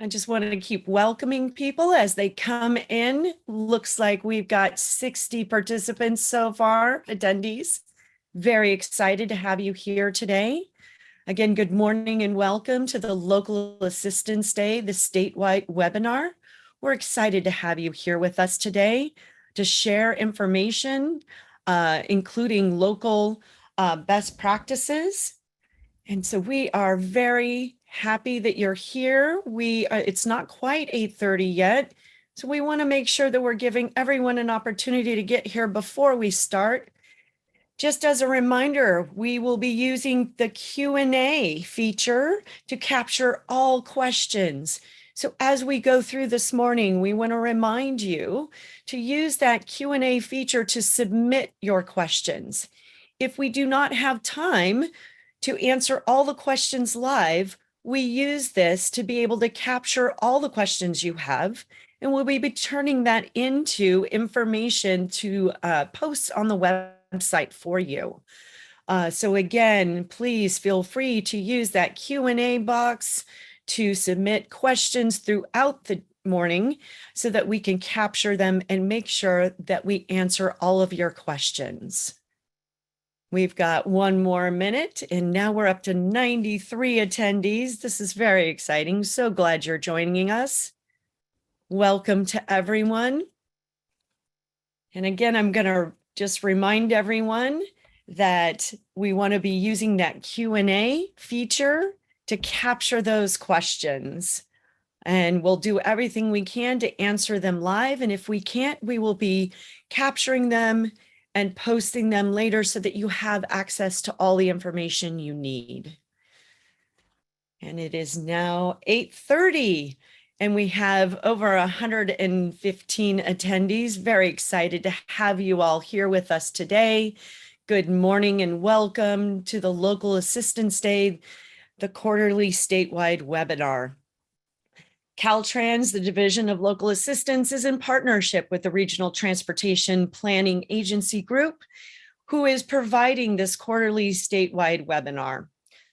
I just wanted to keep welcoming people as they come in. Looks like we've got 60 participants so far, attendees. Very excited to have you here today. Again, good morning and welcome to the Local Assistance Day, the statewide webinar. We're excited to have you here with us today to share information, including local best practices. And so we are very happy that you're here. It's not quite 8:30 yet, so we want to make sure that we're giving everyone an opportunity to get here before we start. Just as a reminder, we will be using the Q&A feature to capture all questions. So as we go through this morning, we want to remind you to use that Q&A feature to submit your questions. If we do not have time to answer all the questions live, we use this to be able to capture all the questions you have, and we'll be turning that into information to post on the website for you. So again, please feel free to use that Q&A box to submit questions throughout the morning so that we can capture them and make sure that we answer all of your questions. We've got one more minute, and now we're up to 93 attendees. This is very exciting. So glad you're joining us. Welcome to everyone. And again, I'm going to just remind everyone that we want to be using that Q&A feature to capture those questions. And we'll do everything we can to answer them live. And if we can't, we will be capturing them and posting them later so that you have access to all the information you need. And it is now 8:30, and we have over 115 attendees. Very excited to have you all here with us today. Good morning and welcome to the Local Assistance Day, the quarterly statewide webinar. Caltrans, the Division of Local Assistance, is in partnership with the Regional Transportation Planning Agency Group, who is providing this quarterly statewide webinar.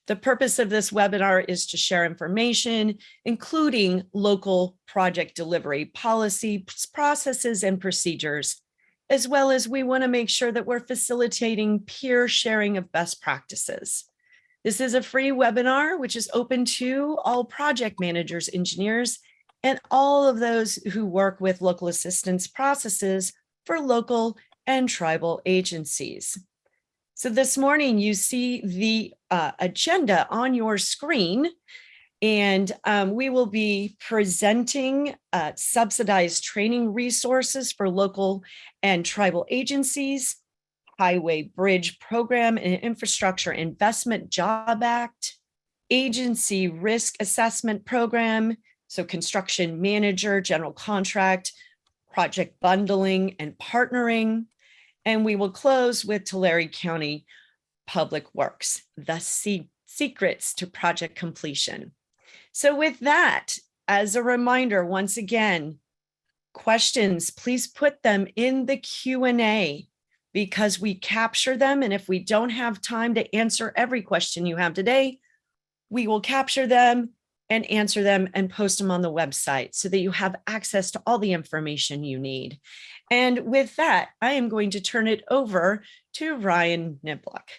The purpose of this webinar is to share information, including local project delivery policy, processes, and procedures, as well as we want to make sure that we're facilitating peer sharing of best practices. This is a free webinar, which is open to all project managers, engineers, and all of those who work with local assistance processes for local and tribal agencies. So this morning, you see the agenda on your screen, and we will be presenting subsidized training resources for local and tribal agencies, Highway Bridge Program and Infrastructure Investment Job Act, Agency Risk Assessment Program, so construction manager, general contract, project bundling and partnering. And we will close with Tulare County Public Works, the secrets to project completion. So with that, as a reminder, once again, questions, please put them in the Q&A, because we capture them. And if we don't have time to answer every question you have today, we will capture them and answer them and post them on the website so that you have access to all the information you need. And with that, I am going to turn it over to Ryan Niblock.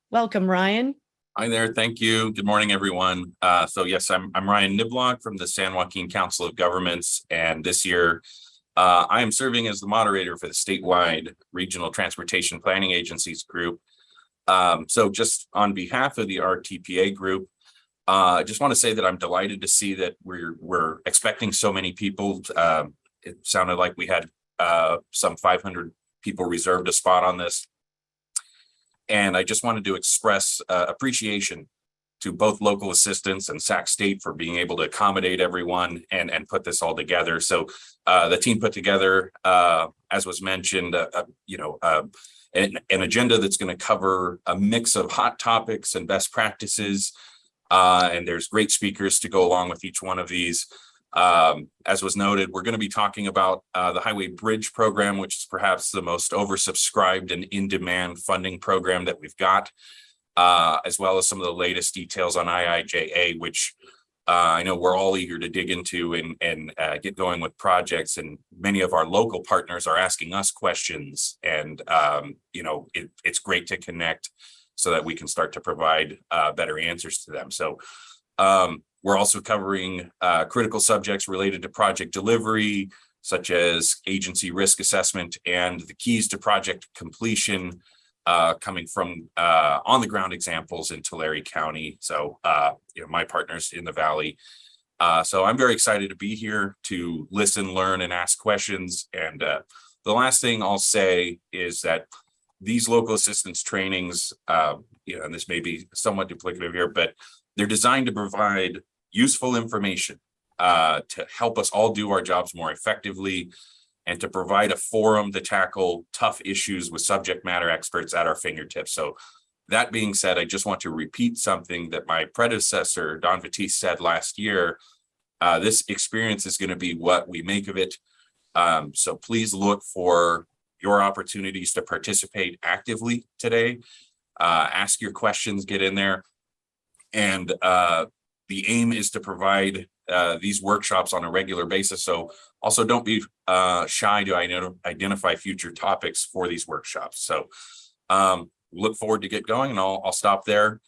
Welcome, Ryan. Hi there. Thank you. Good morning, everyone. So yes, I'm Ryan Niblock from the San Joaquin Council of Governments. And this year, I am serving as the moderator for the statewide Regional Transportation Planning Agencies group. So just on behalf of the RTPA group, I just want to say that I'm delighted to see that we're expecting so many people. It sounded like we had some 500 people reserved a spot on this. And I just wanted to express appreciation to both local assistance and Sac State for being able to accommodate everyone and put this all together. So the team put together, as was mentioned, an agenda that's going to cover a mix of hot topics and best practices. And there's great speakers to go along with each one of these. As was noted, we're going to be talking about the Highway Bridge Program, which is perhaps the most oversubscribed and in-demand funding program that we've got, as well as some of the latest details on IIJA, which I know we're all eager to dig into and get going with projects, and many of our local partners are asking us questions, and it's great to connect so that we can start to provide better answers to them. So we're also covering critical subjects related to project delivery, such as agency risk assessment and the keys to project completion, coming from on the ground examples in Tulare County. So, my partners in the Valley. So I'm very excited to be here to listen, learn, and ask questions. And the last thing I'll say is that these local assistance trainings, and this may be somewhat duplicative here, but they're designed to provide useful information to help us all do our jobs more effectively, and to provide a forum to tackle tough issues with subject matter experts at our fingertips. So that being said, I just want to repeat something that my predecessor, Don Batiste, said last year. This experience is going to be what we make of it. So please look for your opportunities to participate actively today. Ask your questions, get in there. And the aim is to provide these workshops on a regular basis. So also don't be shy to identify future topics for these workshops. So look forward to get going, and I'll stop there.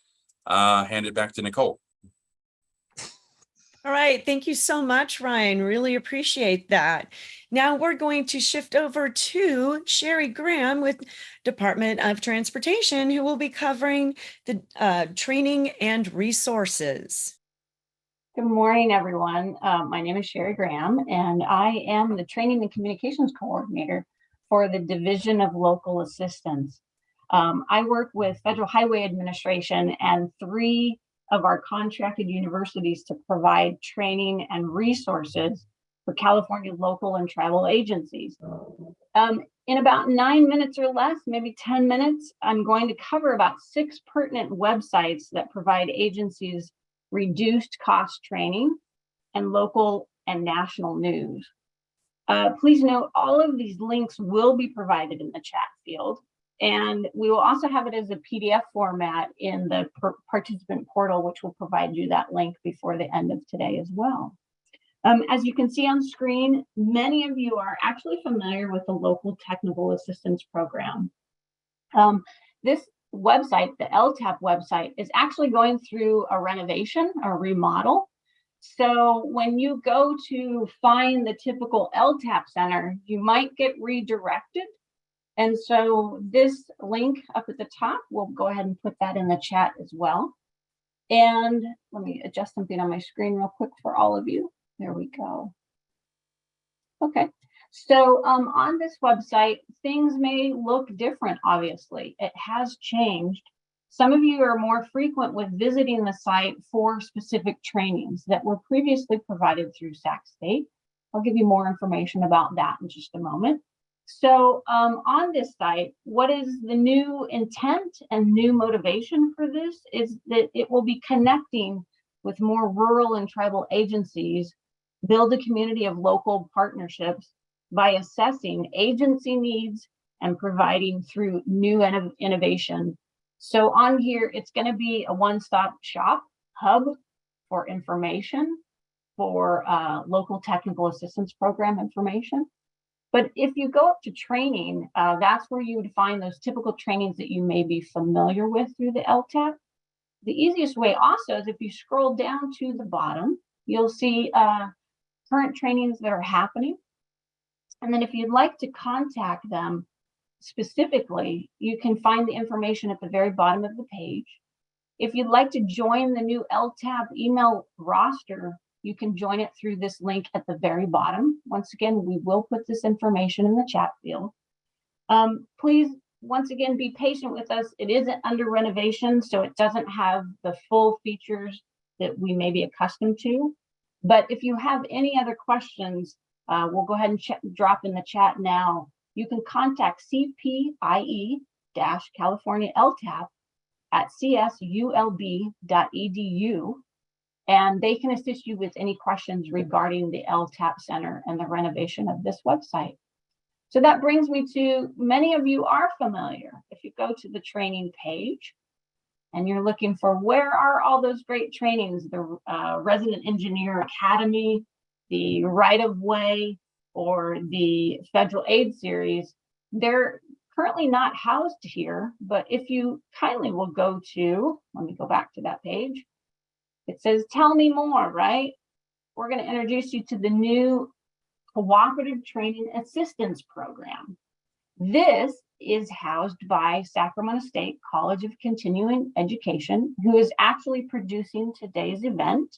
Hand it back to Nicole. All right. Thank you so much, Ryan. Really appreciate that. Now we're going to shift over to Sherry Graham with Department of Transportation, who will be covering the training and resources. Good morning, everyone. My name is Sherry Graham, and I am the Training and Communications Coordinator for the Division of Local Assistance. I work with Federal Highway Administration and 3 of our contracted universities to provide training and resources for California local and tribal agencies. In about 9 minutes or less, maybe 10 minutes, I'm going to cover about 6 pertinent websites that provide agencies reduced cost training and local and national news. Please note, all of these links will be provided in the chat field, and we will also have it as a PDF format in the participant portal, which will provide you that link before the end of today as well. As you can see on screen, many of you are actually familiar with the Local Technical Assistance Program. This website, the LTAP website, is actually going through a renovation, a remodel. So when you go to find the typical LTAP center, you might get redirected. And so this link up at the top, we'll go ahead and put that in the chat as well. And let me adjust something on my screen real quick for all of you. There we go. Okay. So on this website, things may look different, obviously. It has changed. Some of you are more frequent with visiting the site for specific trainings that were previously provided through Sac State. I'll give you more information about that in just a moment. So on this site, what is the new intent and new motivation for this is that it will be connecting with more rural and tribal agencies, build a community of local partnerships by assessing agency needs and providing through new innovation. So on here, it's going to be a one-stop shop hub for information, for local technical assistance program information. But if you go up to training, that's where you would find those typical trainings that you may be familiar with through the LTAP. The easiest way also is if you scroll down to the bottom, you'll see current trainings that are happening. And then if you'd like to contact them specifically, you can find the information at the very bottom of the page. If you'd like to join the new LTAP email roster, you can join it through this link at the very bottom. Once again, we will put this information in the chat field. Please, once again, be patient with us. It isn't under renovation, so it doesn't have the full features that we may be accustomed to. But if you have any other questions, we'll go ahead and drop in the chat now. You can contact CPIE-California LTAP at csulb.edu, and they can assist you with any questions regarding the LTAP Center and the renovation of this website. So that brings me to, many of you are familiar. If you go to the training page and you're looking for where are all those great trainings, the Resident Engineer Academy, the Right of Way, or the Federal Aid Series, they're currently not housed here. But if you kindly will go to, let me go back to that page. It says, tell me more, right? We're going to introduce you to the new Cooperative Training Assistance Program. This is housed by Sacramento State College of Continuing Education, who is actually producing today's event.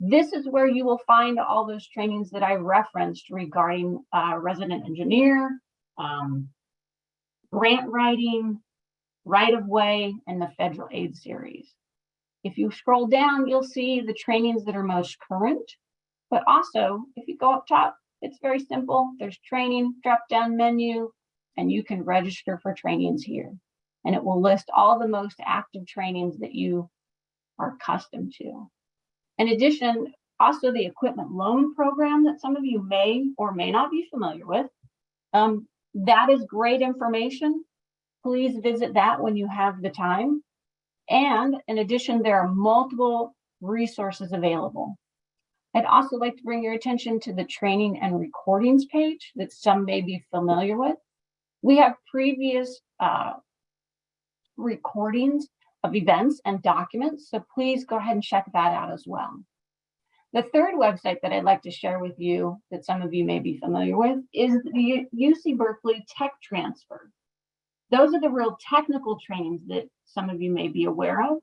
This is where you will find all those trainings that I referenced regarding resident engineer, grant writing, right of way, and the federal aid series. If you scroll down, you'll see the trainings that are most current, but also if you go up top, it's very simple. There's training drop-down menu, and you can register for trainings here. And it will list all the most active trainings that you are accustomed to. In addition, also the equipment loan program that some of you may or may not be familiar with. That is great information. Please visit that when you have the time. And in addition, there are multiple resources available. I'd also like to bring your attention to the training and recordings page that some may be familiar with. We have previous recordings of events and documents, so please go ahead and check that out as well. The third website that I'd like to share with you that some of you may be familiar with is the UC Berkeley Tech Transfer. Those are the real technical trainings that some of you may be aware of.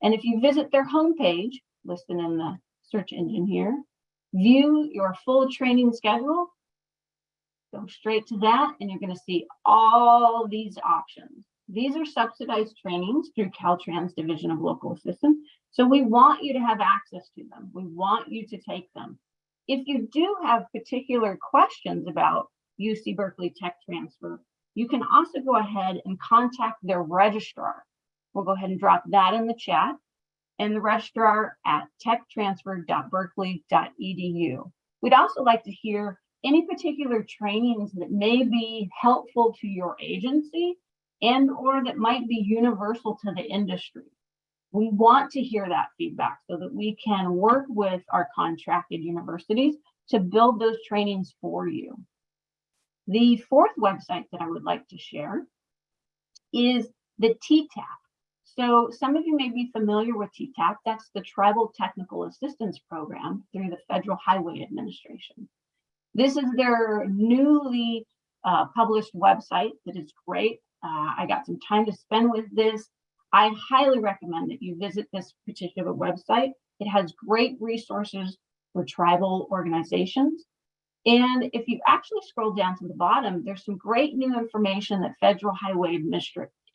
And if you visit their homepage, listed in the search engine here, view your full training schedule, go straight to that, and you're going to see all these options. These are subsidized trainings through Caltrans Division of Local Assistance. So we want you to have access to them. We want you to take them. If you do have particular questions about UC Berkeley Tech Transfer, you can also go ahead and contact their registrar. We'll go ahead and drop that in the chat, and the registrar at techtransfer.berkeley.edu. We'd also like to hear any particular trainings that may be helpful to your agency and or that might be universal to the industry. We want to hear that feedback so that we can work with our contracted universities to build those trainings for you. The fourth website that I would like to share is the TTAP. So some of you may be familiar with TTAP. That's the Tribal Technical Assistance Program through the Federal Highway Administration. This is their newly published website that is great. I got some time to spend with this. I highly recommend that you visit this particular website. It has great resources for tribal organizations. And if you actually scroll down to the bottom, there's some great new information that Federal Highway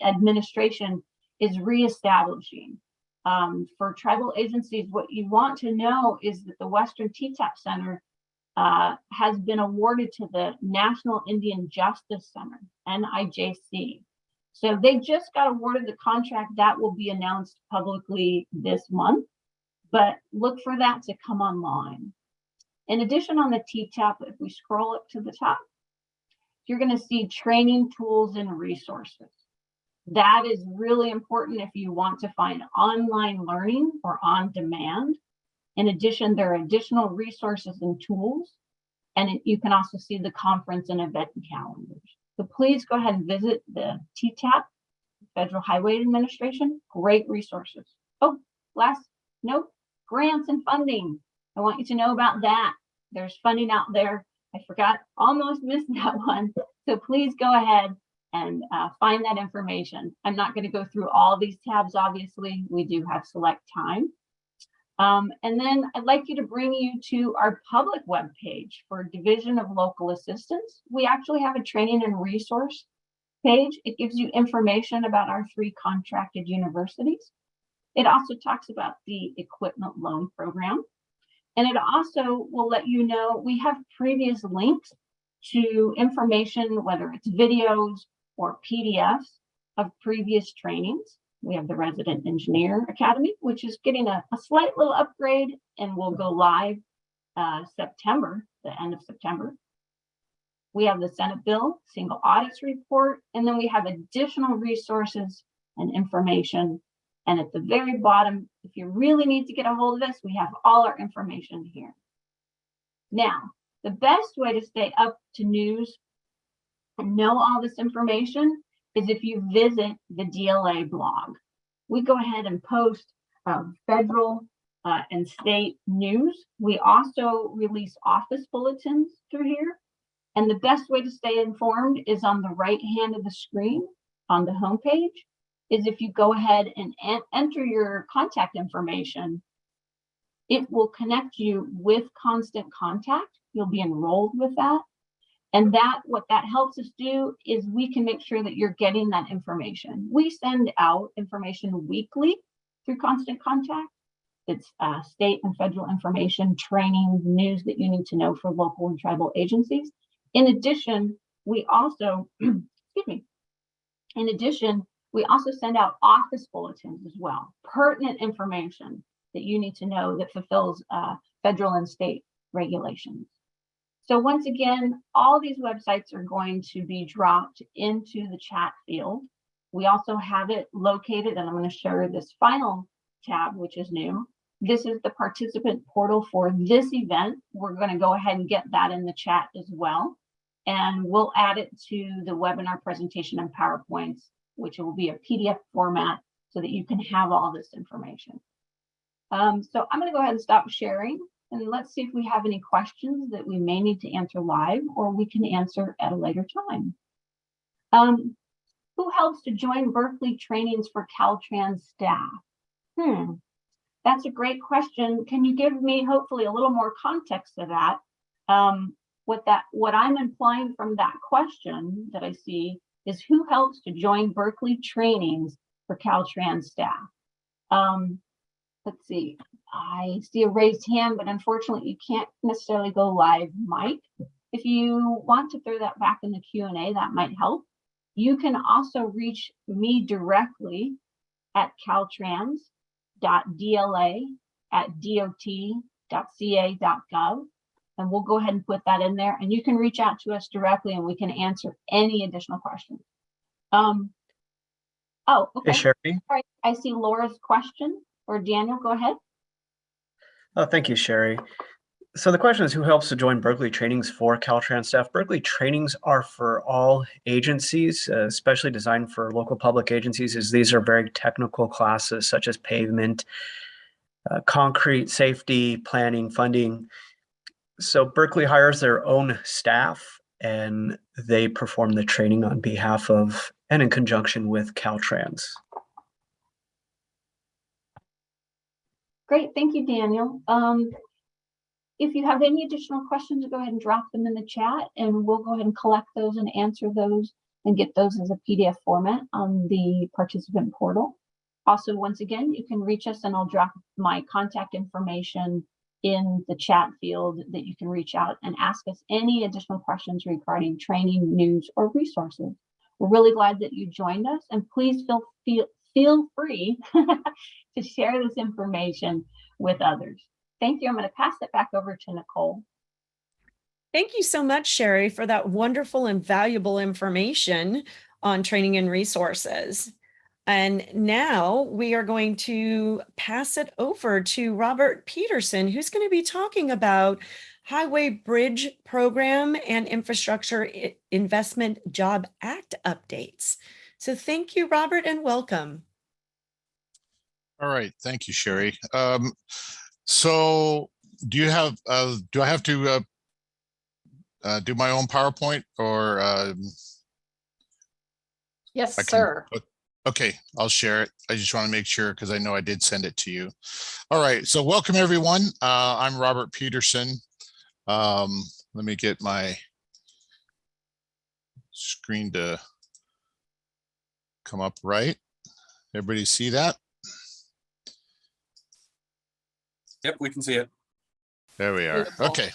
Administration is reestablishing. For tribal agencies, what you want to know is that the Western TTAP Center has been awarded to the National Indian Justice Center, NIJC. So they just got awarded the contract that will be announced publicly this month, but look for that to come online. In addition, on the TTAP, if we scroll up to the top, you're going to see training tools and resources. That is really important if you want to find online learning or on demand. In addition, there are additional resources and tools, and you can also see the conference and event calendars. So please go ahead and visit the TTAP, Federal Highway Administration, great resources. Oh, last note, grants and funding. I want you to know about that. There's funding out there. I forgot, almost missed that one. So please go ahead and find that information. I'm not going to go through all these tabs, obviously. We do have select time. And then I'd like you to bring you to our public webpage for Division of Local Assistance. We actually have a training and resource page. It gives you information about our 3 contracted universities. It also talks about the equipment loan program. And it also will let you know we have previous links to information, whether it's videos or PDFs of previous trainings. We have the Resident Engineer Academy, which is getting a slight little upgrade and will go live September, the end of September. We have the Senate Bill, Single Audits Report, and then we have additional resources and information And at the very bottom, if you really need to get a hold of us, we have all our information here. Now, the best way to stay up to news and know all this information is if you visit the DLA blog. We go ahead and post federal and state news. We also release office bulletins through here. And the best way to stay informed is on the right hand of the screen on the homepage. Is if you go ahead and enter your contact information, it will connect you with Constant Contact. You'll be enrolled with that. And what that helps us do is we can make sure that you're getting that information. We send out information weekly through Constant Contact. It's state and federal information, training, news that you need to know for local and tribal agencies. In addition, we also, excuse me, in addition, we also send out office bulletins as well, pertinent information that you need to know that fulfills federal and state regulations. So once again, all these websites are going to be dropped into the chat field. We also have it located, and I'm going to show this final tab, which is new. This is the participant portal for this event. We're going to go ahead and get that in the chat as well. And we'll add it to the webinar presentation and PowerPoints, which will be a PDF format so that you can have all this information. So I'm going to go ahead and stop sharing, and let's see if we have any questions that we may need to answer live or we can answer at a later time. Who helps to join Berkeley trainings for Caltrans staff? That's a great question. Can you give me hopefully a little more context to that? What I'm implying from that question that I see is who helps to join Berkeley trainings for Caltrans staff? Let's see, I see a raised hand, but unfortunately you can't necessarily go live, Mike. If you want to throw that back in the Q&A, that might help. You can also reach me directly at caltrans.dla@dot.ca.gov. And we'll go ahead and put that in there, and you can reach out to us directly and we can answer any additional questions. Oh, okay. Hey, Sherry. All right. I see Laura's question, or Daniel, go ahead. Oh, thank you, Sherry. So the question is, who helps to join Berkeley trainings for Caltrans staff? Berkeley trainings are for all agencies, especially designed for local public agencies, as these are very technical classes such as pavement, concrete, safety, planning, funding. So Berkeley hires their own staff and they perform the training on behalf of and in conjunction with Caltrans. Great, thank you, Daniel. If you have any additional questions, go ahead and drop them in the chat and we'll go ahead and collect those and answer those and get those as a PDF format on the participant portal. Also, once again, you can reach us and I'll drop my contact information in the chat field that you can reach out and ask us any additional questions regarding training, news, or resources. We're really glad that you joined us, and please feel free to share this information with others. Thank you. I'm going to pass it back over to Nicole. Thank you so much, Sherry, for that wonderful and valuable information on training and resources. And now we are going to pass it over to Robert Peterson, who's going to be talking about Highway Bridge Program and Infrastructure Investment Job Act updates. So thank you, Robert, and welcome. All right, thank you, Sherry. So do you have, do I have to do my own PowerPoint or? Yes, sir. Okay, I'll share it. I just want to make sure because I know I did send it to you. All right, so welcome everyone. I'm Robert Peterson. Let me get my screen to come up right. Everybody see that? Yep, we can see it. There we are. Beautiful. Okay.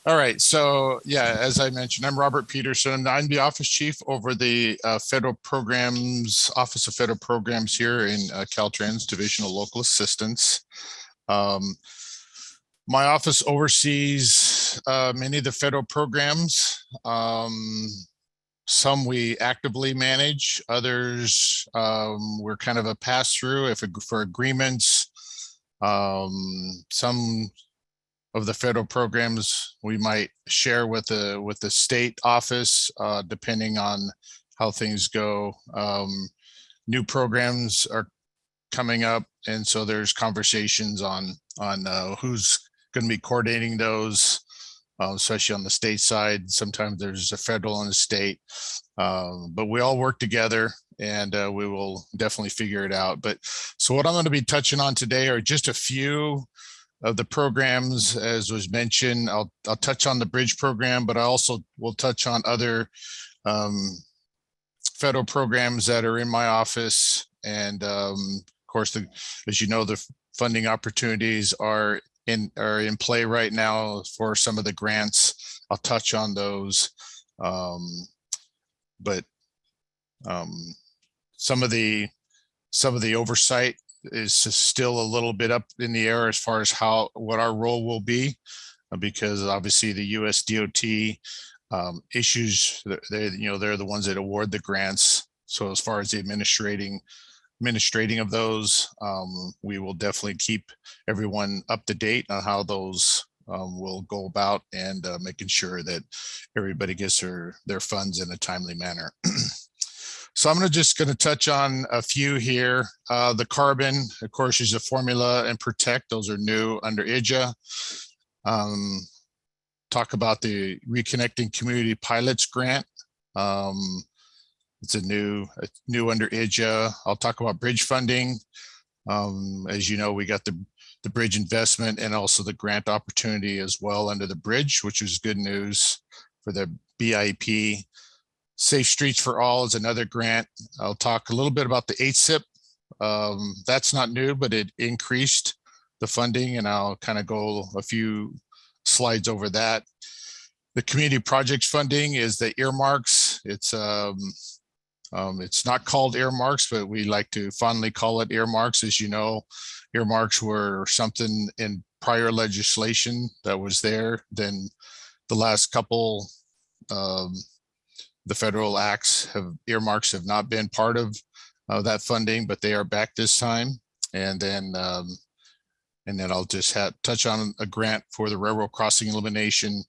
All right. So yeah, as I mentioned, I'm Robert Peterson. I'm the office chief over the federal programs, Office of Federal Programs here in Caltrans Division of Local Assistance. My office oversees many of the federal programs some we actively manage, others we're kind of a pass-through for agreements. Some of the federal programs we might share with the state office, depending on how things go. New programs are coming up, and so there's conversations on who's going to be coordinating those, especially on the state side. Sometimes there's a federal and a state, but we all work together, and we will definitely figure it out. But so what I'm going to be touching on today are just a few of the programs. As was mentioned, I'll touch on the bridge program, but I also will touch on other federal programs that are in my office. And of course, as you know, the funding opportunities are in play right now for some of the grants. I'll touch on those. But some of the oversight is still a little bit up in the air as far as what our role will be, because obviously the US DOT issues, they're the ones that award the grants. So as far as the administrating of those, we will definitely keep everyone up to date on how those will go about, and making sure that everybody gets their funds in a timely manner. So I'm just going to touch on a few here. The carbon, of course, is a formula and protect. Those are new under IJA. Talk about the Reconnecting Community Pilots Grant. It's a new under IJA. I'll talk about bridge funding. As you know, we got the bridge investment and also the grant opportunity as well under the bridge, which is good news for the BIP. Safe Streets for All is another grant. I'll talk a little bit about the HSIP. That's not new, but it increased the funding, and I'll kind of go a few slides over that. The community projects funding is the earmarks. It's not called earmarks, but we like to fondly call it earmarks. As you know, earmarks were something in prior legislation that was there. Then the last couple the federal acts earmarks have not been part of that funding, but they are back this time. And then I'll just touch on a grant for the railroad crossing elimination.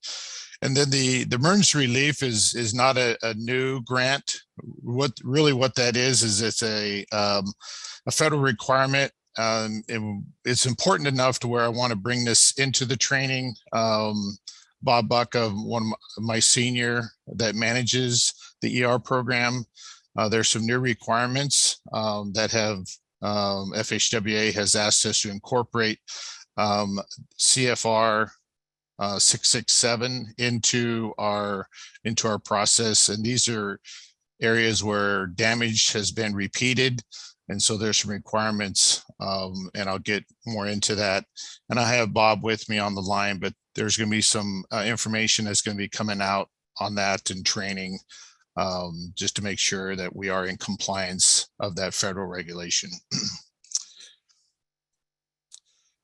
And then the emergency relief is not a new grant. What that is it's a federal requirement. It's important enough to where I want to bring this into the training. Bob Buck, one of my senior that manages the ER program, there's some new requirements that have FHWA has asked us to incorporate CFR 667 into our process, and these are areas where damage has been repeated, and so there's some requirements, and I'll get more into that. And I have Bob with me on the line, but there's going to be some information that's going to be coming out on that and training, just to make sure that we are in compliance of that federal regulation.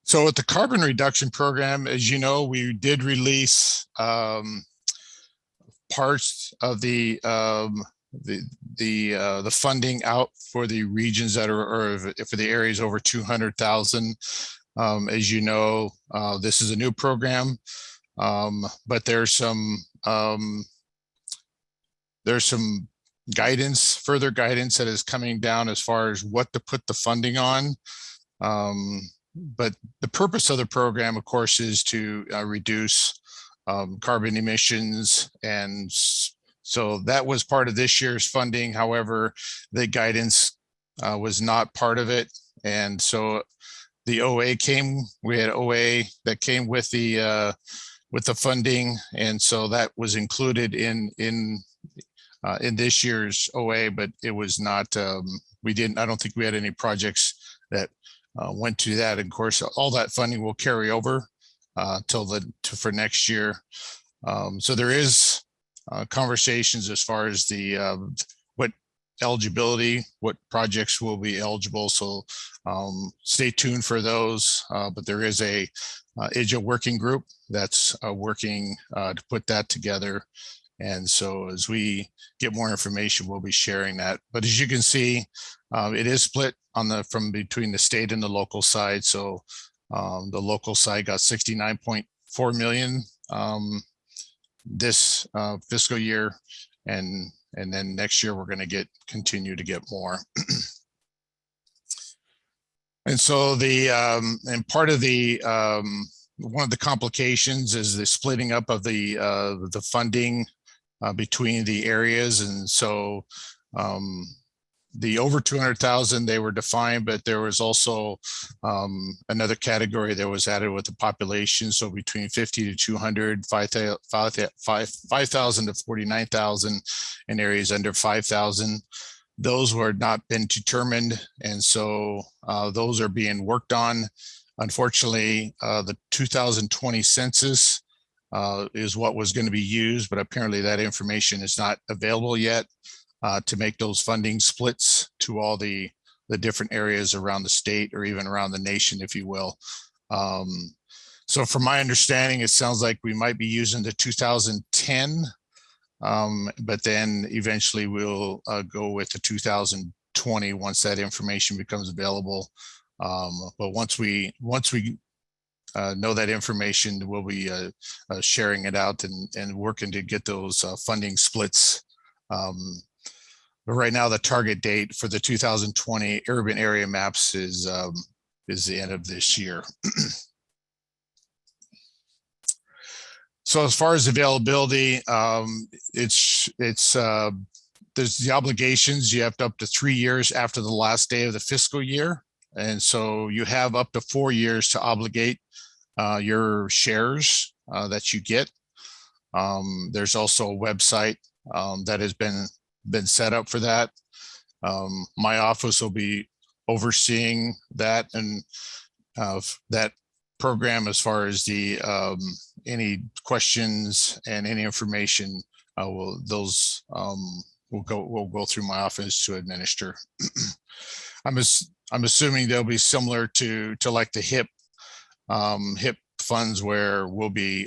So with the carbon reduction program, as you know, we did release parts of the funding out for the regions that are, or for the areas over 200,000. As you know, this is a new program, but there's some guidance, further guidance that is coming down as far as what to put the funding on. But the purpose of the program, of course, is to reduce carbon emissions. And so that was part of this year's funding. However, the guidance was not part of it. And so the OA we had OA that came with the funding. And so that was included in this year's OA, but it was not, I don't think we had any projects that went to that. And of course, all that funding will carry over for next year. So there is conversations as far as what eligibility, what projects will be eligible. So stay tuned for those. But there is a IJA working group that's working to put that together. And so as we get more information, we'll be sharing that. But as you can see, it is split from between the state and the local side. So the local side got 69.4 million this fiscal year, and then next year we're going to continue to get more. And so and part of one of the complications is the splitting up of the funding between the areas. And so the over 200,000, they were defined, but there was also another category that was added with the population. So between 50 to 200, 5,000 to 49,000, and areas under 5,000. Those were not been determined. And so those are being worked on. Unfortunately, the 2020 census is what was going to be used, but apparently that information is not available yet to make those funding splits to all the different areas around the state, or even around the nation, if you will. So from my understanding, it sounds like we might be using the 2010, but then eventually we'll go with the 2020 once that information becomes available. But once we know that information, we'll be sharing it out and working to get those funding splits. But right now, the target date for the 2020 urban area maps is the end of this year. So as far as availability, there's the obligations. You have up to 3 years after the last day of the fiscal year. And so you have up to 4 years to obligate your shares that you get. There's also a website that has been set up for that. My office will be overseeing that and that program as far as the any questions and any information we'll go through my office to administer. I'm assuming they'll be similar to like the HIP funds, where we'll be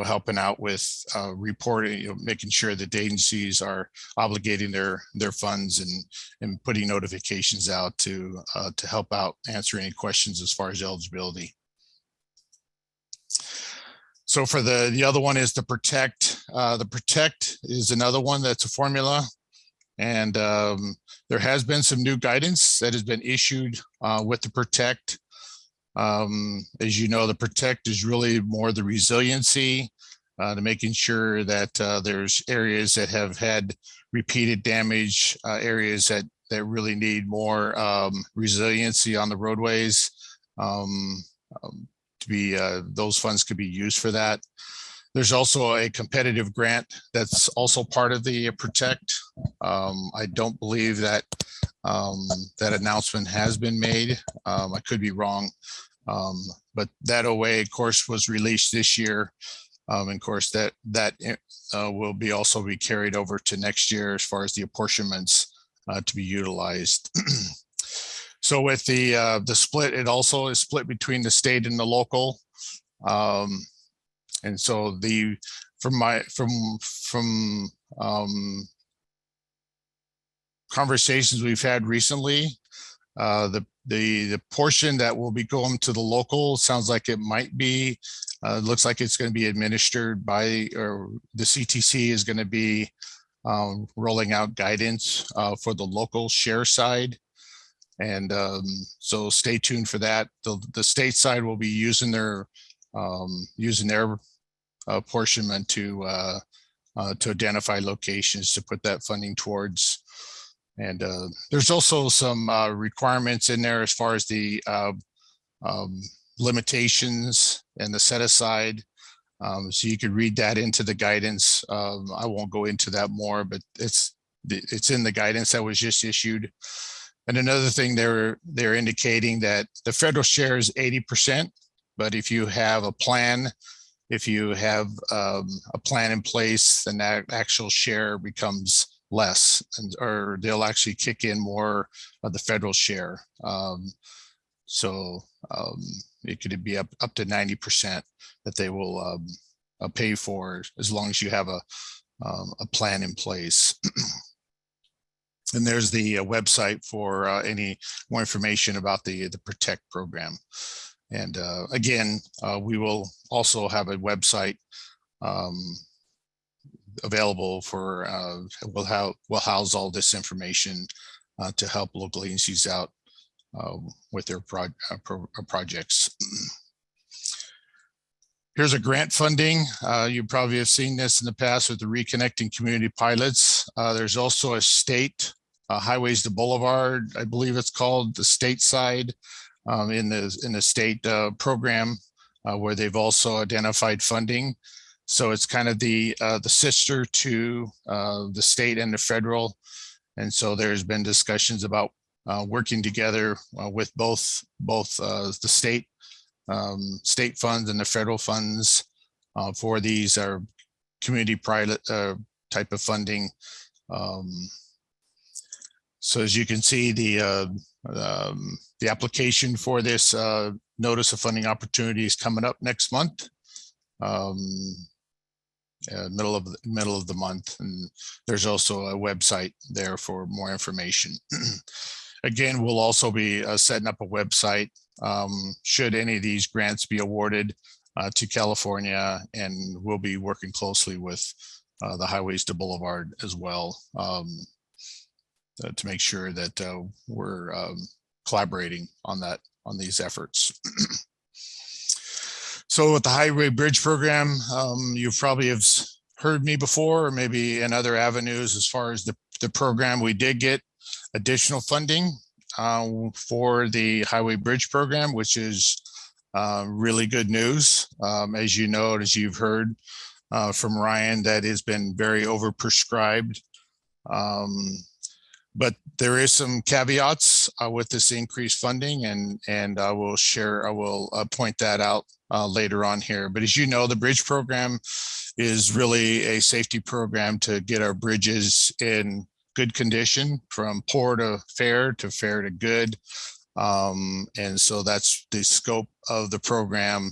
helping out with reporting, making sure that the agencies are obligating their funds and putting notifications out to help out answer any questions as far as eligibility. So for the other one is the Protect. The Protect is another one that's a formula, and there has been some new guidance that has been issued with the Protect. As you know, the Protect is really more the resiliency to making sure that there's areas that have had repeated damage, areas that really need more resiliency on the roadways. Those funds could be used for that. There's also a competitive grant that's also part of the Protect. I don't believe that that announcement has been made. I could be wrong. But that OA, of course, was released this year. And of course, that will also be carried over to next year as far as the apportionments to be utilized. So with the split, it also is split between the state and the local. And so from conversations we've had recently, the portion that will be going to the local sounds like it might be, looks like it's going to be administered by, or the CTC is going to be rolling out guidance for the local share side. And so stay tuned for that. The state side will be using their apportionment to identify locations to put that funding towards. And there's also some requirements in there as far as the limitations and the set aside. So you could read that into the guidance. I won't go into that more, but it's in the guidance that was just issued. And another thing, they're indicating that the federal share is 80%, but if you have a plan, if you have a plan in place, then that actual share becomes less, or they'll actually kick in more of the federal share. So it could be up to 90% that they will pay for, as long as you have a plan in place. And there's the website for any more information about the Protect program. And again, we will also have a website available for, we'll house all this information to help local agencies out with their projects. Here's a grant funding. You probably have seen this in the past with the Reconnecting Community Pilots. There's also a state Highways to Boulevard, I believe it's called, the state side in the state program where they've also identified funding. So it's kind of the sister to the state and the federal. And so there's been discussions about working together with both the state funds and the federal funds for these community pilot type of funding. So as you can see, the application for this notice of funding opportunity is coming up next month, middle of the month, and there's also a website there for more information. Again, we'll also be setting up a website should any of these grants be awarded to California, and we'll be working closely with the Highways to Boulevard as well to make sure that we're collaborating on these efforts. So with the Highway Bridge Program, you probably have heard me before, or maybe in other avenues as far as the program. We did get additional funding for the Highway Bridge Program, which is really good news. As you know, as you've heard from Ryan, that has been very overprescribed. But there is some caveats with this increased funding, and I will point that out later on here. But as you know, the bridge program is really a safety program to get our bridges in good condition, from poor to fair to good. And so that's the scope of the program.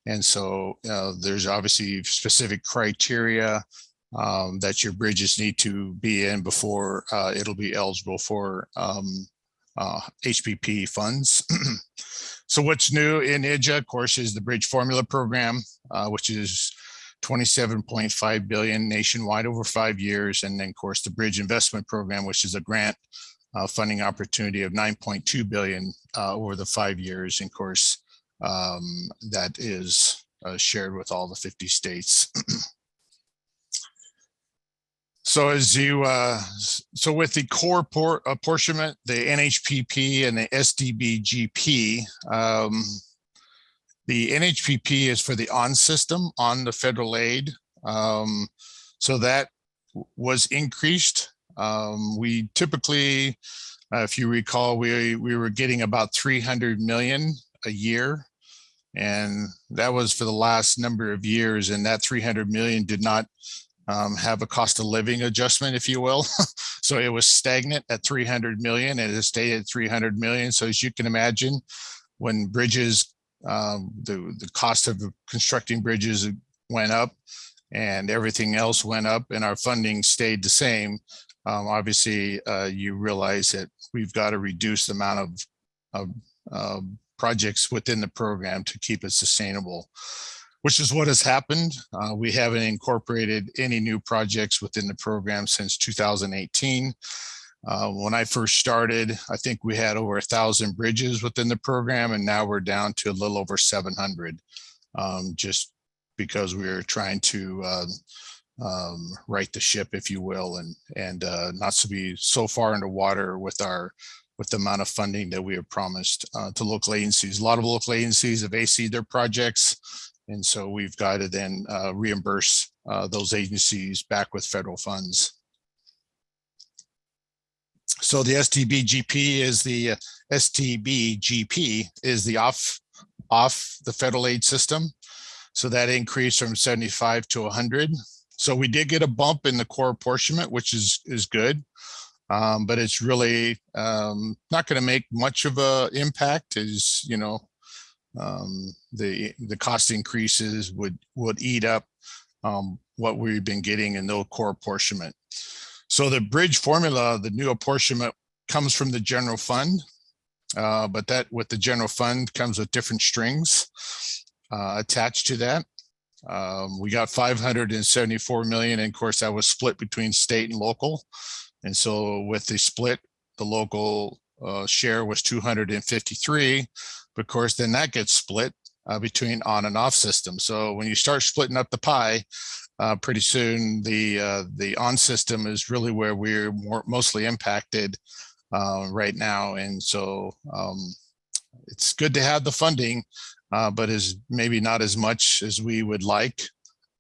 And so there's obviously specific criteria that your bridges need to be in before it'll be eligible for HPP funds. So what's new in IDJA, of course, is the Bridge Formula Program, which is $27.5 billion nationwide over 5 years. And then, of course, the Bridge Investment Program, which is a grant funding opportunity of $9.2 billion over the 5 years. And of course, that is shared with all the 50 states. So as you, so with the core apportionment, the NHPP and the SDBGP, the NHPP is for the on system on the federal aid. So that was increased. We typically, if you recall, we were getting about 300 million a year. And that was for the last number of years. And that 300 million did not have a cost of living adjustment, if you will. So it was stagnant at 300 million, and it stayed at 300 million. So as you can imagine, when bridges, the cost of constructing bridges went up and everything else went up and our funding stayed the same, obviously you realize that we've got to reduce the amount of projects within the program to keep it sustainable, which is what has happened. We haven't incorporated any new projects within the program since 2018. When I first started, I think we had over 1,000 bridges within the program, and now we're down to a little over 700, just because we are trying to right the ship, if you will, and not to be so far underwater with the amount of funding that we have promised to local agencies. A lot of local agencies have AC'd their projects, and so we've got to then reimburse those agencies back with federal funds. So the STBGP is the off the federal aid system. So that increased from 75 to 100. So we did get a bump in the core apportionment, which is good. But it's really not going to make much of an impact, as you know. the cost increases would eat up what we've been getting in no core apportionment. So the bridge formula, the new apportionment comes from the general fund, but that with the general fund comes with different strings attached to that. We got 574 million, and of course that was split between state and local. And so with the split, the local share was 253, but of course then that gets split between on and off system. So when you start splitting up the pie, pretty soon the on system is really where we're mostly impacted right now. And so it's good to have the funding, but is maybe not as much as we would like,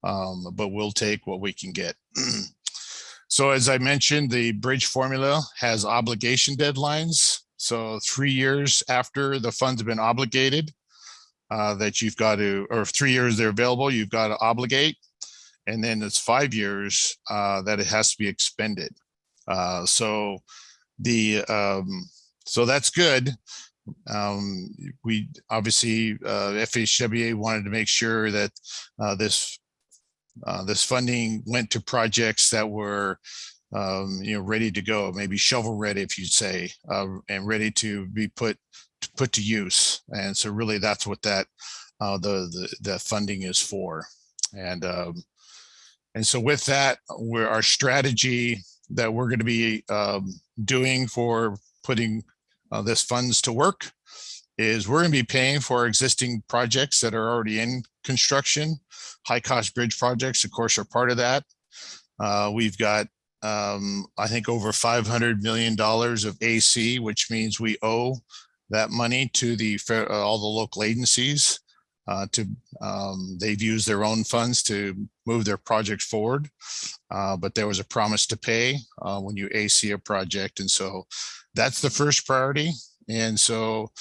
but we'll take what we can get. So as I mentioned, the bridge formula has obligation deadlines. So 3 years after the funds have been obligated, that you've got to, or 3 years they're available, you've got to obligate. And then it's 5 years that it has to be expended. So that's good. We obviously FHWA wanted to make sure that this funding went to projects that were ready to go, maybe shovel ready, if you'd say, and ready to be put to use. And so really that's what that the funding is for. And so with that, our strategy that we're going to be doing for putting this funds to work is we're going to be paying for our existing projects that are already in construction. High cost bridge projects, of course, are part of that. We've got, I think, over $500 million of AC, which means we owe that money to all the local agencies. They've used their own funds to move their project forward, but there was a promise to pay when you AC a project, and so that's the first priority. And so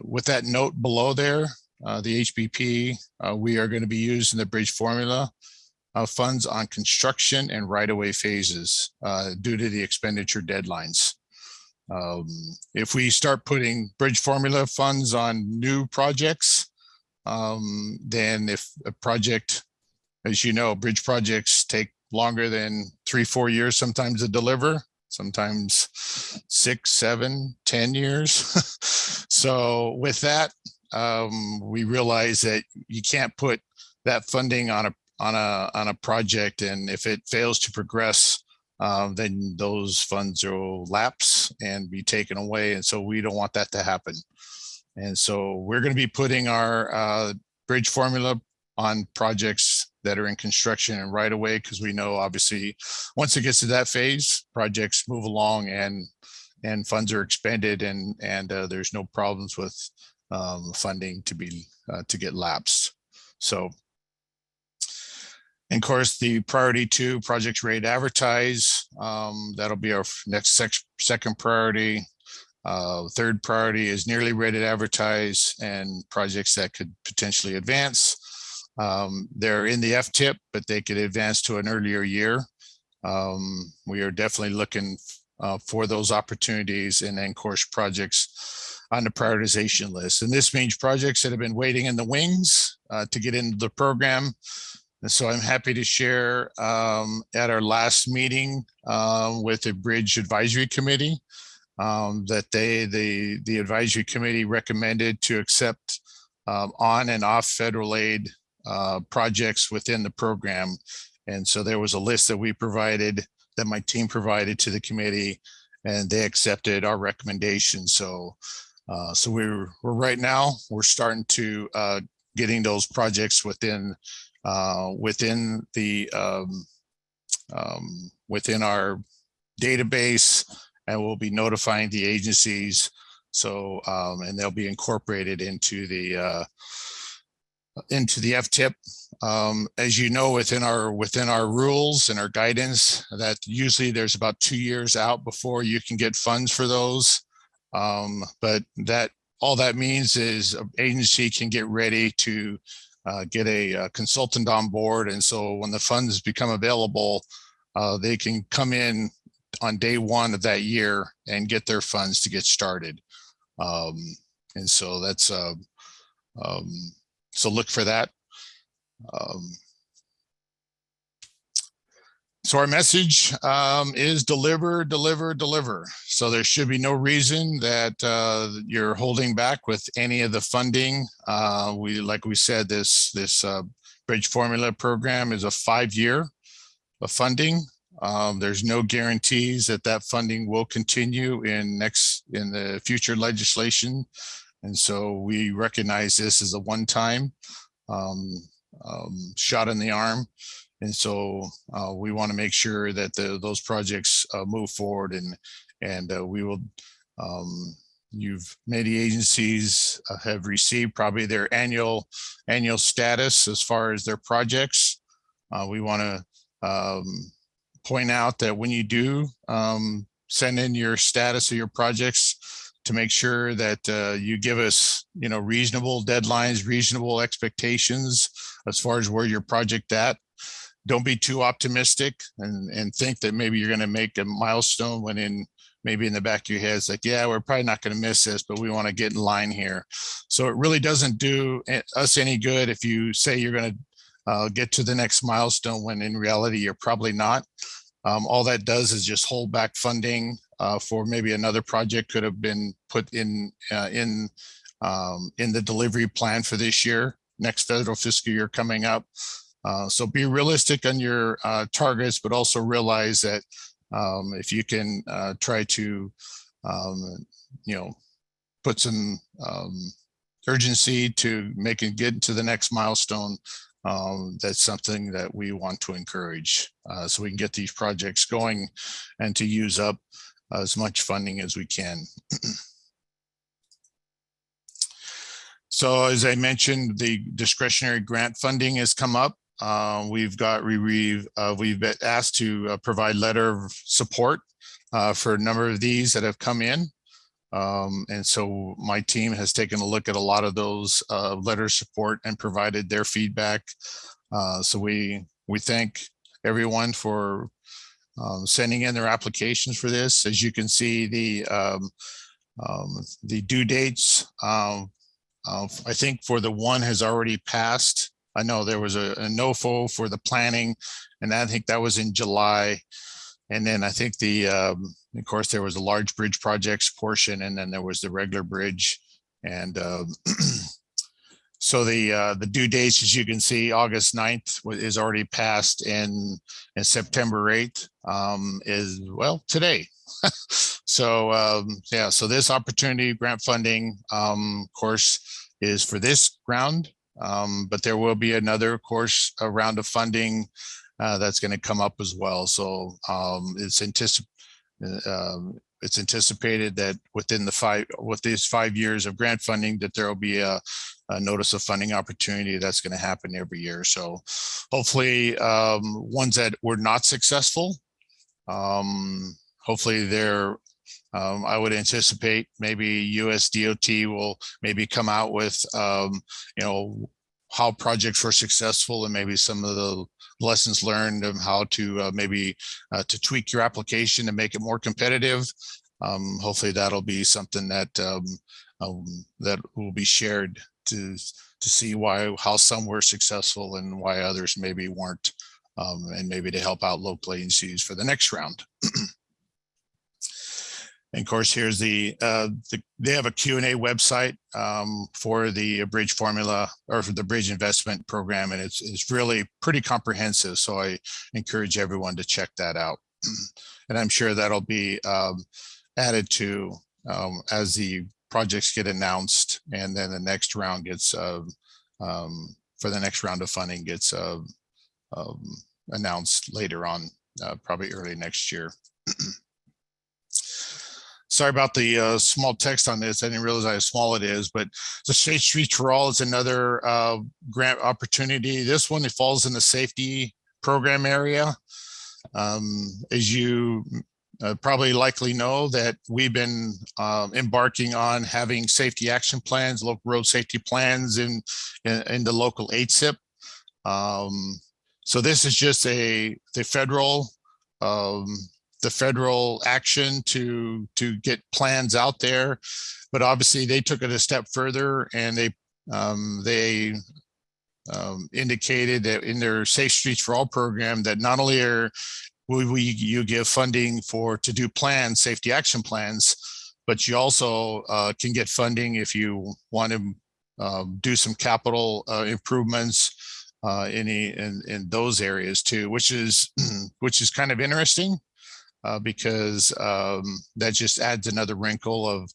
with that note below there, the HBP, we are going to be using the bridge formula funds on construction and right-of-way phases due to the expenditure deadlines. If we start putting bridge formula funds on new projects, then if a project, as you know, bridge projects take longer than 3-4 years sometimes to deliver, sometimes 6, 7, 10 years. So with that, we realize that you can't put that funding on a project, and if it fails to progress, then those funds will lapse and be taken away. And so we don't want that to happen. And so we're going to be putting our bridge formula on projects that are in construction and right away, because we know obviously once it gets to that phase, projects move along and funds are expended, and there's no problems with funding to get lapsed. So, and of course, the priority 2, projects ready to advertise. That'll be our next second priority. Third priority is nearly ready to advertise and projects that could potentially advance. They're in the FTIP, but they could advance to an earlier year. We are definitely looking for those opportunities, and then of course projects on the prioritization list. And this means projects that have been waiting in the wings to get into the program. And so I'm happy to share at our last meeting with the Bridge Advisory Committee that the advisory committee recommended to accept on and off federal aid projects within the program. And so there was a list that we provided, that my team provided to the committee, and they accepted our recommendation. So we're right now, we're starting to getting those projects within our database, and we'll be notifying the agencies. So and they'll be incorporated into the FTIP. As you know, within our rules and our guidance, that usually there's about 2 years out before you can get funds for those. But that all that means is an agency can get ready to get a consultant on board, and so when the funds become available, they can come in on day 1 of that year and get their funds to get started. And so that's So look for that. So our message is deliver, deliver, deliver. So there should be no reason that you're holding back with any of the funding. Like we said, this Bridge Formula program is a 5-year of funding. There's no guarantees that that funding will continue in the future legislation. And so we recognize this as a one-time shot in the arm. And so we want to make sure that those projects move forward, and we will. Many agencies have received probably their annual status as far as their projects. We want to point out that when you do send in your status of your projects, to make sure that you give us, reasonable deadlines, reasonable expectations as far as where your project at. Don't be too optimistic and think that maybe you're going to make a milestone when maybe in the back of your head, it's like, yeah, we're probably not going to miss this, but we want to get in line here. So it really doesn't do us any good if you say you're going to get to the next milestone when in reality, you're probably not. All that does is just hold back funding for maybe another project could have been put in the delivery plan for this year, next federal fiscal year coming up. So be realistic on your targets, but also realize that if you can try to, put some urgency to make it get to the next milestone, that's something that we want to encourage so we can get these projects going and to use up as much funding as we can. So as I mentioned, the discretionary grant funding has come up. We've been asked to provide letter of support for a number of these that have come in. And so my team has taken a look at a lot of those letter of support and provided their feedback. So we thank everyone for sending in their applications for this. As you can see, the due dates, I think for the one has already passed. I know there was a NOFO for the planning, and I think that was in July. And then I think of course, there was a large bridge projects portion, and then there was the regular bridge. And so the due dates, as you can see, August 9th is already passed, and September 8th is, well, today. So yeah, so this opportunity grant funding, of course, is for this round. But there will be another, of course, a round of funding that's going to come up as well. So it's anticipated that within these 5 years of grant funding, that there will be a notice of funding opportunity that's going to happen every year. So hopefully ones that were not successful, hopefully they're I would anticipate maybe USDOT will maybe come out with, how projects were successful and maybe some of the lessons learned of how to maybe to tweak your application and make it more competitive. Hopefully that'll be something that that will be shared to see how some were successful and why others maybe weren't, and maybe to help out local agencies for the next round. And of course, here's they have a Q&A website for the bridge formula or for the bridge investment program. And it's really pretty comprehensive. So I encourage everyone to check that out. And I'm sure that'll be added to as the projects get announced. And then the next round gets, for the next round of funding gets announced later on, probably early next year. Sorry about the small text on this. I didn't realize how small it is, but the Safe Streets for All is another grant opportunity. This one, it falls in the safety program area. As you probably likely know, that we've been embarking on having safety action plans, local road safety plans in the local HSIP. So this is just the federal action to get plans out there, but obviously they took it a step further and they they indicated that in their Safe Streets for All program that not only will you give funding to do plans, safety action plans, but you also can get funding if you want to do some capital improvements in those areas too, which is kind of interesting. Because that just adds another wrinkle of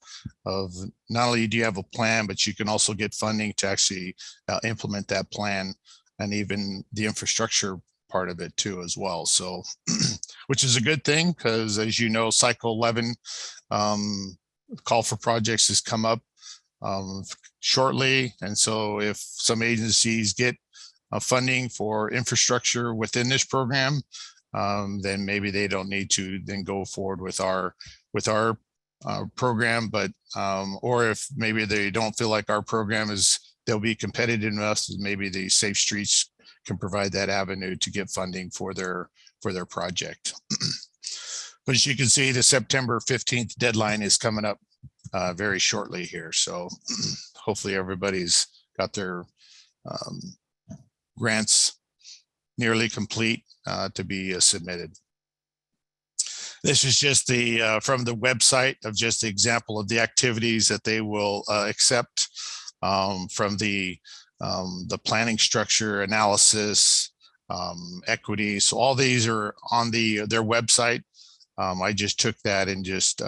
not only do you have a plan, but you can also get funding to actually implement that plan, and even the infrastructure part of it too as well. So, which is a good thing, because as you know, cycle 11 call for projects has come up shortly. And so if some agencies get funding for infrastructure within this program, then maybe they don't need to then go forward with our program, but or if maybe they don't feel like our program they'll be competitive enough, maybe the Safe Streets can provide that avenue to get funding for their project. But as you can see, the September 15th deadline is coming up very shortly here. So hopefully everybody's got their grants nearly complete to be submitted. This is just from the website of just the example of the activities that they will accept from the planning structure analysis, equity. So all these are on their website. I just took that and just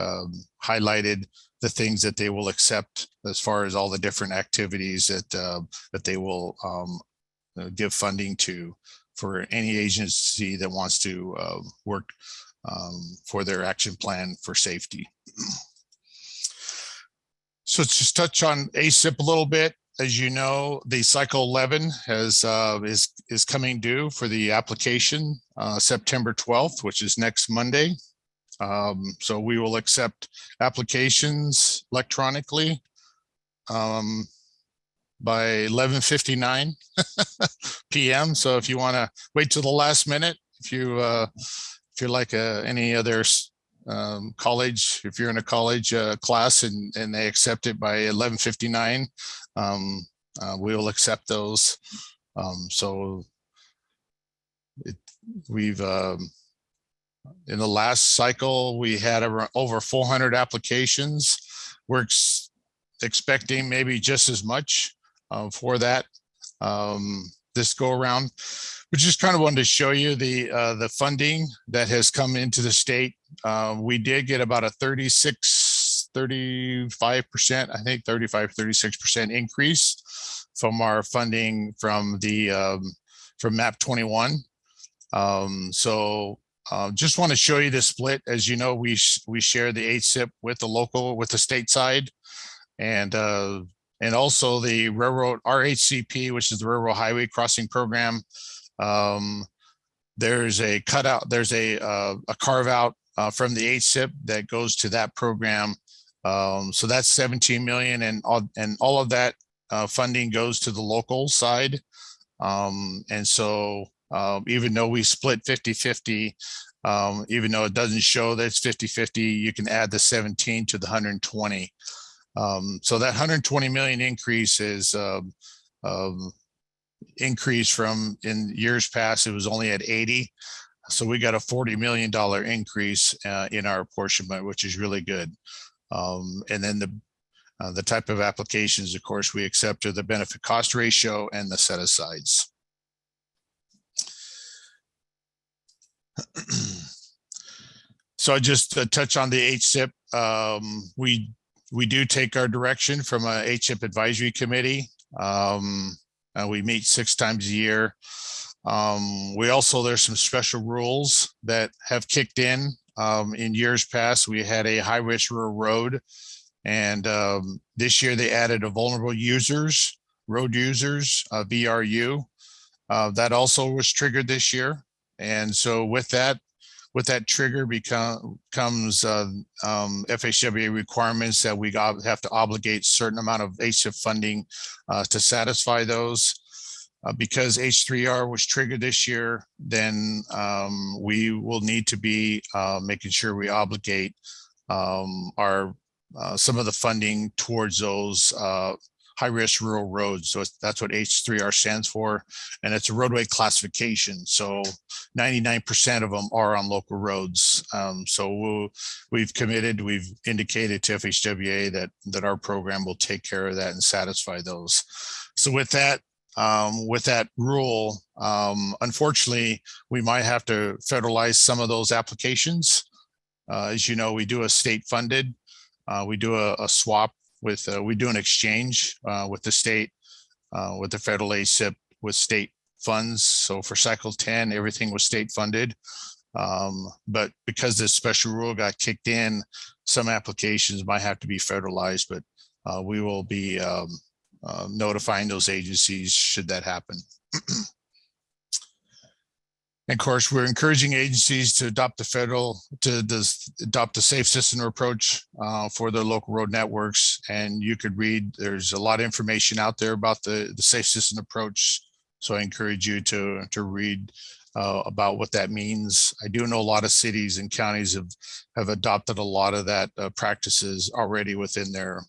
highlighted the things that they will accept as far as all the different activities that they will give funding to for any agency that wants to work for their action plan for safety. So let's just touch on ASIP a little bit. As you know, the cycle 11 is coming due for the application September 12th, which is next Monday. So we will accept applications electronically by 11:59 p.m. So if you want to wait till the last minute, if you're like any other college, if you're in a college class and they accept it by 11:59, we will accept those. So we've in the last cycle we had over 400 applications. We're expecting maybe just as much for that this go around. We just kind of wanted to show you the funding that has come into the state. We did get about a 35%, I think 36% increase from our funding from from MAP 21. So just want to show you the split. As you know, we share the HSIP with the state side, and also the railroad RHCP, which is the Railroad Highway Crossing Program. There's a cutout, there's a carve out from the HSIP that goes to that program. So that's 17 million, and all of that funding goes to the local side. And so even though we split 50-50, even though it doesn't show that it's 50-50, you can add the 17 to the 120. So that 120 million increase is increase from in years past, it was only at 80. So we got a $40 million increase in our apportionment, which is really good. And then the type of applications, of course, we accept are the benefit cost ratio and the set asides. So I just touch on the HSIP. We do take our direction from a HSIP advisory committee. We meet 6 times a year. There's some special rules that have kicked in years past. We had a high risk rural road, and this year they added a vulnerable users, road users, VRU. That also was triggered this year. And so with that trigger comes FHWA requirements that we have to obligate certain amount of HSIP funding to satisfy those. Because H3R was triggered this year, then we will need to be making sure we obligate some of the funding towards those high high-risk rural roads. So that's what H3R stands for, and it's a roadway classification. So 99% of them are on local roads. We've committed, we've indicated to FHWA that our program will take care of that and satisfy those. So with that rule, unfortunately, we might have to federalize some of those applications. As you know, we do a state funded, we do a swap with, we do an exchange with the state, with the federal ASIP, with state funds. So for cycle 10, everything was state funded. But because this special rule got kicked in, some applications might have to be federalized, but we will be notifying those agencies should that happen. And of course, we're encouraging agencies to adopt adopt the safe system approach for their local road networks. And you could read, there's a lot of information out there about the safe system approach. So I encourage you to read about what that means. I do know a lot of cities and counties have adopted a lot of that practices already within their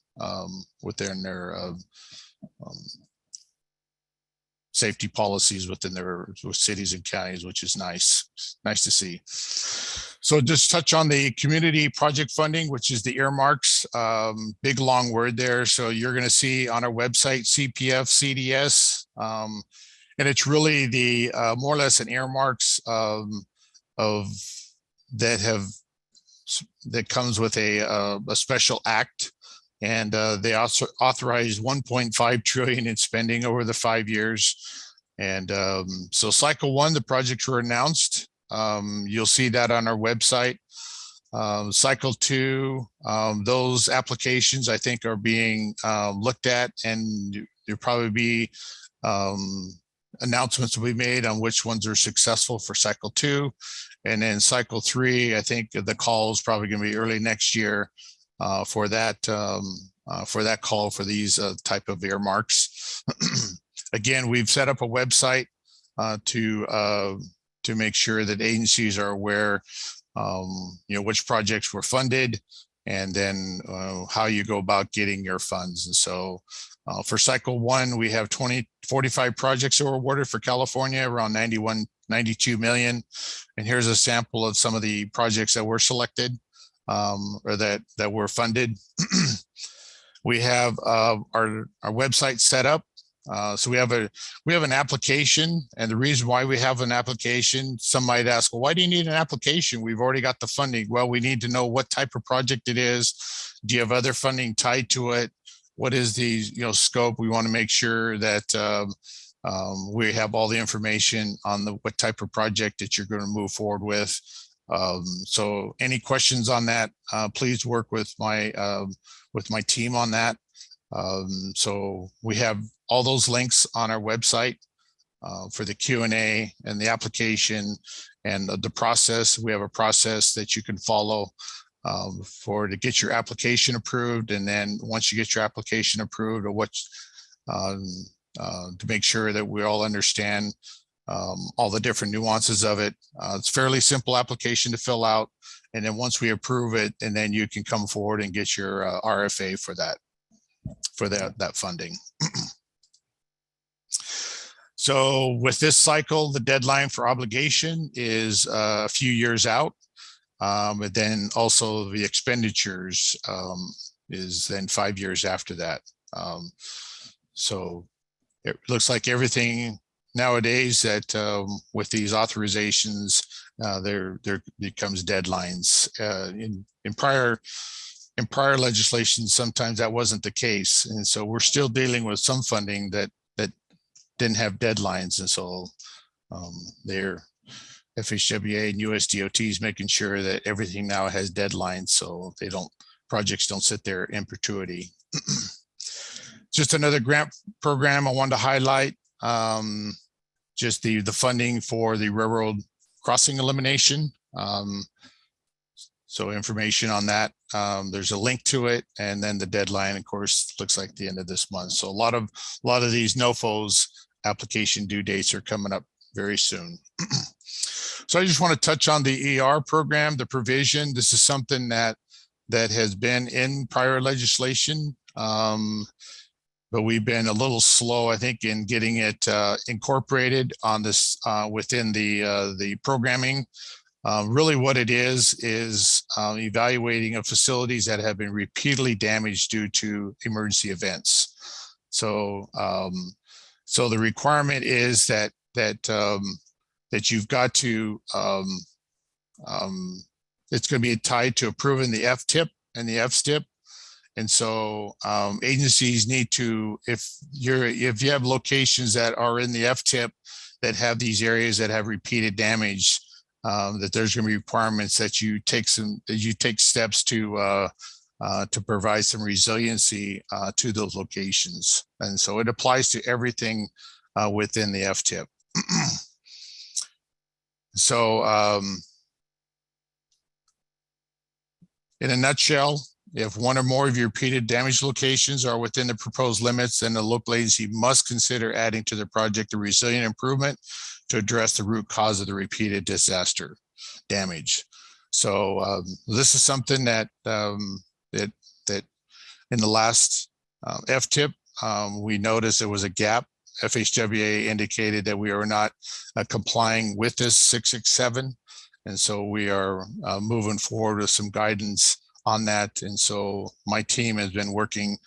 safety policies within their cities and counties, which is nice to see. So just touch on the community project funding, which is the earmarks, big long word there. So you're going to see on our website, CPF, CDS, and it's really the more or less an earmarks that comes with a special act. And they also authorized 1.5 trillion in spending over the 5 years. And so cycle 1, the projects were announced. You'll see that on our website. Cycle 2, those applications I think are being looked at, and there'll probably be announcements will be made on which ones are successful for cycle 2. And then cycle 3, I think the call is probably going to be early next year. For that call for these type of earmarks. Again, we've set up a website to make sure that agencies are aware, which projects were funded, and then how you go about getting your funds. And so for cycle 1, we have 45 projects that were awarded for California, around 92 million. And here's a sample of some of the projects that were selected. Or that were funded. We have our website set up. So we have an application, and the reason why we have an application, some might ask, well, why do you need an application? We've already got the funding. Well, we need to know what type of project it is. Do you have other funding tied to it? What is the scope? We want to make sure that we have all the information on what type of project that you're going to move forward with. So any questions on that, please work with my team on that. So we have all those links on our website for the Q&A and the application and the process. We have a process that you can follow to get your application approved. And then once you get your application approved, or to make sure that we all understand all the different nuances of it. It's fairly simple application to fill out. And then once we approve it, and then you can come forward and get your RFA for that funding. So with this cycle, the deadline for obligation is a few years out. And then also the expenditures is then 5 years after that. So it looks like everything nowadays that with these authorizations, there becomes deadlines. In prior legislation, sometimes that wasn't the case, and so we're still dealing with some funding that didn't have deadlines, and so their FHWA and USDOT is making sure that everything now has deadlines, so projects don't sit there in perpetuity. Just another grant program I wanted to highlight. Just the funding for the railroad crossing elimination. So information on that. There's a link to it, and then the deadline, of course, looks like the end of this month. So a lot of these NOFOs application due dates are coming up very soon. So I just want to touch on the ER program, the provision. This is something that has been in prior legislation. but we've been a little slow, I think, in getting it incorporated on this within the programming. Really what it is evaluating of facilities that have been repeatedly damaged due to emergency events. So so the requirement is that you've got to it's going to be tied to approving the FTIP and the FSTIP. And so agencies need to, if you have locations that are in the FTIP that have these areas that have repeated damage, that there's going to be requirements that you take steps to provide some resiliency to those locations. And so it applies to everything within the FTIP. So in a nutshell, if one or more of your repeated damage locations are within the proposed limits, then the local agency must consider adding to the project a resilient improvement to address the root cause of the repeated disaster damage. So this is something that that in the last FTIP, we noticed there was a gap. FHWA indicated that we are not complying with this 667. And so we are moving forward with some guidance on that. And so my team has been working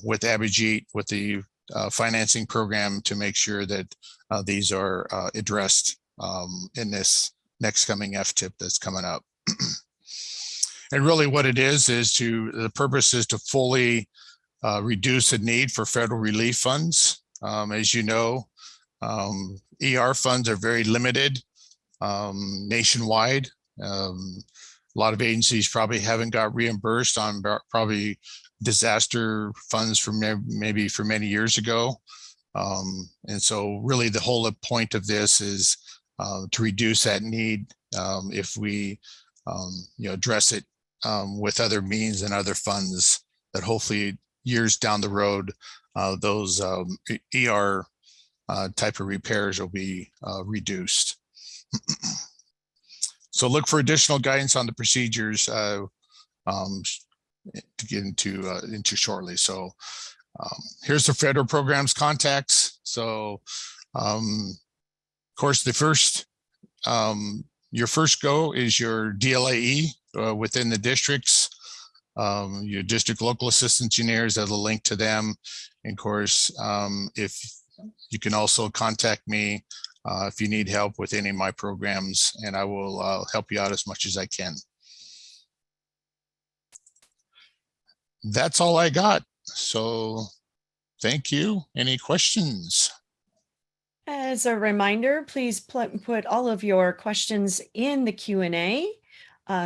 with Abhijit with the financing program to make sure that these are addressed in this next coming FTIP that's coming up. And really what it is the purpose is to fully reduce the need for federal relief funds. As you know, ER funds are very limited nationwide. A lot of agencies probably haven't got reimbursed on probably disaster funds from maybe for many years ago. And so really the whole point of this is to reduce that need if we address it with other means and other funds that hopefully years down the road, those ER type of repairs will be reduced. So look for additional guidance on the procedures to get into shortly. So here's the federal programs contacts. So of course, the first your first go is your DLAE within the districts. Your district local assistant engineers have a link to them. And of course, if you can also contact me if you need help with any of my programs, and I will help you out as much as I can. That's all I got. So thank you. Any questions? As a reminder, please put all of your questions in the Q&A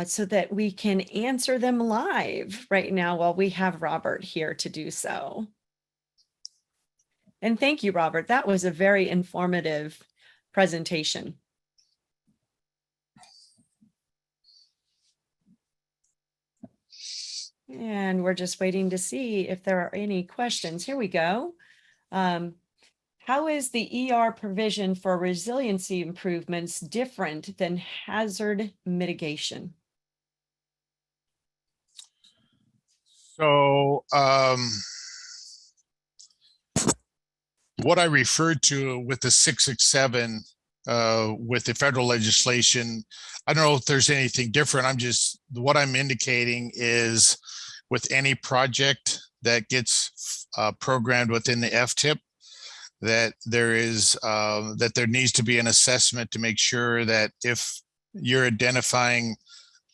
so that we can answer them live right now while we have Robert here to do so. And thank you, Robert. That was a very informative presentation. And we're just waiting to see if there are any questions. Here we go. How is the ER provision for resiliency improvements different than hazard mitigation? So what I referred to with the 667 with the federal legislation, I don't know if there's anything different. What I'm indicating is with any project that gets programmed within the FTIP, that there needs to be an assessment to make sure that if you're identifying,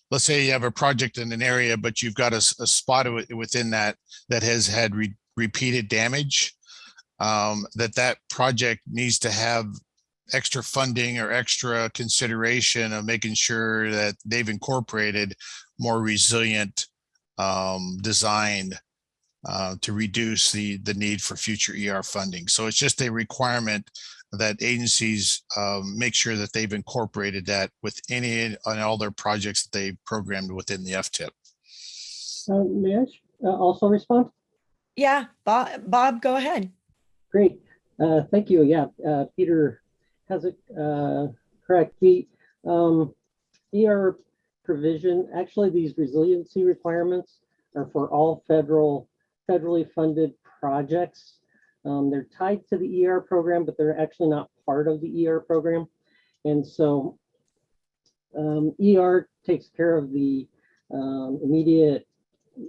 let's say you have a project in an area, but you've got a spot within that has had repeated damage, that project needs to have extra funding or extra consideration of making sure that they've incorporated more resilient design to reduce the need for future ER funding. So it's just a requirement that agencies make sure that they've incorporated that with any on all their projects that they programmed within the FTIP. May I also respond? Yeah, Bob, go ahead. Great, thank you. Yeah, Peter has it correct. The ER provision, actually these resiliency requirements are for all federally funded projects. They're tied to the ER program, but they're actually not part of the ER program. And so ER takes care of the immediate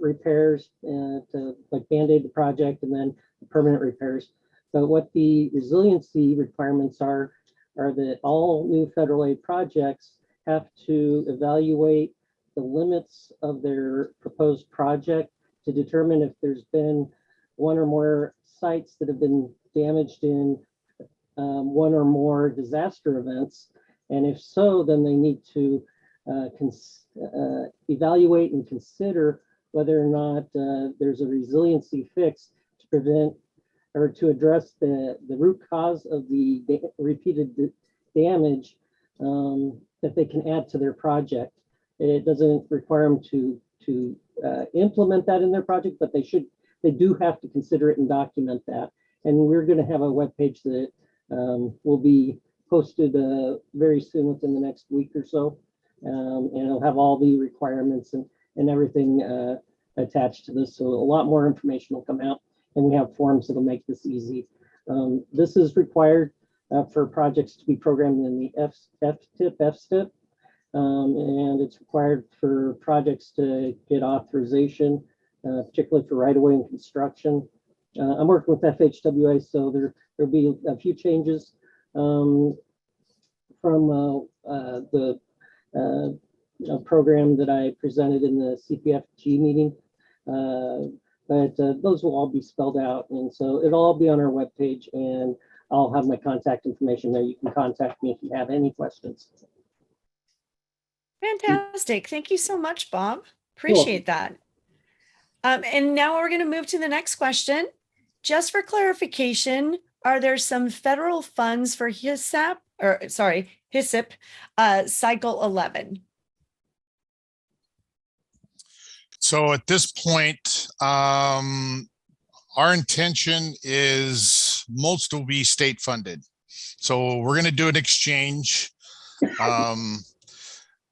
repairs to like Band-Aid the project and then the permanent repairs. But what the resiliency requirements are that all new federal aid projects have to evaluate the limits of their proposed project to determine if there's been one or more sites that have been damaged in one or more disaster events. And if so, then they need to evaluate and consider whether or not there's a resiliency fix to prevent or to address the root cause of the repeated damage that they can add to their project. It doesn't require them to implement that in their project, but they do have to consider it and document that. And we're going to have a webpage that will be posted very soon within the next week or so. And it'll have all the requirements and everything attached to this. So a lot more information will come out, and we have forms that'll make this easy. This is required for projects to be programmed in the FSTIP, and it's required for projects to get authorization, particularly for right-of-way and construction. I'm working with FHWA, so there'll be a few changes from the program that I presented in the CPFG meeting. But those will all be spelled out. And so it'll all be on our webpage, and I'll have my contact information there. You can contact me if you have any questions. Fantastic. Thank you so much, Bob. Appreciate that. And now we're going to move to the next question. Just for clarification, are there some federal funds for HISAP, HISIP cycle 11? So at this point, our intention is most will be state funded. So we're going to do an exchange.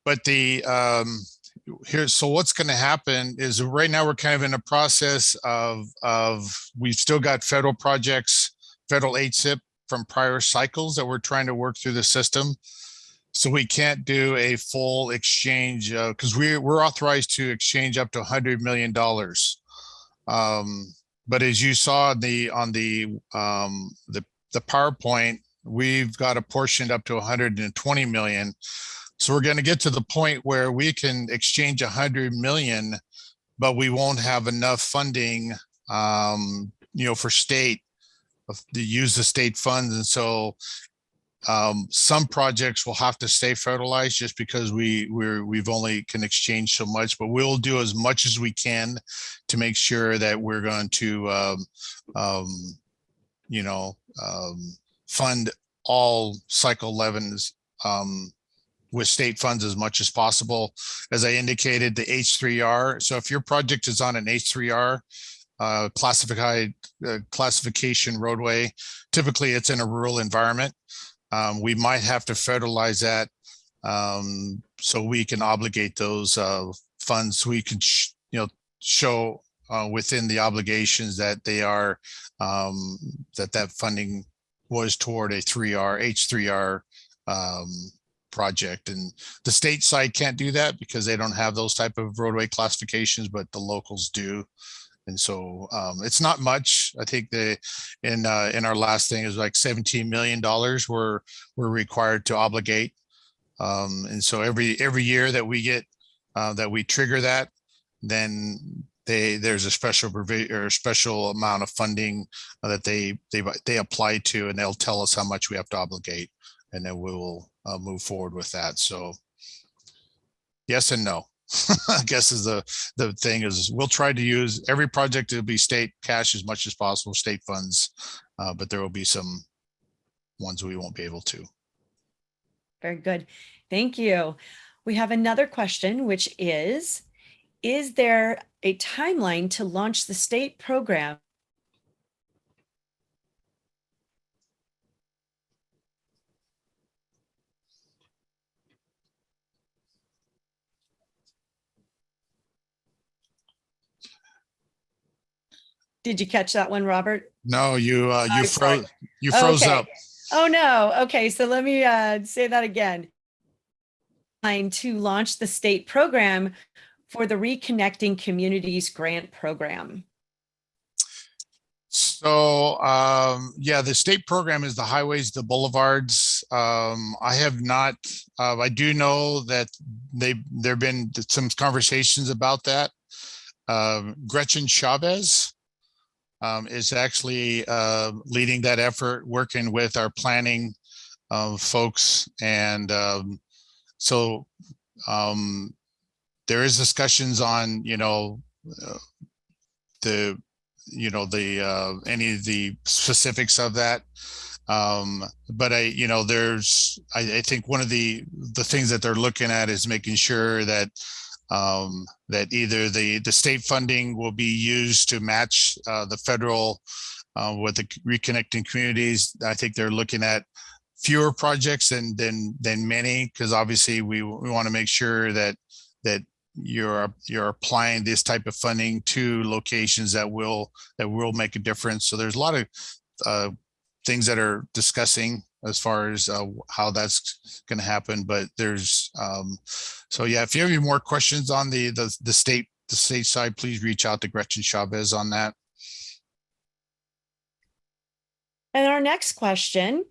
But so what's going to happen is right now we're kind of in a process of we've still got federal projects, federal HSIP from prior cycles that we're trying to work through the system. So we can't do a full exchange because we're authorized to exchange up to $100 million. But as you saw on the PowerPoint, we've got apportioned up to 120 million. So we're going to get to the point where we can exchange 100 million, but we won't have enough funding, for state to use the state funds. And so some projects will have to stay federalized just because we've only can exchange so much, but we'll do as much as we can to make sure that we're going to, fund all cycle 11s with state funds as much as possible. As I indicated, the H3R. So if your project is on an H3R classification roadway, typically it's in a rural environment. We might have to federalize that so we can obligate those funds. So we can, show within the obligations that they are that funding was toward a H3R project. And the state side can't do that because they don't have those type of roadway classifications, but the locals do. And so it's not much. I think in our last thing is like $17 million we're required to obligate. And so every year that we get that we trigger that, then there's a special provision or a special amount of funding that they apply to, and they'll tell us how much we have to obligate, and then we will move forward with that. So yes and no. I guess is the thing is we'll try to use every project to be state cash as much as possible, state funds, but there will be some ones we won't be able to. Very good. Thank you. We have another question, which is there a timeline to launch the state program? Did you catch that one, Robert? No, you sorry. froze. You froze Okay. up. Oh, no. Okay, so let me say that again. To launch the state program for the Reconnecting Communities Grant Program. So yeah, the state program is the highways, the boulevards. I have not. I do know that there've been some conversations about that. Gretchen Chavez is actually leading that effort, working with our planning folks, and so there is discussions on the any of the specifics of that. But I think one of the things that they're looking at is making sure that that either the state funding will be used to match the federal with the reconnecting communities. I think they're looking at fewer projects than many, because obviously we want to make sure that you're applying this type of funding to locations that will make a difference. So there's a lot of things that are discussing as far as how that's going to happen. But there's so yeah, if you have any more questions on the state side, please reach out to Gretchen Chavez on that. And our next question,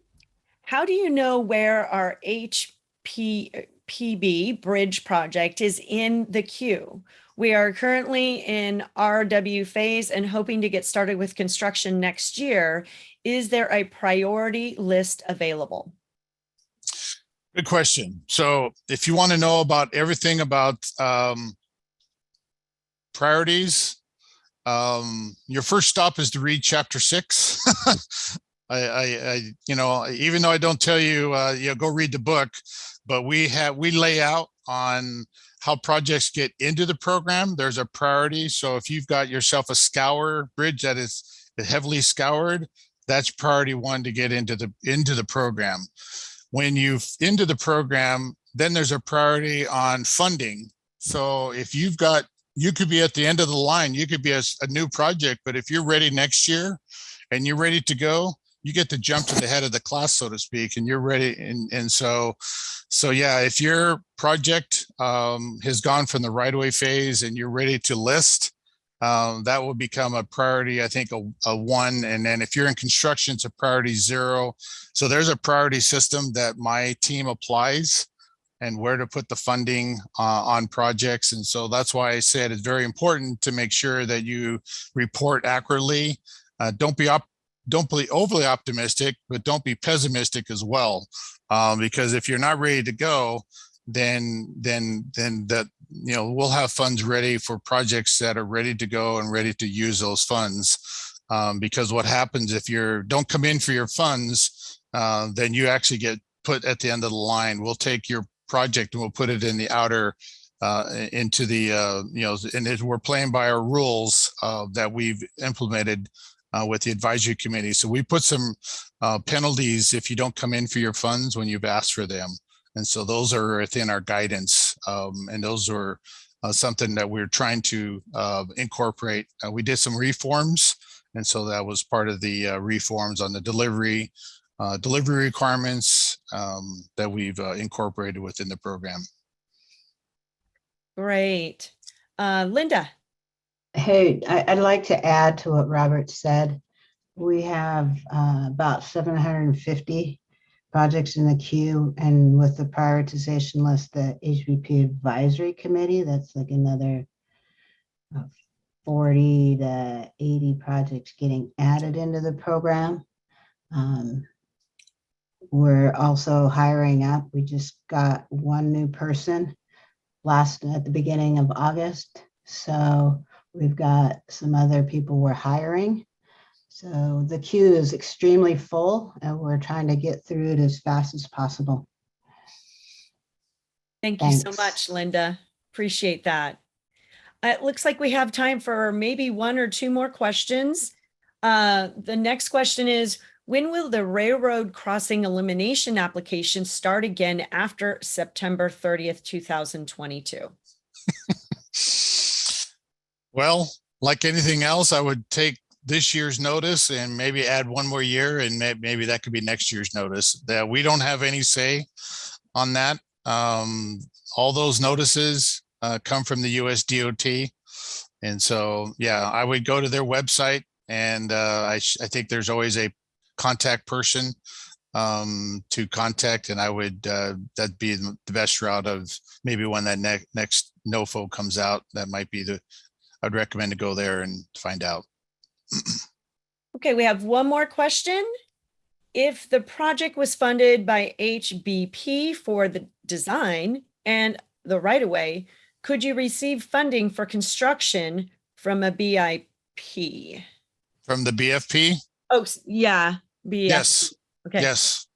how do you know where our PB bridge project is in the queue? We are currently in RW phase and hoping to get started with construction next year. Is there a priority list available? Good question. So if you want to know about everything about priorities, your first stop is to read chapter 6. Even though I don't tell you, go read the book, but we lay out on how projects get into the program. There's a priority. So if you've got yourself a scour bridge that is heavily scoured, that's priority 1 to get into the program. When you've into the program, then there's a priority on funding. So if you could be at the end of the line, you could be a new project, but if you're ready next year and you're ready to go, you get to jump to the head of the class, so to speak, and you're ready. And so yeah, if your project has gone from the right-of-way phase and you're ready to list, that will become a priority, I think, a 1. And then if you're in construction, it's a priority 0. So there's a priority system that my team applies and where to put the funding on projects. And so that's why I said it's very important to make sure that you report accurately. Don't be overly optimistic, but don't be pessimistic as well. Because if you're not ready to go, then that, we'll have funds ready for projects that are ready to go and ready to use those funds. Because what happens if you don't come in for your funds, then you actually get put at the end of the line. We'll take your project and we'll put it in the outer into the and we're playing by our rules that we've implemented with the advisory committee. So we put some penalties if you don't come in for your funds when you've asked for them. And so those are within our guidance. And those were something that we're trying to incorporate. We did some reforms. And so that was part of the reforms on the delivery requirements that we've incorporated within the program. Great. Linda. Hey, I'd like to add to what Robert said. We have about 750 projects in the queue, and with the prioritization list, the HBP Advisory Committee, that's like another 40 to 80 projects getting added into the program. We're also hiring up. We just got 1 new person at the beginning of August. So we've got some other people we're hiring. So the queue is extremely full and we're trying to get through it as fast as possible. Thank you so Thanks. much, Linda. Appreciate that. It looks like we have time for maybe 1 or 2 more questions. The next question is, when will the railroad crossing elimination application start again after September 30th, 2022? Well, like anything else, I would take this year's notice and maybe add one more year, and maybe that could be next year's notice. That we don't have any say on that. All those notices come from the US DOT. And so, yeah, I would go to their website, and I think there's always a contact person to contact, and I would that'd be the best route of maybe when that next NOFO comes out. That might be I'd recommend to go there and find out. Okay, we have one more question. If the project was funded by HBP for the design and the right-of-way, could you receive funding for construction from a BIP? From the BFP? Oh, yeah. BFP. Yes. Okay. Yes.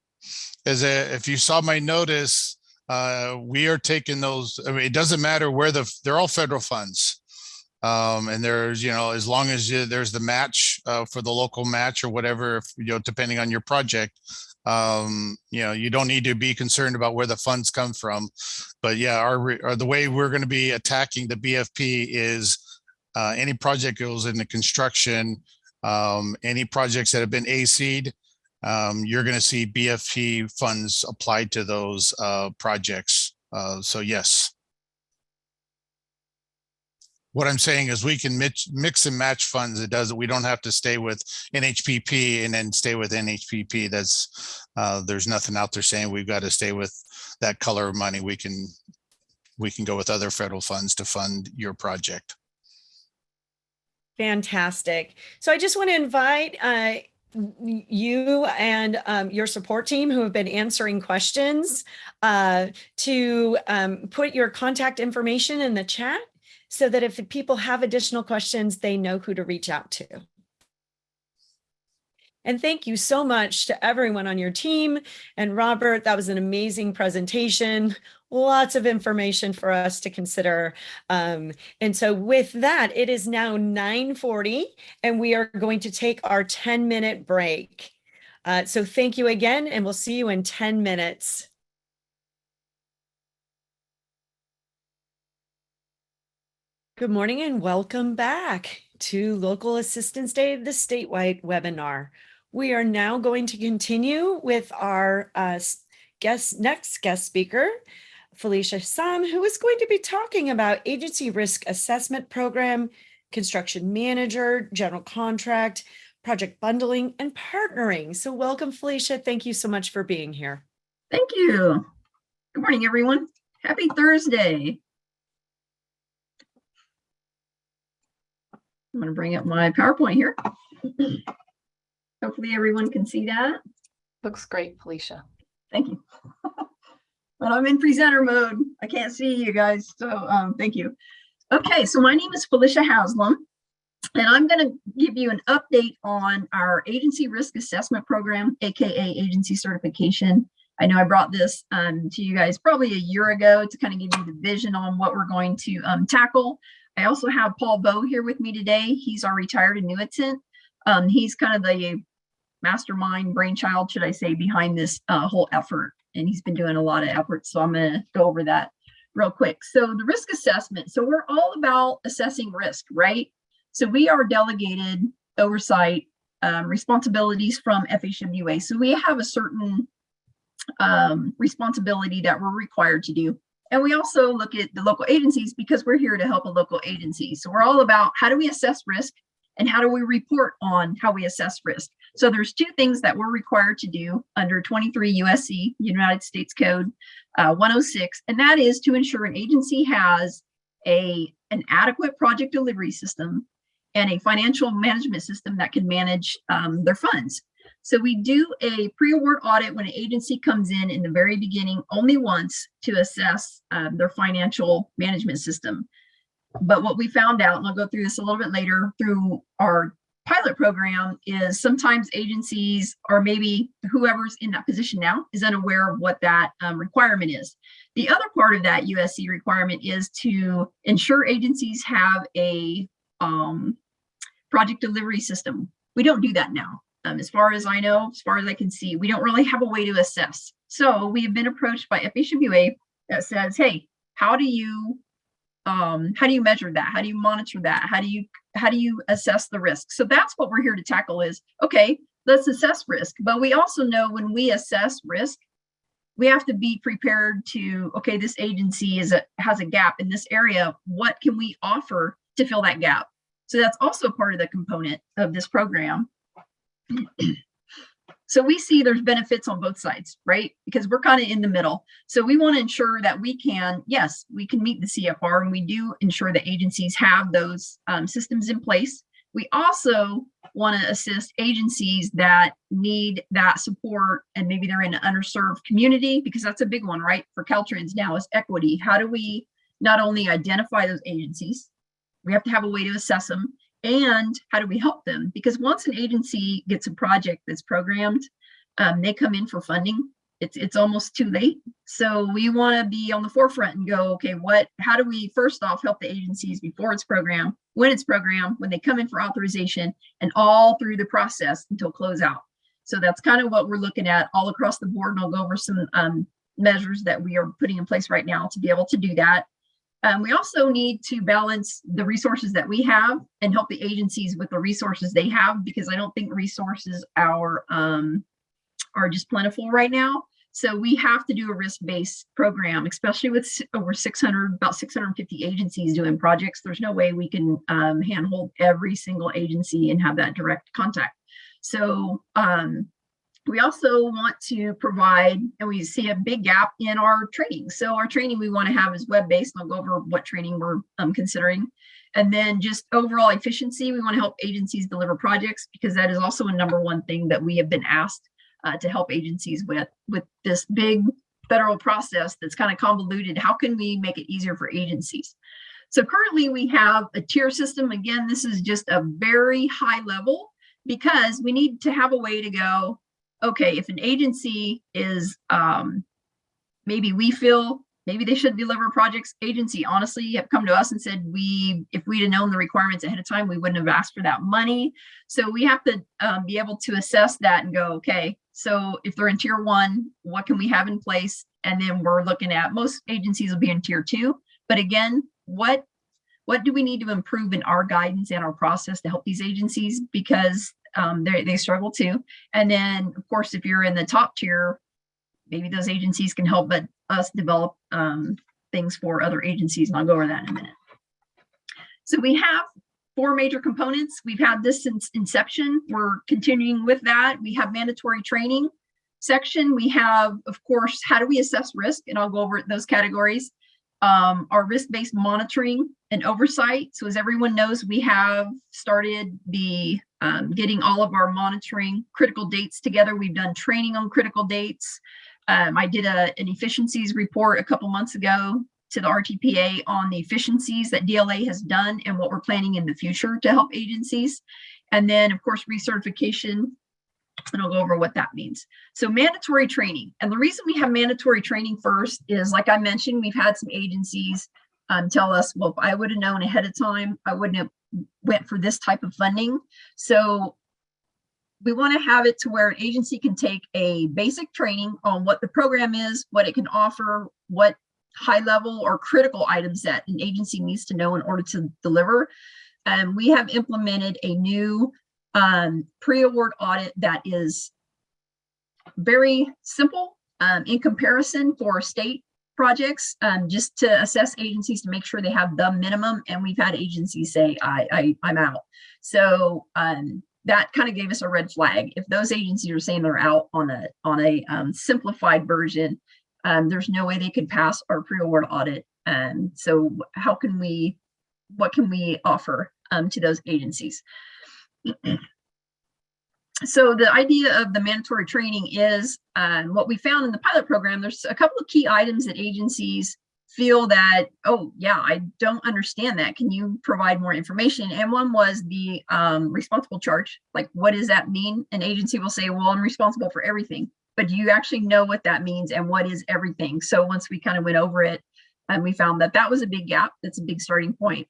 If you saw my notice, we are taking those. I mean, it doesn't matter where they're all federal funds. And there's, as long as there's the match for the local match or whatever, depending on your project, you don't need to be concerned about where the funds come from. But yeah, the way we're going to be attacking the BFP is any project goes into construction, any projects that have been AC'd, you're going to see BFP funds applied to those projects. So yes. What I'm saying is we can mix and match funds. We don't have to stay with NHPP and then stay with NHPP. There's nothing out there saying we've got to stay with that color of money. We can go with other federal funds to fund your project. Fantastic. So I just want to invite you and your support team who have been answering questions to put your contact information in the chat, so that if people have additional questions, they know who to reach out to. And thank you so much to everyone on your team. And Robert, that was an amazing presentation. Lots of information for us to consider. And so with that, it is now 9:40, and we are going to take our 10-minute break. So thank you again, and we'll see you in 10 minutes. Good morning and welcome back to Local Assistance Day, the statewide webinar. We are now going to continue with our next guest speaker, Felicia Sam, who is going to be talking about Agency Risk Assessment Program, Construction Manager, General Contract, Project Bundling, and Partnering. So welcome, Felicia. Thank you so much for being here. Thank you. Good morning, everyone. Happy Thursday. I'm going to bring up my PowerPoint here. Hopefully everyone can see that. Looks great, Felicia. Thank you. But I'm in presenter mode. I can't see you guys, so thank you. Okay, so my name is Felicia Haslam, and I'm going to give you an update on our Agency Risk Assessment Program, aka Agency Certification. I know I brought this to you guys probably a year ago to kind of give you the vision on what we're going to tackle. I also have Paul Bowe here with me today. He's our retired annuitant. He's kind of the mastermind brainchild, should I say, behind this whole effort. And he's been doing a lot of effort. So I'm going to go over that real quick. So the risk assessment. So we're all about assessing risk, right? So we are delegated oversight responsibilities from FHWA. So we have a certain responsibility that we're required to do. And we also look at the local agencies because we're here to help a local agency. So we're all about how do we assess risk and how do we report on how we assess risk. So there's two things that we're required to do under 23 USC, United States Code 106, and that is to ensure an agency has an adequate project delivery system and a financial management system that can manage their funds. So we do a pre-award audit when an agency comes in the very beginning only once to assess their financial management system. But what we found out, and I'll go through this a little bit later through our pilot program, is sometimes agencies or maybe whoever's in that position now is unaware of what that requirement is. The other part of that USC requirement is to ensure agencies have a project delivery system. We don't do that now. As far as I know, as far as I can see, we don't really have a way to assess. So we have been approached by FHWA that says, hey, how do you how do you measure that? How do you monitor that? How do you assess the risk? So that's what we're here to tackle is, okay, let's assess risk. But we also know when we assess risk, we have to be prepared to, okay, this agency has a gap in this area. What can we offer to fill that gap? So that's also part of the component of this program. So we see there's benefits on both sides, right? Because we're kind of in the middle. So we want to ensure that we can, yes, we can meet the CFR, and we do ensure that agencies have those systems in place. We also want to assist agencies that need that support, and maybe they're in an underserved community, because that's a big one, right? For Caltrans now is equity. How do we not only identify those agencies, we have to have a way to assess them, and how do we help them? Because once an agency gets a project that's programmed, they come in for funding, it's almost too late. So we want to be on the forefront and go, okay, how do we first off help the agencies before it's programmed, when it's programmed, when they come in for authorization, and all through the process until closeout. So that's kind of what we're looking at all across the board. And I'll go over some measures that we are putting in place right now to be able to do that. We also need to balance the resources that we have and help the agencies with the resources they have, because I don't think resources are just plentiful right now. So we have to do a risk-based program, especially with about 650 agencies doing projects. There's no way we can handhold every single agency and have that direct contact. So we also want to provide, and we see a big gap in our training. So our training we want to have is web-based. I'll go over what training we're considering. And then just overall efficiency, we want to help agencies deliver projects, because that is also a #1 thing that we have been asked to help agencies with this big federal process that's kind of convoluted. How can we make it easier for agencies? So currently we have a tier system. Again, this is just a very high level, because we need to have a way to go, okay, if an agency is, maybe we feel maybe they should deliver projects, agency honestly have come to us and said, if we'd have known the requirements ahead of time, we wouldn't have asked for that money. So we have to be able to assess that and go, okay, so if they're in tier 1, what can we have in place? And then we're looking at, most agencies will be in tier 2. But again, what do we need to improve in our guidance and our process to help these agencies? Because they struggle too. And then, of course, if you're in the top tier, maybe those agencies can help us develop things for other agencies. And I'll go over that in a minute. So we have 4 major components. We've had this since inception. We're continuing with that. We have mandatory training section. We have, of course, how do we assess risk? And I'll go over those categories. Our risk-based monitoring and oversight. So as everyone knows, we have started the getting all of our monitoring critical dates together. We've done training on critical dates. I did an efficiencies report a couple months ago to the RTPA on the efficiencies that DLA has done and what we're planning in the future to help agencies. And then, of course, recertification. And I'll go over what that means. So mandatory training. And the reason we have mandatory training first is, like I mentioned, we've had some agencies tell us, well, if I would have known ahead of time, I wouldn't have went for this type of funding. So we want to have it to where an agency can take a basic training on what the program is, what it can offer, what high level or critical items that an agency needs to know in order to deliver. And we have implemented a new pre-award audit that is very simple in comparison for state projects, just to assess agencies to make sure they have the minimum. And we've had agencies say, I'm out. So that kind of gave us a red flag. If those agencies are saying they're out on a simplified version, there's no way they could pass our pre-award audit. So what can we offer to those agencies? So the idea of the mandatory training is what we found in the pilot program. There's a couple of key items that agencies feel that, oh yeah, I don't understand that. Can you provide more information? And one was the responsible charge. Like, what does that mean? An agency will say, well, I'm responsible for everything, but do you actually know what that means and what is everything? So once we kind of went over it, and we found that that was a big gap. That's a big starting point.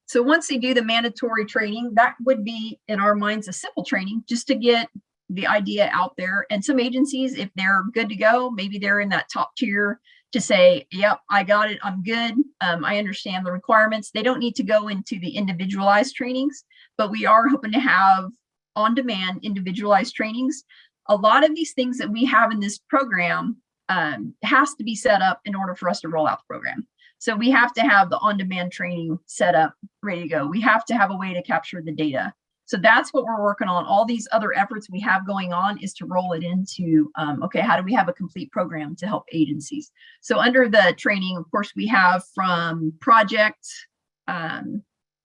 So once they do the mandatory training, that would be, in our minds, a simple training just to get the idea out there. And some agencies, if they're good to go, maybe they're in that top tier to say, yep, I got it, I'm good. I understand the requirements. They don't need to go into the individualized trainings, but we are hoping to have on-demand individualized trainings. A lot of these things that we have in this program has to be set up in order for us to roll out the program. So we have to have the on-demand training set up, ready to go. We have to have a way to capture the data. So that's what we're working on. All these other efforts we have going on is to roll it into, okay, how do we have a complete program to help agencies? So under the training, of course, we have from project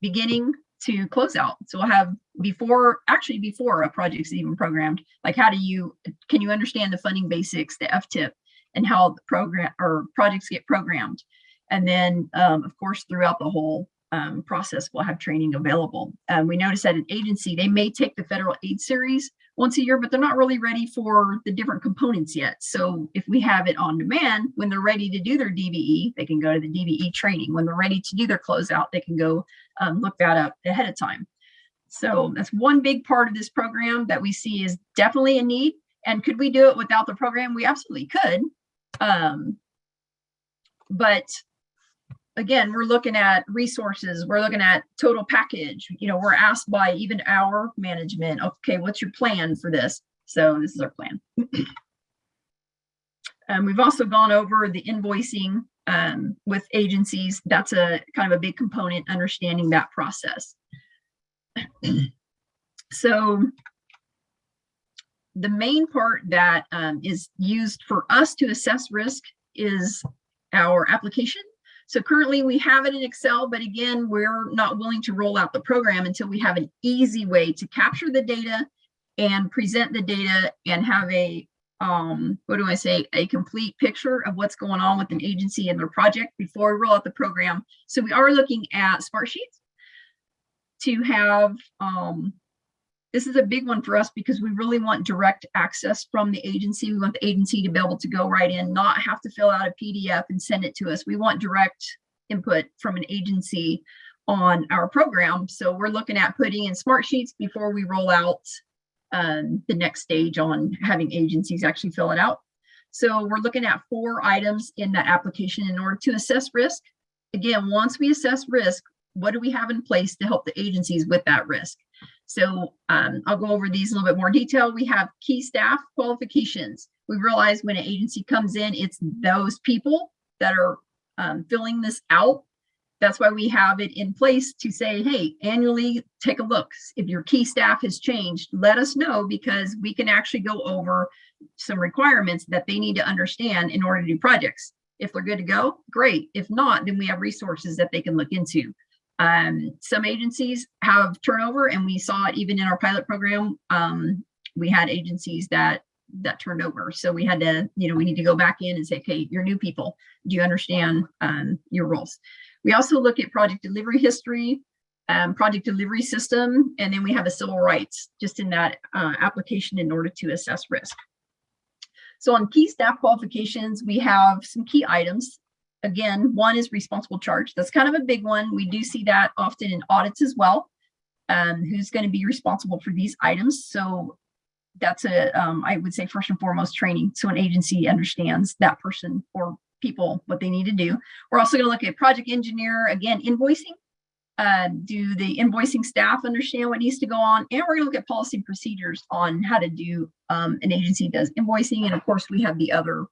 beginning to closeout. So we'll have before a project's even programmed, like can you understand the funding basics, the FTIP, and how the program or projects get programmed? And then, of course, throughout the whole process, we'll have training available. We noticed that an agency, they may take the federal aid series once a year, but they're not really ready for the different components yet. So if we have it on demand, when they're ready to do their DVE, they can go to the DVE training. When they're ready to do their closeout, they can go look that up ahead of time. So that's one big part of this program that we see is definitely a need. And could we do it without the program? We absolutely could. But again, we're looking at resources, we're looking at total package. We're asked by even our management, okay, what's your plan for this? So this is our plan. We've also gone over the invoicing with agencies. That's a kind of a big component, understanding that process. So the main part that is used for us to assess risk is our application. So currently we have it in Excel, but again, we're not willing to roll out the program until we have an easy way to capture the data and present the data and have a, a complete picture of what's going on with an agency and their project before we roll out the program. So we are looking at Smart Sheets to have, this is a big one for us because we really want direct access from the agency. We want the agency to be able to go right in, not have to fill out a PDF and send it to us. We want direct input from an agency on our program. So we're looking at putting in Smart Sheets before we roll out the next stage on having agencies actually fill it out. So we're looking at 4 items in that application in order to assess risk. Again, once we assess risk, what do we have in place to help the agencies with that risk? So I'll go over these in a little bit more detail. We have key staff qualifications. We realize when an agency comes in, it's those people that are filling this out. That's why we have it in place to say, hey, annually, take a look. If your key staff has changed, let us know because we can actually go over some requirements that they need to understand in order to do projects. If they're good to go, great. If not, then we have resources that they can look into. Some agencies have turnover, and we saw it even in our pilot program. We had agencies that turned over. So we had to, we need to go back in and say, okay, you're new people. Do you understand your roles? We also look at project delivery history, project delivery system, and then we have a civil rights just in that application in order to assess risk. So on key staff qualifications, we have some key items. Again, one is responsible charge. That's kind of a big one. We do see that often in audits as well. Who's going to be responsible for these items? So that's I would say first and foremost training. So an agency understands that person or people, what they need to do. We're also going to look at project engineer, again, invoicing. Do the invoicing staff understand what needs to go on? And we're going to look at policy and procedures on how to do, an agency does invoicing. And of course, we have the other,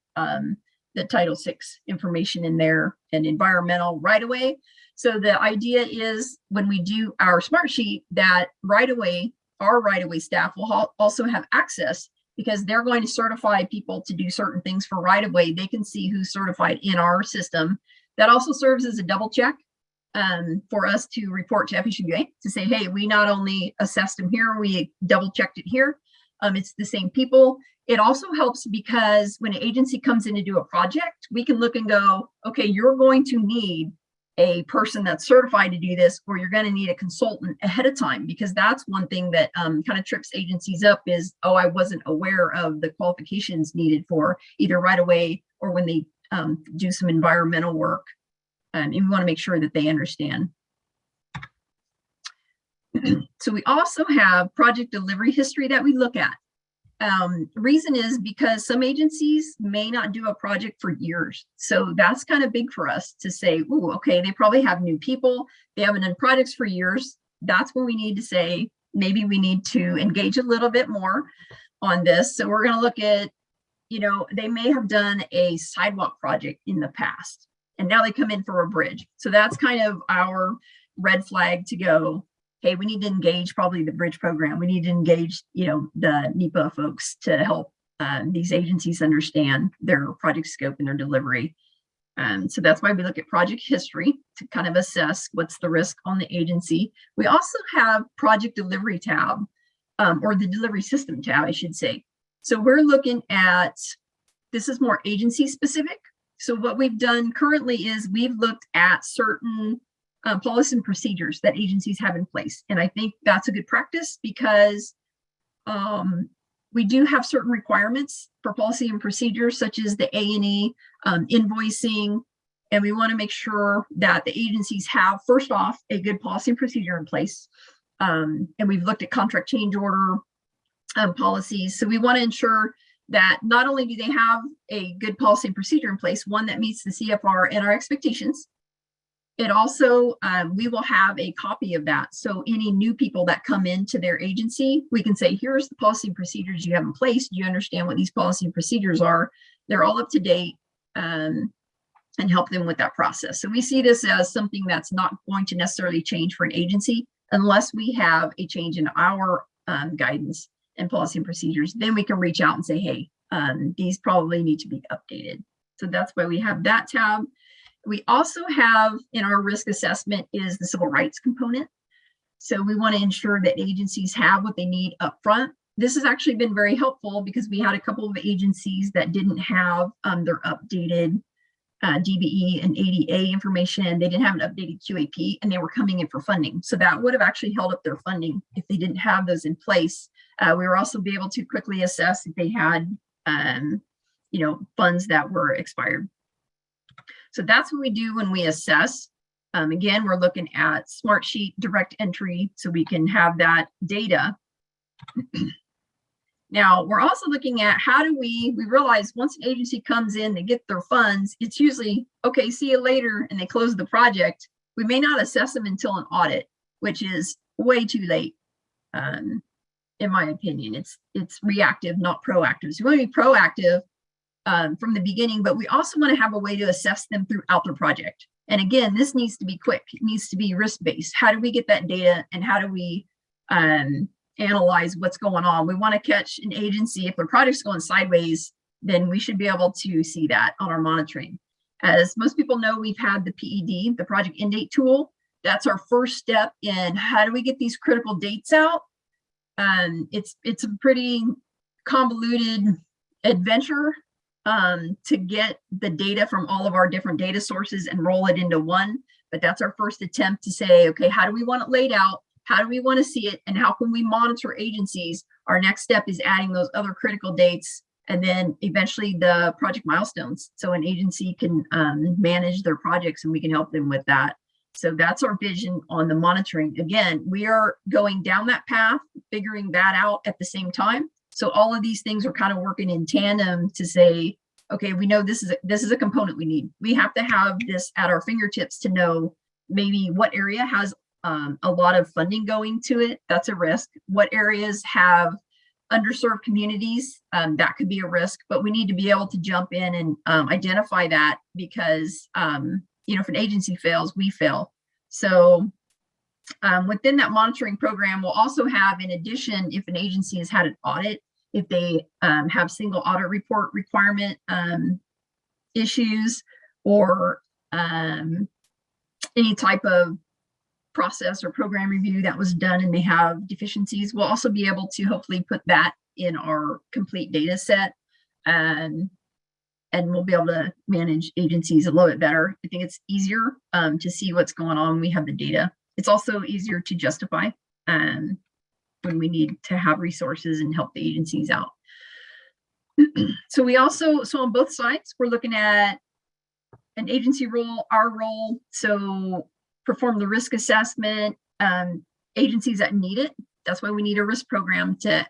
the Title VI information in there and environmental right away. So the idea is when we do our Smart Sheet that right away, our right away staff will also have access because they're going to certify people to do certain things for right away. They can see who's certified in our system. That also serves as a double check for us to report to FHWA to say, hey, we not only assessed them here, we double checked it here. It's the same people. It also helps because when an agency comes in to do a project, we can look and go, okay, you're going to need a person that's certified to do this, or you're going to need a consultant ahead of time, because that's one thing that kind of trips agencies up is, oh, I wasn't aware of the qualifications needed for either right away or when they do some environmental work. And we want to make sure that they understand. So we also have project delivery history that we look at. Reason is because some agencies may not do a project for years. So that's kind of big for us to say, ooh, okay, they probably have new people. They haven't done projects for years. That's when we need to say, maybe we need to engage a little bit more on this. So we're going to look at, they may have done a sidewalk project in the past, and now they come in for a bridge. So that's kind of our red flag to go, hey, we need to engage probably the bridge program. We need to engage, the NEPA folks to help these agencies understand their project scope and their delivery. So that's why we look at project history to kind of assess what's the risk on the agency. We also have project delivery tab, or the delivery system tab, I should say. So we're looking at, this is more agency specific. So what we've done currently is we've looked at certain policies and procedures that agencies have in place. And I think that's a good practice because we do have certain requirements for policy and procedures, such as the A&E, invoicing, and we want to make sure that the agencies have, first off, a good policy and procedure in place. And we've looked at contract change order policies. So we want to ensure that not only do they have a good policy and procedure in place, one that meets the CFR and our expectations, it also, we will have a copy of that. So any new people that come into their agency, we can say, here's the policy and procedures you have in place. Do you understand what these policy and procedures are? They're all up to date, and help them with that process. So we see this as something that's not going to necessarily change for an agency unless we have a change in our guidance and policy and procedures. Then we can reach out and say, hey, these probably need to be updated. So that's why we have that tab. We also have in our risk assessment is the civil rights component. So we want to ensure that agencies have what they need up front. This has actually been very helpful because we had a couple of agencies that didn't have their updated DBE and ADA information. They didn't have an updated QAP and they were coming in for funding. So that would have actually held up their funding if they didn't have those in place. We were also be able to quickly assess if they had, funds that were expired. So that's what we do when we assess. Again, we're looking at Smartsheet direct entry so we can have that data. Now, we're also looking at how do we realize once an agency comes in, they get their funds, it's usually, okay, see you later, and they close the project. We may not assess them until an audit, which is way too late. In my opinion, it's reactive, not proactive. So we want to be proactive from the beginning, but we also want to have a way to assess them throughout the project. And again, this needs to be quick. It needs to be risk-based. How do we get that data and how do we analyze what's going on? We want to catch an agency. If their project's going sideways, then we should be able to see that on our monitoring. As most people know, we've had the PED, the project end date tool. That's our first step in how do we get these critical dates out? It's a pretty convoluted adventure to get the data from all of our different data sources and roll it into one. But that's our first attempt to say, okay, how do we want it laid out? How do we want to see it? And how can we monitor agencies? Our next step is adding those other critical dates and then eventually the project milestones. So an agency can manage their projects and we can help them with that. So that's our vision on the monitoring. Again, we are going down that path, figuring that out at the same time. So all of these things are kind of working in tandem to say, okay, we know this is a component we need. We have to have this at our fingertips to know maybe what area has a lot of funding going to it. That's a risk. What areas have underserved communities? That could be a risk, but we need to be able to jump in and identify that because, if an agency fails, we fail. So within that monitoring program, we'll also have, in addition, if an agency has had an audit, if they have single audit report requirement issues or any type of process or program review that was done and they have deficiencies, we'll also be able to hopefully put that in our complete data set. And we'll be able to manage agencies a little bit better. I think it's easier to see what's going on when we have the data. It's also easier to justify when we need to have resources and help the agencies out. So on both sides, we're looking at an agency role, our role. So perform the risk assessment, agencies that need it. That's why we need a risk program to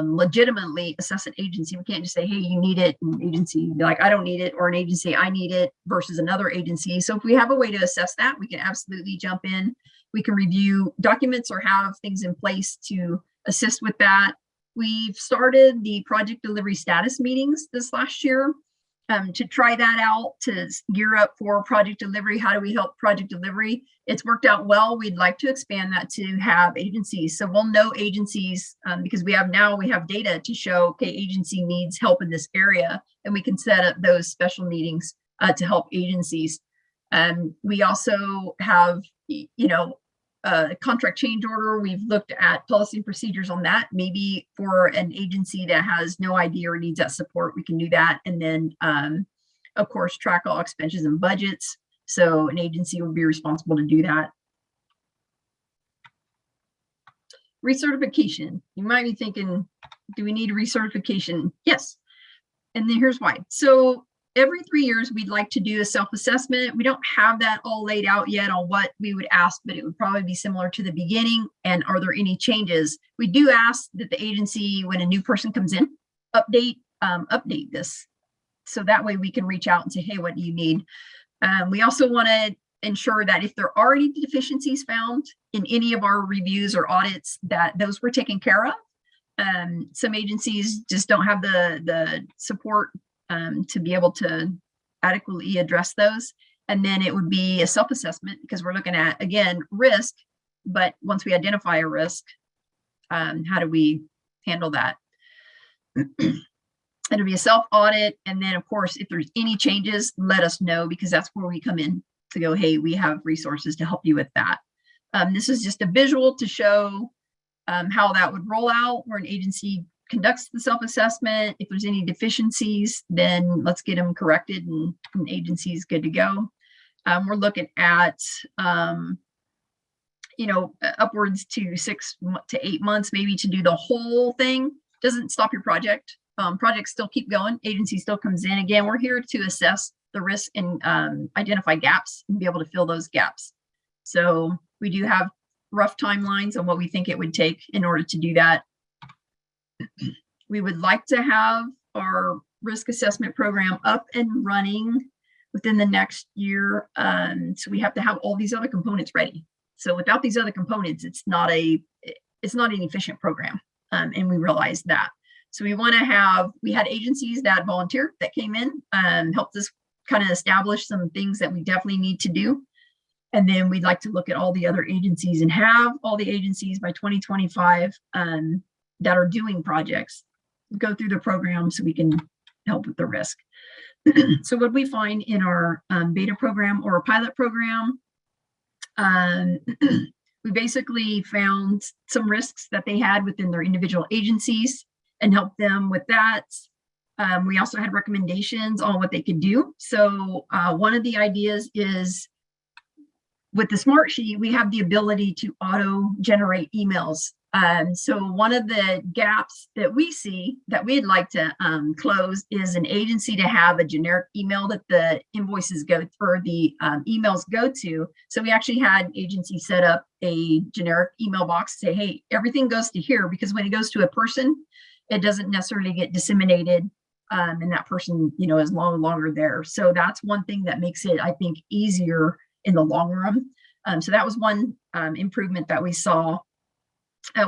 legitimately assess an agency. We can't just say, hey, you need it, and agency be like, I don't need it, or an agency, I need it, versus another agency. So if we have a way to assess that, we can absolutely jump in. We can review documents or have things in place to assist with that. We've started the project delivery status meetings this last year to try that out, to gear up for project delivery. How do we help project delivery? It's worked out well. We'd like to expand that to have agencies. So we'll know agencies because we have data to show, okay, agency needs help in this area, and we can set up those special meetings to help agencies. We also have, contract change order. We've looked at policy and procedures on that. Maybe for an agency that has no idea or needs that support, we can do that. And then, of course, track all expenses and budgets. So an agency would be responsible to do that. Recertification. You might be thinking, do we need recertification? Yes. And then here's why. So every 3 years, we'd like to do a self-assessment. We don't have that all laid out yet on what we would ask, but it would probably be similar to the beginning. And are there any changes? We do ask that the agency, when a new person comes in, update this. So that way we can reach out and say, hey, what do you need? We also want to ensure that if there are any deficiencies found in any of our reviews or audits, that those were taken care of. Some agencies just don't have the support to be able to adequately address those. And then it would be a self-assessment, because we're looking at, again, risk, but once we identify a risk, how do we handle that? It'll be a self-audit. And then, of course, if there's any changes, let us know, because that's where we come in to go, hey, we have resources to help you with that. This is just a visual to show how that would roll out, where an agency conducts the self-assessment. If there's any deficiencies, then let's get them corrected, and the agency is good to go. We're looking at, upwards to 6 to 8 months, maybe, to do the whole thing. Doesn't stop your project. Projects still keep going. Agency still comes in. Again, we're here to assess the risk and identify gaps and be able to fill those gaps. So we do have rough timelines on what we think it would take in order to do that. We would like to have our risk assessment program up and running within the next year. So we have to have all these other components ready. So without these other components, it's not an efficient program. And we realized that. So we had agencies that volunteered, that came in and helped us kind of establish some things that we definitely need to do. And then we'd like to look at all the other agencies and have all the agencies by 2025 that are doing projects go through the program, so we can help with the risk. So what we find in our beta program or a pilot program, we basically found some risks that they had within their individual agencies and helped them with that. We also had recommendations on what they could do. So one of the ideas is, with the Smart Sheet, we have the ability to auto-generate emails. So one of the gaps that we see that we'd like to close is an agency to have a generic email that the invoices go, or the emails go to. So we actually had agencies set up a generic email box, say, hey, everything goes to here, because when it goes to a person, it doesn't necessarily get disseminated, and that person, is no longer there. So that's one thing that makes it, I think, easier in the long run. So that was one improvement that we saw.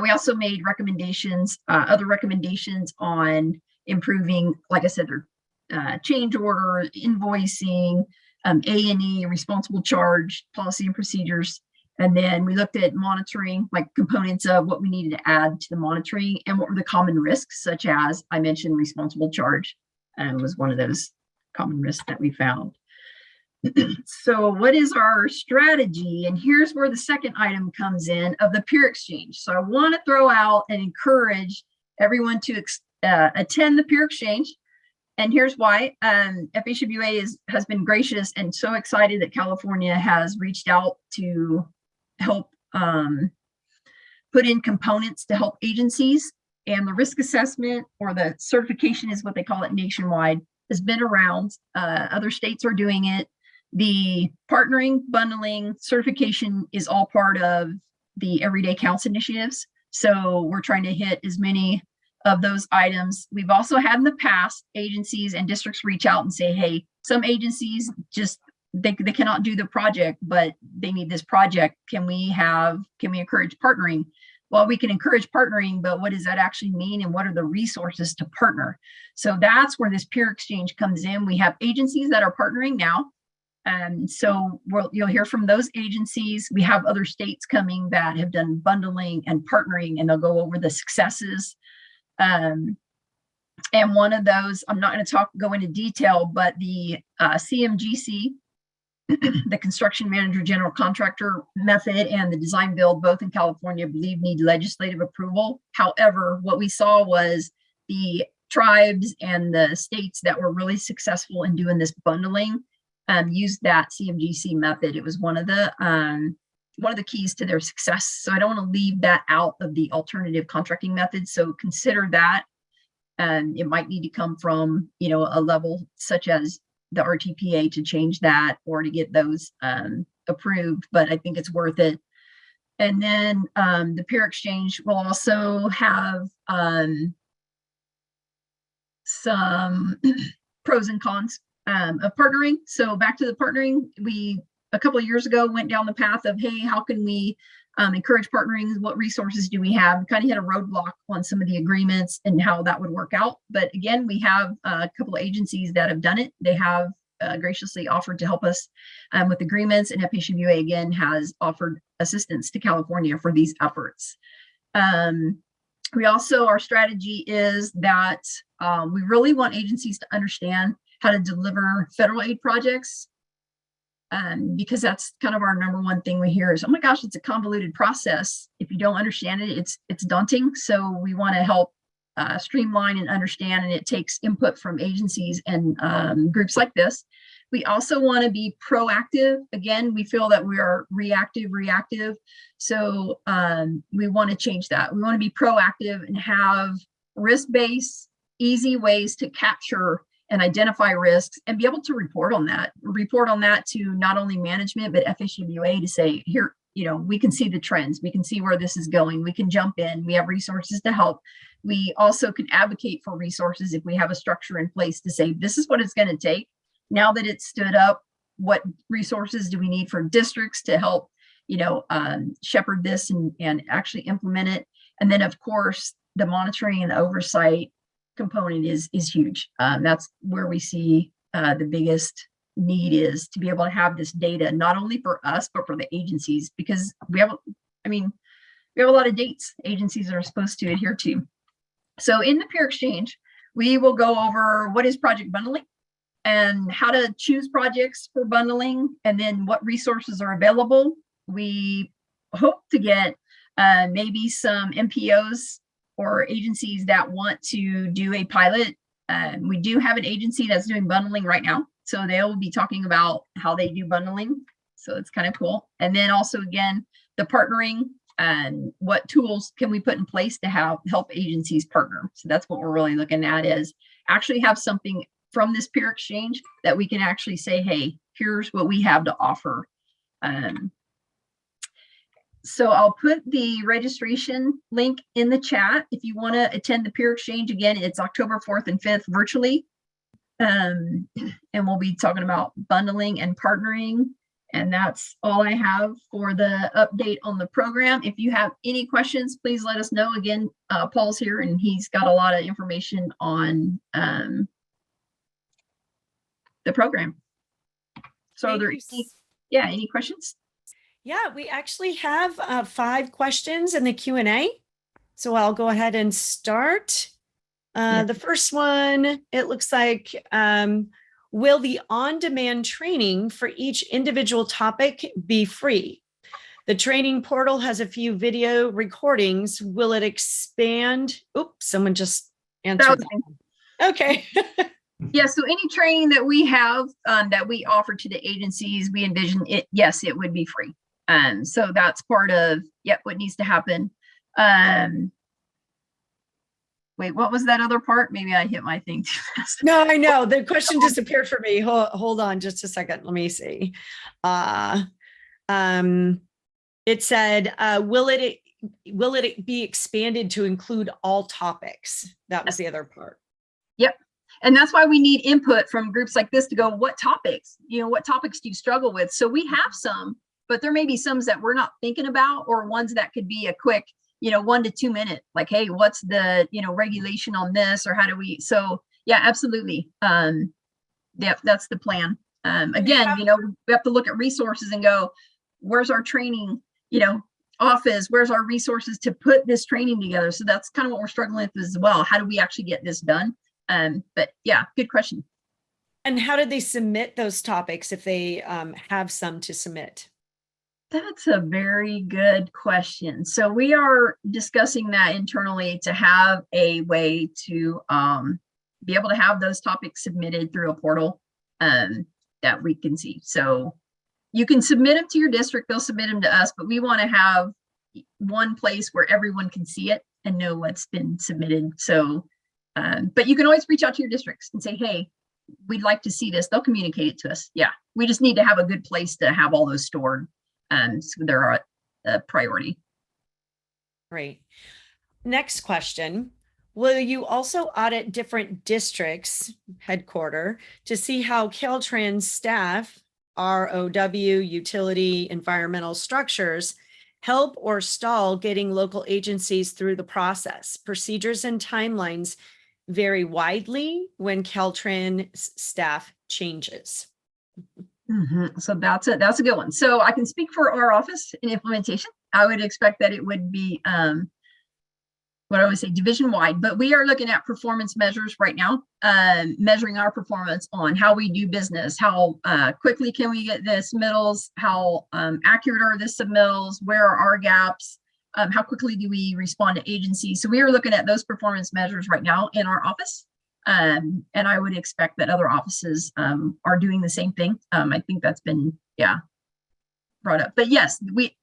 We also made recommendations, other recommendations on improving, like I said, their change order, invoicing, A&E, responsible charge, policy and procedures. And then we looked at monitoring, like components of what we needed to add to the monitoring, and what were the common risks, such as I mentioned, responsible charge was one of those common risks that we found. So what is our strategy? And here's where the second item comes in, of the peer exchange. So I want to throw out and encourage everyone to attend the peer exchange. And here's why. FHWA has been gracious and so excited that California has reached out to help put in components to help agencies. And the risk assessment, or the certification is what they call it nationwide, has been around. Other states are doing it. The partnering, bundling, certification is all part of the Everyday Counts initiatives. So we're trying to hit as many of those items. We've also had in the past agencies and districts reach out and say, hey, some agencies just, they cannot do the project, but they need this project. Can we encourage partnering? Well, we can encourage partnering, but what does that actually mean? And what are the resources to partner? So that's where this peer exchange comes in. We have agencies that are partnering now. And so you'll hear from those agencies. We have other states coming that have done bundling and partnering, and they'll go over the successes. And one of those, I'm not going to go into detail, but the CMGC, the construction manager general contractor method, and the design build, both in California, I believe need legislative approval. However, what we saw was the tribes and the states that were really successful in doing this bundling used that CMGC method. It was one of the keys to their success. So I don't want to leave that out of the alternative contracting method. So consider that. And it might need to come from, a level such as the RTPA to change that or to get those approved, but I think it's worth it. And then the peer exchange will also have some pros and cons of partnering. So back to the partnering, we a couple of years ago went down the path of, hey, how can we encourage partnering? What resources do we have? We kind of hit a roadblock on some of the agreements and how that would work out. But again, we have a couple of agencies that have done it. They have graciously offered to help us with agreements, and FHWA again has offered assistance to California for these efforts. We also, our strategy is that we really want agencies to understand how to deliver federal aid projects. Because that's kind of our number one thing we hear is, oh my gosh, it's a convoluted process. If you don't understand it, it's daunting. So we want to help streamline and understand, and it takes input from agencies and groups like this. We also want to be proactive. Again, we feel that we are reactive. So we want to change that. We want to be proactive and have risk-based, easy ways to capture and identify risks and be able to report on that to not only management, but FHWA to say, here, we can see the trends. We can see where this is going. We can jump in. We have resources to help. We also can advocate for resources if we have a structure in place to say, this is what it's going to take. Now that it's stood up, what resources do we need for districts to help, shepherd this and actually implement it? And then, of course, the monitoring and the oversight component is huge. That's where we see the biggest need is to be able to have this data, not only for us, but for the agencies, because we have a lot of dates agencies are supposed to adhere to. So in the peer exchange, we will go over what is project bundling and how to choose projects for bundling, and then what resources are available. We hope to get maybe some MPOs or agencies that want to do a pilot. We do have an agency that's doing bundling right now. So they'll be talking about how they do bundling. So it's kind of cool. And then also, again, the partnering and what tools can we put in place to help agencies partner. So that's what we're really looking at, is actually have something from this peer exchange that we can actually say, hey, here's what we have to offer. So I'll put the registration link in the chat. If you want to attend the peer exchange, again, it's October 4th and 5th virtually. And we'll be talking about bundling and partnering. And that's all I have for the update on the program. If you have any questions, please let us know. Again, Paul's here and he's got a lot of information on the program. So are there any questions? Yeah, we actually have 5 questions in the Q&A. So I'll go ahead and start. The first one, it looks like, will the on-demand training for each individual topic be free? The training portal has a few video recordings. Will it expand? Oops, someone just answered that. Okay. Yeah, so any training that we have that we offer to the agencies, we envision it, yes, it would be free. So that's part of what needs to happen. Wait, what was that other part? Maybe I hit my thing too fast. No, I know. The question disappeared for me. Hold on just a second. Let me see. It said, will it will it be expanded to include all topics? That was the other part. Yep. And that's why we need input from groups like this to go, what topics, what topics do you struggle with? So we have some, but there may be some that we're not thinking about, or ones that could be a quick, 1 to 2 minute, like, hey, what's the, regulation on this, or how do we, so yeah, absolutely. Yep, that's the plan. Again, we have to look at resources and go, where's our training, office, where's our resources to put this training together? So that's kind of what we're struggling with as well. How do we actually get this done? But yeah, good question. And how did they submit those topics if they have some to submit? That's a very good question. So we are discussing that internally to have a way to be able to have those topics submitted through a portal that we can see. So you can submit them to your district, they'll submit them to us, but we want to have one place where everyone can see it and know what's been submitted. So, but you can always reach out to your districts and say, hey, we'd like to see this. They'll communicate it to us. Yeah, we just need to have a good place to have all those stored. So they're a priority. Great. Next question. Will you also audit different districts, headquarter, to see how Caltrans staff, ROW, utility, environmental structures, help or stall getting local agencies through the process? Procedures and timelines vary widely when Caltrans staff changes. So that's a good one. So I can speak for our office in implementation. I would expect that it would be what I would say division wide, but we are looking at performance measures right now, measuring our performance on how we do business, how quickly can we get the submittals, how accurate are the submittals, where are our gaps, how quickly do we respond to agencies. So we are looking at those performance measures right now in our office. And I would expect that other offices are doing the same thing. I think that's been, brought up. But yes,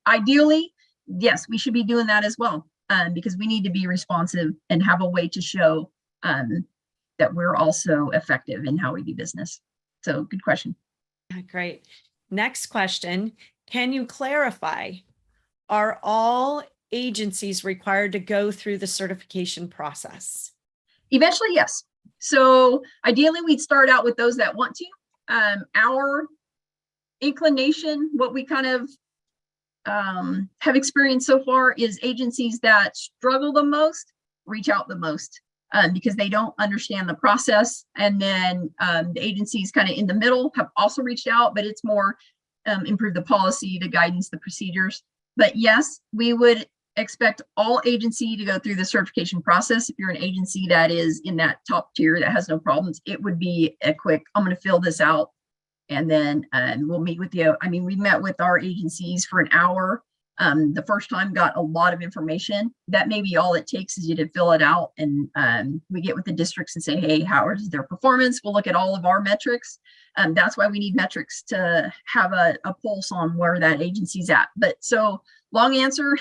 ideally, we should be doing that as well, because we need to be responsive and have a way to show that we're also effective in how we do business. So good question. Great. Next question. Can you clarify, are all agencies required to go through the certification process? Eventually, yes. So ideally, we'd start out with those that want to. Our inclination, what we kind of have experienced so far, is agencies that struggle the most reach out the most because they don't understand the process. And then the agencies kind of in the middle have also reached out, but it's more improve the policy, the guidance, the procedures. But yes, we would expect all agency to go through the certification process. If you're an agency that is in that top tier that has no problems, it would be a quick, I'm going to fill this out and then we'll meet with you. I mean, we met with our agencies for an hour. The first time got a lot of information. That may be all it takes is you to fill it out. And we get with the districts and say, hey, how is their performance? We'll look at all of our metrics. That's why we need metrics to have a pulse on where that agency's at. But so long answer,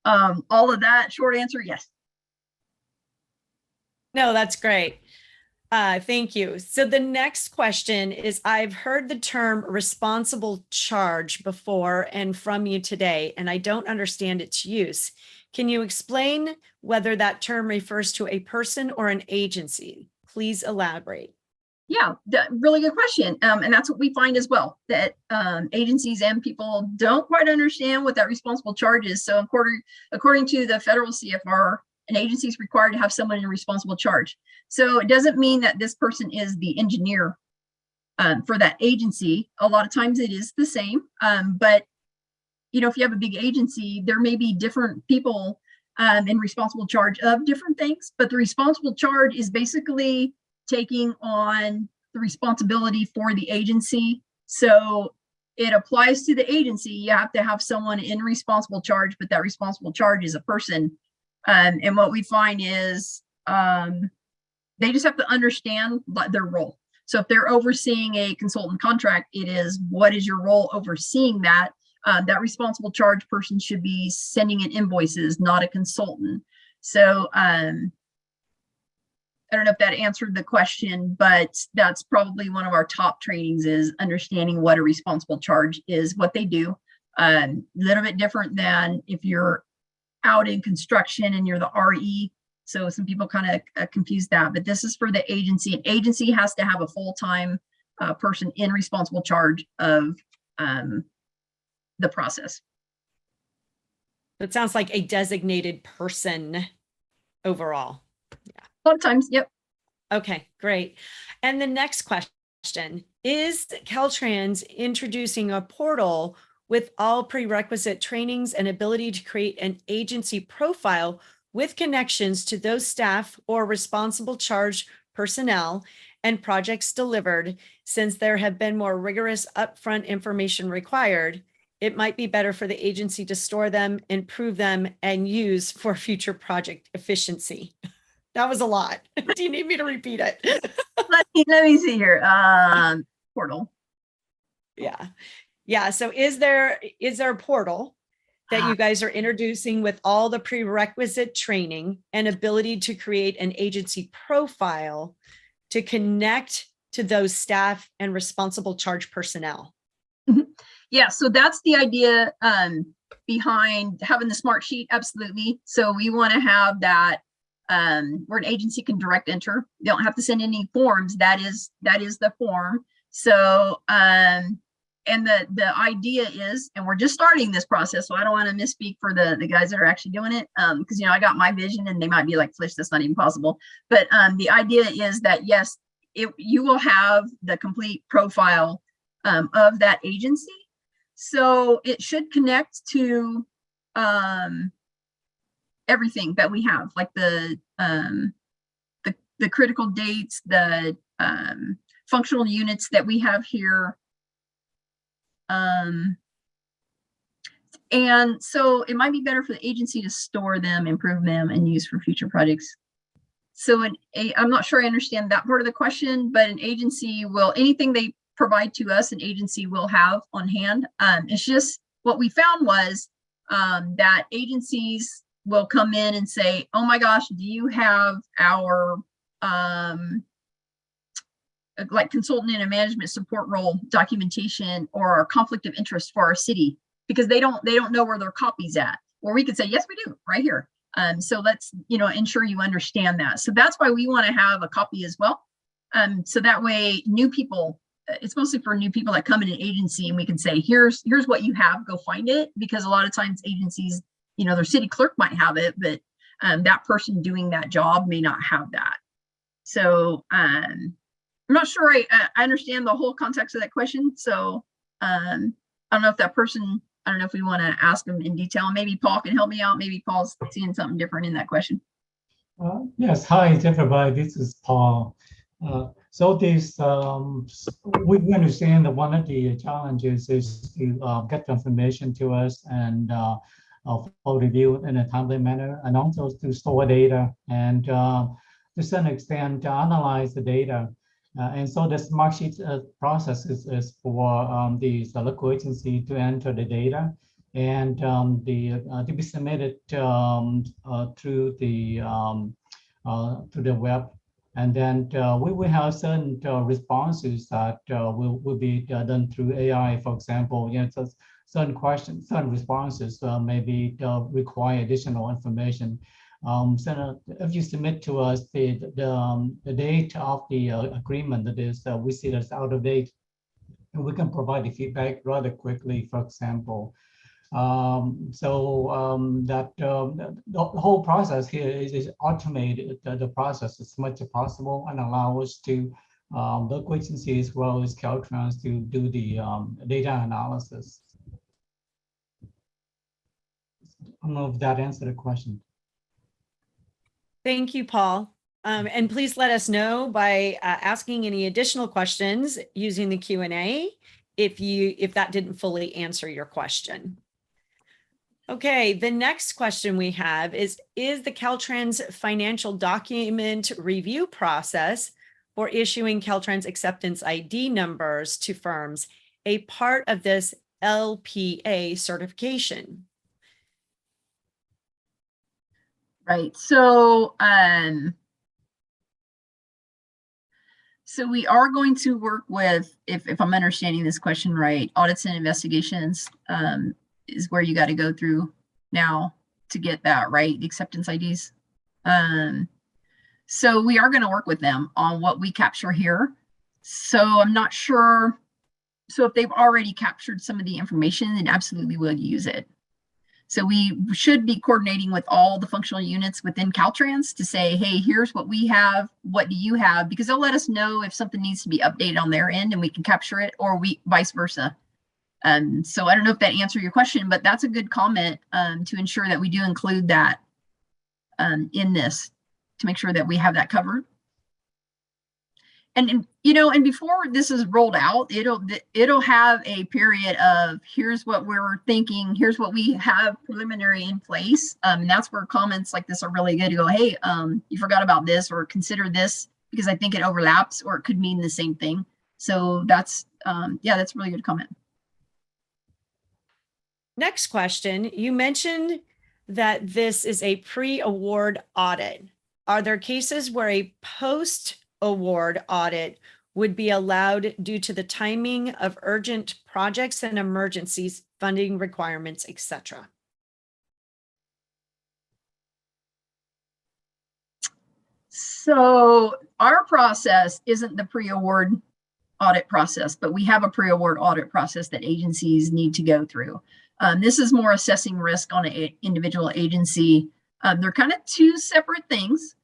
all of that, short answer, yes. No, that's great. Thank you. So the next question is, I've heard the term responsible charge before and from you today, and I don't understand its use. Can you explain whether that term refers to a person or an agency? Please elaborate. Yeah, really good question. And that's what we find as well, that agencies and people don't quite understand what that responsible charge is. So according to the federal CFR, an agency is required to have someone in responsible charge. So it doesn't mean that this person is the engineer for that agency. A lot of times it is the same. But, you know, if you have a big agency, there may be different people in responsible charge of different things. But the responsible charge is basically taking on the responsibility for the agency. So it applies to the agency. You have to have someone in responsible charge, but that responsible charge is a person. And what we find is they just have to understand their role. So if they're overseeing a consultant contract, it is, what is your role overseeing that? That responsible charge person should be sending in invoices, not a consultant. So I don't know if that answered the question, but that's probably one of our top trainings, is understanding what a responsible charge is, what they do. Little bit different than if you're out in construction and you're the RE. So some people kind of confuse that, but this is for the agency. An agency has to have a full-time person in responsible charge of the process. It sounds like a designated person overall. A lot of times, yep. Okay, great. And the next question, is Caltrans introducing a portal with all prerequisite trainings and ability to create an agency profile with connections to those staff or responsible charge personnel and projects delivered? Since there have been more rigorous upfront information required, it might be better for the agency to store them, improve them, and use for future project efficiency. That was a lot. Do you need me to repeat it? Let me see here. Portal. Yeah. Yeah. So is there a portal that you guys are introducing with all the prerequisite training and ability to create an agency profile to connect to those staff and responsible charge personnel? Yeah, so that's the idea behind having the smart sheet. Absolutely. So we want to have that where an agency can direct enter. They don't have to send any forms. That is the form. So and the idea is, and we're just starting this process, so I don't want to misspeak for the guys that are actually doing it, because I got my vision and they might be like, Flish, that's not even possible. But the idea is that yes, you will have the complete profile of that agency. So it should connect to everything that we have, like the critical dates, the functional units that we have here. And so it might be better for the agency to store them, improve them, and use for future projects. So I'm not sure I understand that part of the question, but an agency will, anything they provide to us, an agency will have on hand. It's just what we found was that agencies will come in and say, oh my gosh, do you have our like consultant in a management support role documentation or our conflict of interest for our city? Because they don't know where their copy's at. Or we could say, yes, we do, right here. So let's ensure you understand that. So that's why we want to have a copy as well. So that way new people, it's mostly for new people that come in an agency, and we can say, here's what you have, go find it. Because a lot of times agencies, their city clerk might have it, but that person doing that job may not have that. So I'm not sure I understand the whole context of that question. So I don't know if that person, I don't know if we want to ask them in detail. Maybe Paul can help me out. Maybe Paul's seeing something different in that question. Yes, hi everybody, this is Paul. So this, we understand that one of the challenges is to get the information to us and for review in a timely manner, and also to store data and to some extent to analyze the data. And so the smart sheet process is for the local agency to enter the data and to be submitted through the web. And then we will have certain responses that will be done through AI. For example, so certain questions, certain responses maybe require additional information. So if you submit to us the date of the agreement that is we see that's out of date, and we can provide the feedback rather quickly. For example, that the whole process here is automated the process as much as possible and allow us to local agencies as well as Caltrans to do the data analysis. I don't know if that answered the question. Thank you, Paul. And please let us know by asking any additional questions using the Q&A if that didn't fully answer your question. Okay, the next question we have is the Caltrans financial document review process for issuing Caltrans acceptance ID numbers to firms a part of this LPA certification? Right. So so we are going to work with, if I'm understanding this question right, audits and investigations is where you got to go through now to get that, right? The acceptance IDs. So we are going to work with them on what we capture here. So I'm not sure. So if they've already captured some of the information, then absolutely we'll use it. So we should be coordinating with all the functional units within Caltrans to say, hey, here's what we have. What do you have? Because they'll let us know if something needs to be updated on their end and we can capture it, or we vice versa. So I don't know if that answered your question, but that's a good comment to ensure that we do include that in this to make sure that we have that covered. And you know, and before this is rolled out, it'll have a period of here's what we're thinking, here's what we have preliminary in place. And that's where comments like this are really good to go, hey, you forgot about this, or consider this because I think it overlaps, or it could mean the same thing. So that's yeah, that's a really good comment. Next question. You mentioned that this is a pre-award audit. Are there cases where a post-award audit would be allowed due to the timing of urgent projects and emergencies, funding requirements, etc.? So our process isn't the pre-award audit process, but we have a pre-award audit process that agencies need to go through. This is more assessing risk on an individual agency. They're kind of two separate things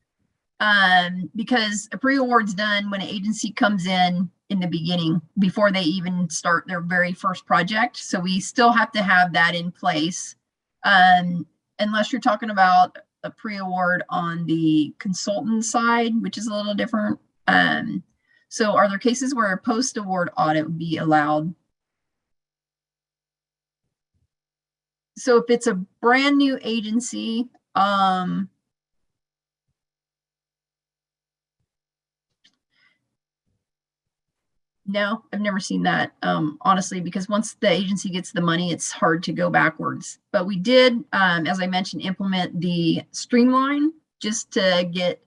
because a pre-award's done when an agency comes in the beginning before they even start their very first project. So we still have to have that in place unless you're talking about a pre-award on the consultant side, which is a little different. So are there cases where a post-award audit would be allowed? So if it's a brand new agency, no, I've never seen that, honestly, because once the agency gets the money, it's hard to go backwards. But we did, as I mentioned, implement the streamline just to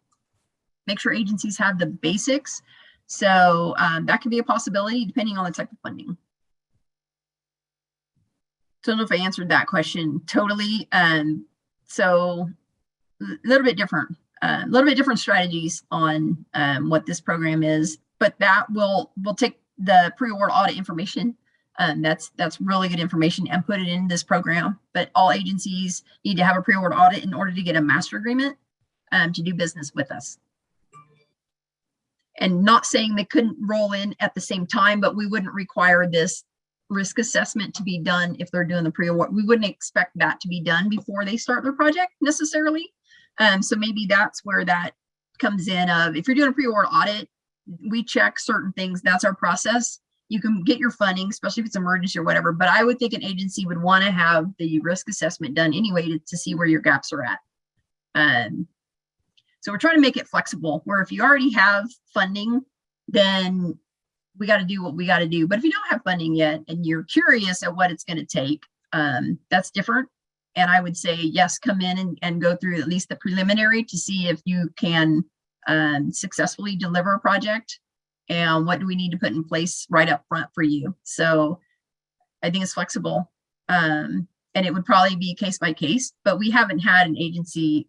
make sure agencies have the basics. So that could be a possibility depending on the type of funding. So I don't know if I answered that question totally. So a little bit different strategies on what this program is, but that we'll take the pre-award audit information. That's really good information and put it in this program. But all agencies need to have a pre-award audit in order to get a master agreement to do business with us. And not saying they couldn't roll in at the same time, but we wouldn't require this risk assessment to be done if they're doing the pre-award. We wouldn't expect that to be done before they start their project necessarily. So maybe that's where that comes in of, if you're doing a pre-award audit, we check certain things. That's our process. You can get your funding, especially if it's emergency or whatever, but I would think an agency would want to have the risk assessment done anyway to see where your gaps are at. So we're trying to make it flexible, where if you already have funding, then we got to do what we got to do. But if you don't have funding yet and you're curious at what it's going to take, that's different. And I would say, yes, come in and go through at least the preliminary to see if you can successfully deliver a project and what do we need to put in place right up front for you. So I think it's flexible. And it would probably be case by case, but we haven't had an agency.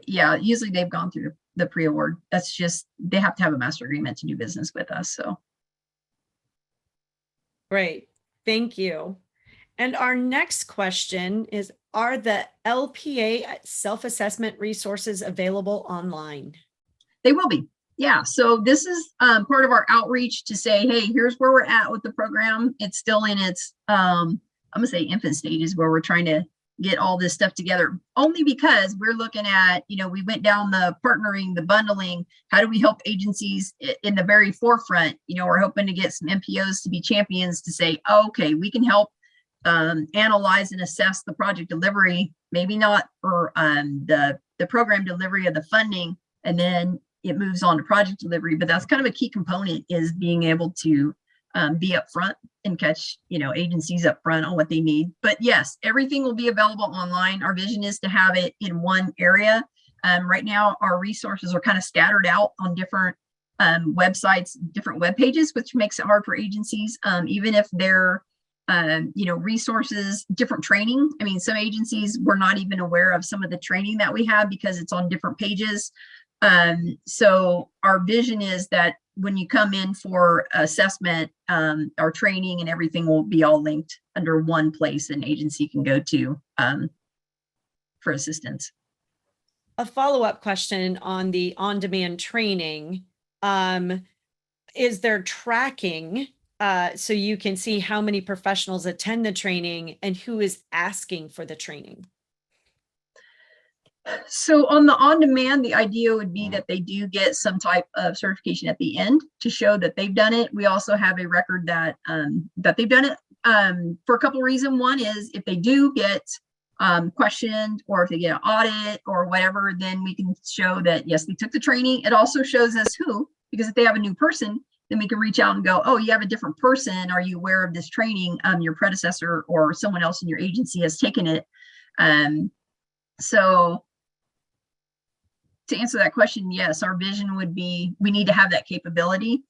Yeah, usually they've gone through the pre-award. That's just, they have to have a master agreement to do business with us. So. Great, thank you. And our next question is, are the LPA self-assessment resources available online? They will be. Yeah, so this is part of our outreach to say, hey, here's where we're at with the program. It's still in its, I'm gonna say infant stages, where we're trying to get all this stuff together, only because we're looking at, we went down the partnering, the bundling, how do we help agencies in the very forefront? We're hoping to get some MPOs to be champions to say, oh, okay, we can help analyze and assess the project delivery, maybe not for the program delivery of the funding, and then it moves on to project delivery. But that's kind of a key component, is being able to be upfront and catch, agencies up front on what they need. But yes, everything will be available online. Our vision is to have it in one area. Right now, our resources are kind of scattered out on different websites, different web pages, which makes it hard for agencies, even if they're resources, different training. I mean, some agencies were not even aware of some of the training that we have because it's on different pages. So our vision is that when you come in for assessment, our training and everything will be all linked under one place an agency can go to for assistance. A follow-up question on the on-demand training. Is there tracking so you can see how many professionals attend the training and who is asking for the training? So on the on-demand, the idea would be that they do get some type of certification at the end to show that they've done it. We also have a record that that they've done it for a couple of reasons. One is if they do get questioned, or if they get an audit or whatever, then we can show that yes, they took the training. It also shows us who, because if they have a new person, then we can reach out and go, oh, you have a different person. Are you aware of this training? Your predecessor or someone else in your agency has taken it. So to answer that question, yes, our vision would be we need to have that capability.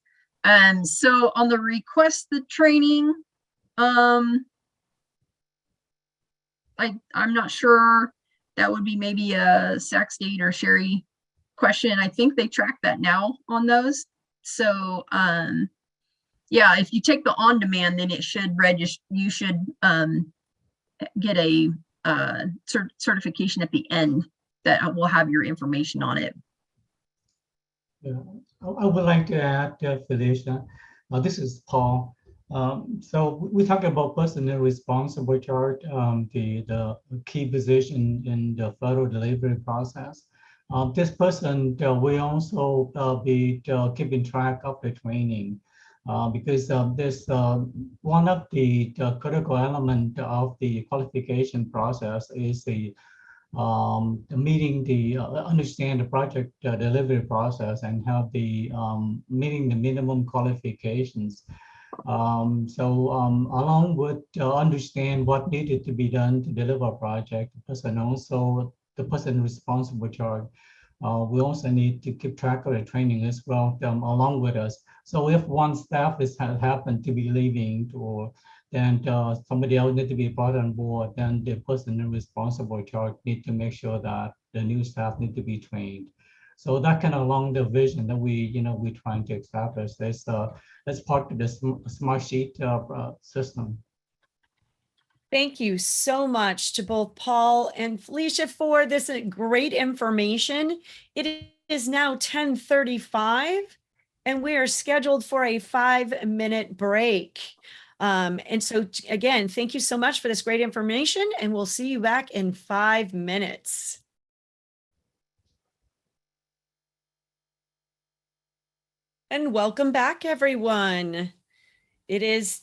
So on the request the training, I'm not sure. That would be maybe a Sac State or Sherry question. I think they track that now on those. So yeah, if you take the on-demand, then it should register. You should get a certification at the end that will have your information on it. Yeah. I would like to add, Felicia, this is Paul. So we talk about personnel responsible, which are the key position in the federal delivery process. This person will also be keeping track of the training because this one of the critical element of the qualification process is the meeting the understand the project delivery process and have the meeting the minimum qualifications. Along with understand what needed to be done to deliver a project, the person also the person responsible charge. We also need to keep track of the training as well along with us. So if one staff is happened to be leaving, or then somebody else need to be brought on board, then the person responsible charge need to make sure that the new staff need to be trained. So that kind of along the vision that we're trying to establish. That's part of the smart sheet system. Thank you so much to both Paul and Felicia for this great information. It is now 10:35 and we are scheduled for a 5-minute break. And so again, thank you so much for this great information, and we'll see you back in 5 minutes. And welcome back, everyone. It is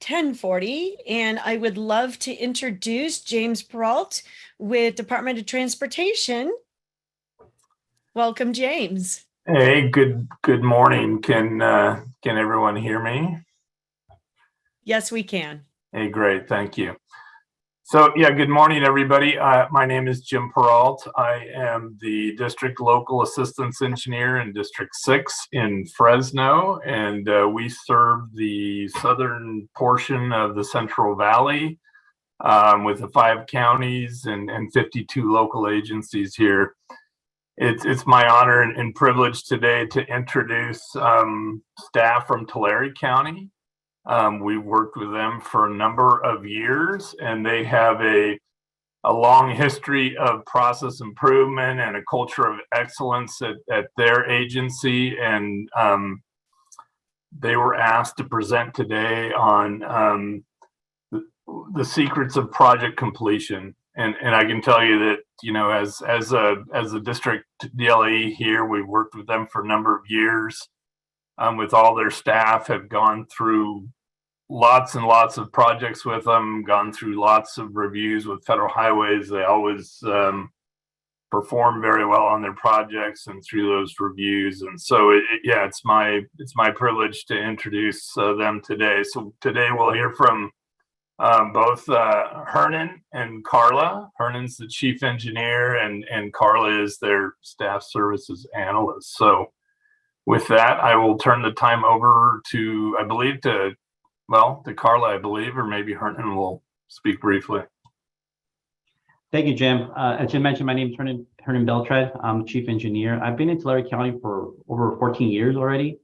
10:40, and I would love to introduce James Peralt with Department of Transportation. Welcome, James. Hey, good morning. Can everyone hear me? Yes, we can. Hey, great, thank you. So yeah, good morning, everybody. My name is Jim Peralt. I am the District Local Assistance Engineer in District 6 in Fresno, and we serve the southern portion of the Central Valley with the 5 counties and 52 local agencies here. It's my honor and privilege today to introduce staff from Tulare County. We've worked with them for a number of years, and they have a long history of process improvement and a culture of excellence at their agency. And they were asked to present today on the secrets of project completion. And I can tell you that, as a district DLE here, we've worked with them for a number of years. With all their staff, have gone through lots and lots of projects with them, gone through lots of reviews with Federal Highways. They always perform very well on their projects and through those reviews. And so, it's my privilege to introduce them today. So today we'll hear from both Hernan and Carla. Hernan's the chief engineer, and Carla is their staff services analyst. So With that, I will turn the time over to, I believe, to Carla, I believe, or maybe Hernan will speak briefly. Thank you, Jim. As Jim mentioned, my name is Hernan Beltran. I'm the chief engineer. I've been in Tulare County for over 14 years already.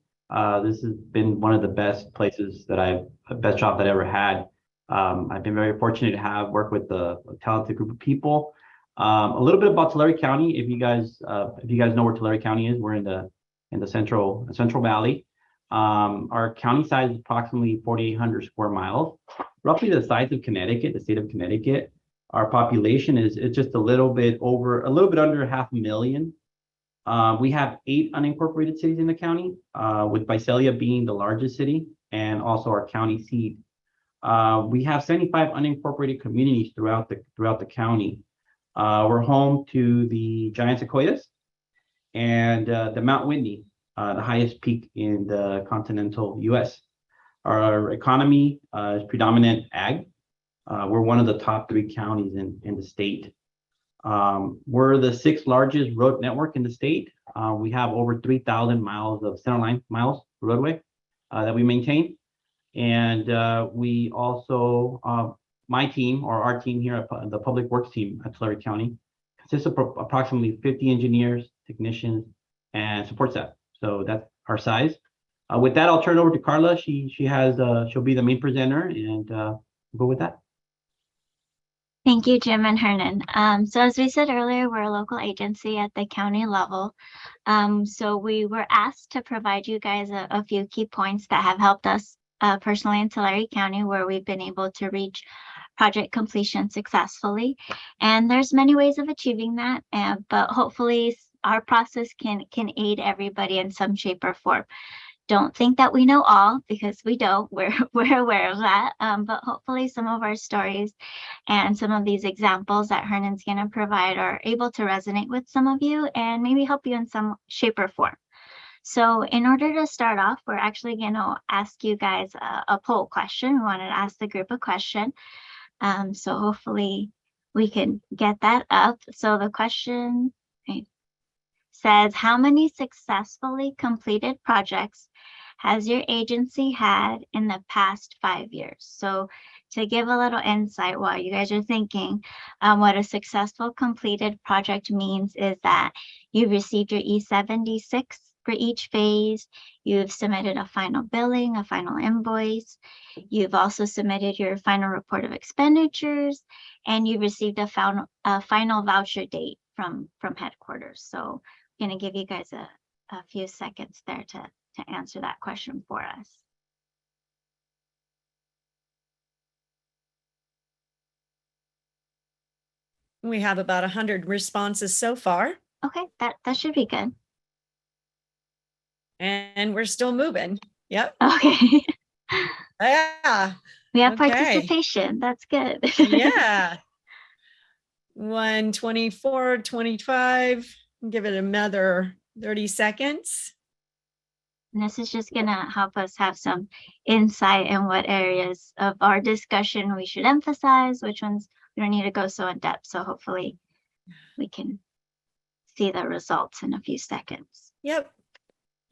This has been one of the best places best job that I ever had. I've been very fortunate to have worked with a talented group of people. A little bit about Tulare County. If you guys know where Tulare County is, we're in the Central Valley. Our county size is approximately 4,800 square miles, roughly the size of Connecticut, the state of Connecticut. Our population is just a little bit under 500,000. We have 8 unincorporated cities in the county, with Visalia being the largest city and also our county seat. We have 75 unincorporated communities throughout the county. We're home to the giant sequoias and the Mount Whitney, the highest peak in the continental U.S. Our economy is predominant ag. We're one of the top 3 counties in the state. We're the 6th largest road network in the state. We have over 3,000 miles of centerline miles roadway that we maintain. And we also, my team or our team here at the Public Works team at Tulare County consists of approximately 50 engineers, technicians, and support staff. So that's our size. With that, I'll turn it over to Carla. She'll be the main presenter, and go with that. Thank you, Jim and Hernan. So as we said earlier, we're a local agency at the county level. So we were asked to provide you guys a few key points that have helped us personally in Tulare County, where we've been able to reach project completion successfully. And there's many ways of achieving that, but hopefully our process can aid everybody in some shape or form. Don't think that we know all, because we don't. We're aware of that. But hopefully some of our stories and some of these examples that Hernan's going to provide are able to resonate with some of you and maybe help you in some shape or form. So in order to start off, we're actually going to ask you guys a poll question. We wanted to ask the group a question. So hopefully we can get that up. So the question says, how many successfully completed projects has your agency had in the past 5 years? So to give a little insight while you guys are thinking, what a successful completed project means is that you've received your E76 for each phase. You've submitted a final billing, a final invoice. You've also submitted your final report of expenditures, and you've received a final voucher date from headquarters. So I'm going to give you guys a few seconds there to answer that question for us. We have about 100 responses so far. Okay, that should be good. And we're still moving. Yep. Okay. Yeah. We have Okay. participation. That's good. Yeah. 124, 25. Give it another 30 seconds. And this is just going to help us have some insight in what areas of our discussion we should emphasize, which ones we don't need to go so in depth. So hopefully we can see the results in a few seconds. Yep.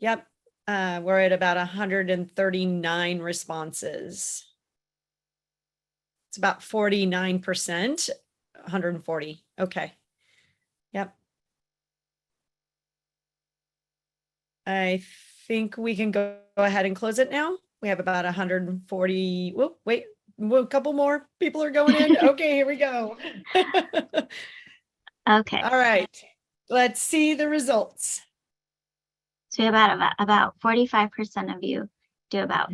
Yep. We're at about 139 responses. It's about 49%, 140. Okay. Yep. I think we can go ahead and close it now. We have about 140. Whoop, wait, a couple more people are going in. Okay, here we go. Okay. All right. Let's see the results. So about 45% of you do about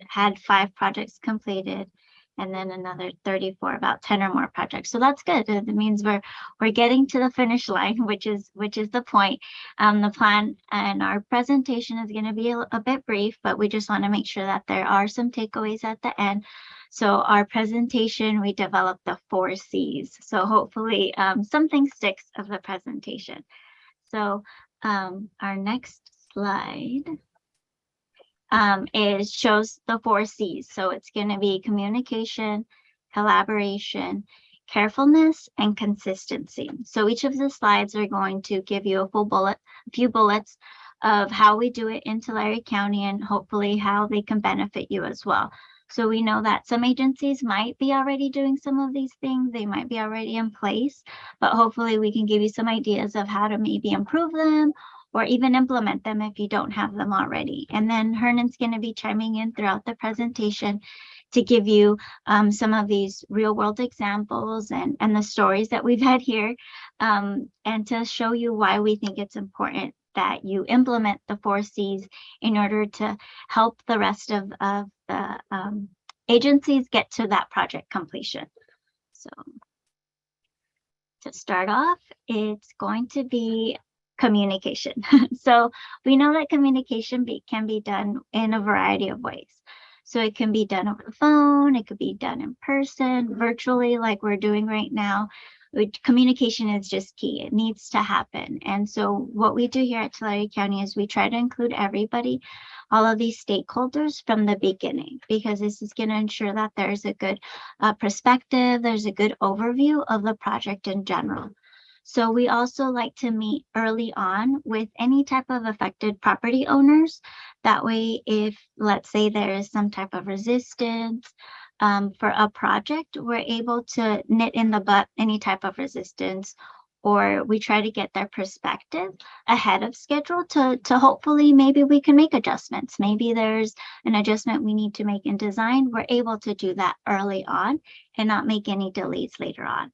had 5 projects completed, and then another 34, about 10 or more projects. So that's good. That means we're getting to the finish line, which is the point. The plan and our presentation is going to be a bit brief, but we just want to make sure that there are some takeaways at the end. So our presentation, we developed the 4 C's. So hopefully something sticks of the presentation. So our next slide shows the 4 C's. So it's going to be communication, collaboration, carefulness, and consistency. So each of the slides are going to give you a few bullets of how we do it in Tulare County and hopefully how they can benefit you as well. So we know that some agencies might be already doing some of these things. They might be already in place, but hopefully we can give you some ideas of how to maybe improve them or even implement them if you don't have them already. And then Hernan's going to be chiming in throughout the presentation to give you some of these real world examples and the stories that we've had here, and to show you why we think it's important that you implement the 4 C's in order to help the rest of the agencies get to that project completion. So to start off, it's going to be communication. So we know that communication can be done in a variety of ways. So it can be done over the phone, it could be done in person, virtually, like we're doing right now. Communication is just key. It needs to happen. And so what we do here at Tulare County is we try to include everybody, all of these stakeholders from the beginning, because this is going to ensure that there's a good perspective, there's a good overview of the project in general. So we also like to meet early on with any type of affected property owners. That way, if let's say there is some type of resistance for a project, we're able to nip in the butt any type of resistance, or we try to get their perspective ahead of schedule to hopefully maybe we can make adjustments. Maybe there's an adjustment we need to make in design. We're able to do that early on and not make any delays later on.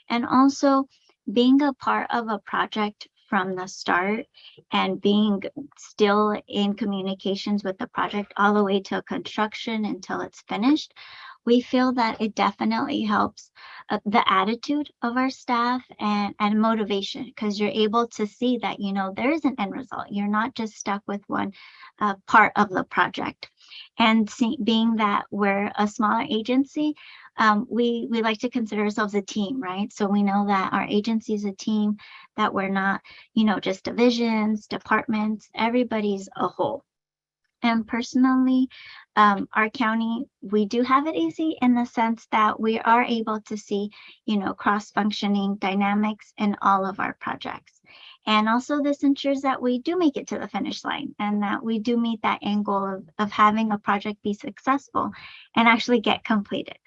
And also, being a part of a project from the start and being still in communications with the project all the way to construction until it's finished, we feel that it definitely helps the attitude of our staff and motivation, because you're able to see that, you know, there is an end result. You're not just stuck with one part of the project. And being that we're a smaller agency, we like to consider ourselves a team, right? So we know that our agency is a team, that we're not, you know, just divisions, departments, everybody's a whole. And personally, our county, we do have it easy in the sense that we are able to see, you know, cross-functioning dynamics in all of our projects. And also this ensures that we do make it to the finish line and that we do meet that end goal of having a project be successful and actually get completed.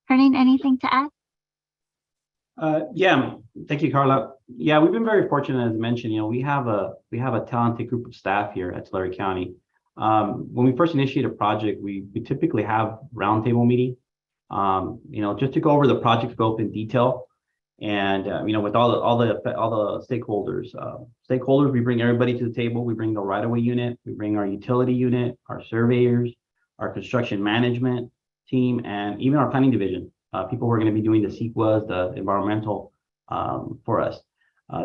Hernan, anything to add? Yeah, thank you, Carla. Yeah, we've been very fortunate, as mentioned. You know, we have a talented group of staff here at Tulare County. When we first initiate a project, we typically have roundtable meeting, you know, just to go over the project scope in detail, and you know, with all the stakeholders, we bring everybody to the table. We bring the right-of-way unit, we bring our utility unit, our surveyors, our construction management team, and even our planning division. People who are going to be doing the CEQAs, the environmental for us.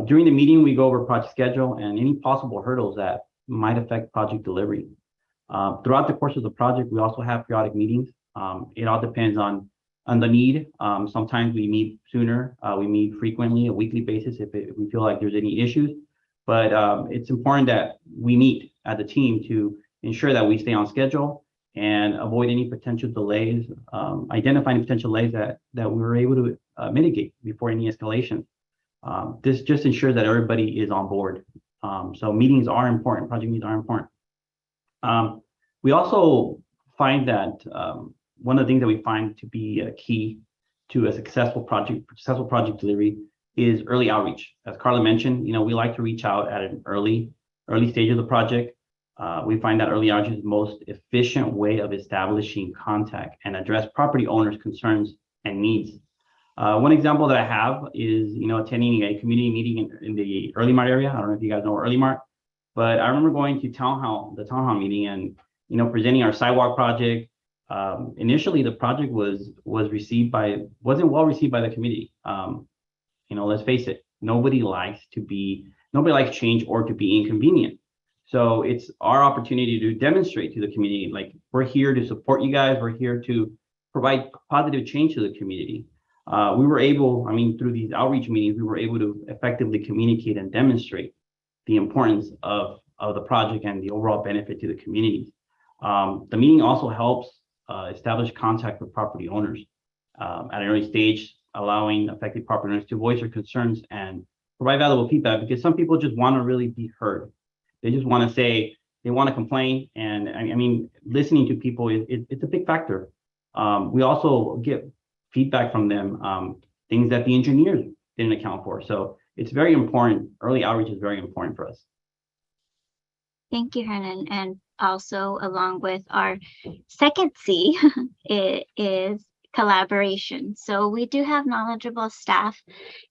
During the meeting, we go over project schedule and any possible hurdles that might affect project delivery. Throughout the course of the project, we also have periodic meetings. It all depends on the need. Sometimes we meet sooner. We meet frequently, a weekly basis if we feel like there's any issues. But it's important that we meet as a team to ensure that we stay on schedule and avoid any potential delays, identifying potential delays that we were able to mitigate before any escalation. This just ensures that everybody is on board. So meetings are important, project meetings are important. We also find that one of the things that we find to be key to a successful project delivery is early outreach. As Carla mentioned, you know, we like to reach out at an early stage of the project. We find that early outreach is the most efficient way of establishing contact and address property owners' concerns and needs. One example that I have is, you know, attending a community meeting in the Early Mart area. I don't know if you guys know Early Mart, but I remember going to the town hall meeting and, you know, presenting our sidewalk project. Initially, the project wasn't well received by the community. You know, let's face it, nobody likes change or to be inconvenient. So it's our opportunity to demonstrate to the community, like, we're here to support you guys. We're here to provide positive change to the community. We were able, through these outreach meetings, we were able to effectively communicate and demonstrate the importance of the project and the overall benefit to the community. The meeting also helps establish contact with property owners at an early stage, allowing affected property owners to voice their concerns and provide valuable feedback, because some people just want to really be heard. They just want to say, they want to complain. And I mean, listening to people, it's a big factor. We also get feedback from them, things that the engineers didn't account for. So it's very important. Early outreach is very important for us. Thank you, Hernan. And also along with our second C, it is collaboration. So we do have knowledgeable staff,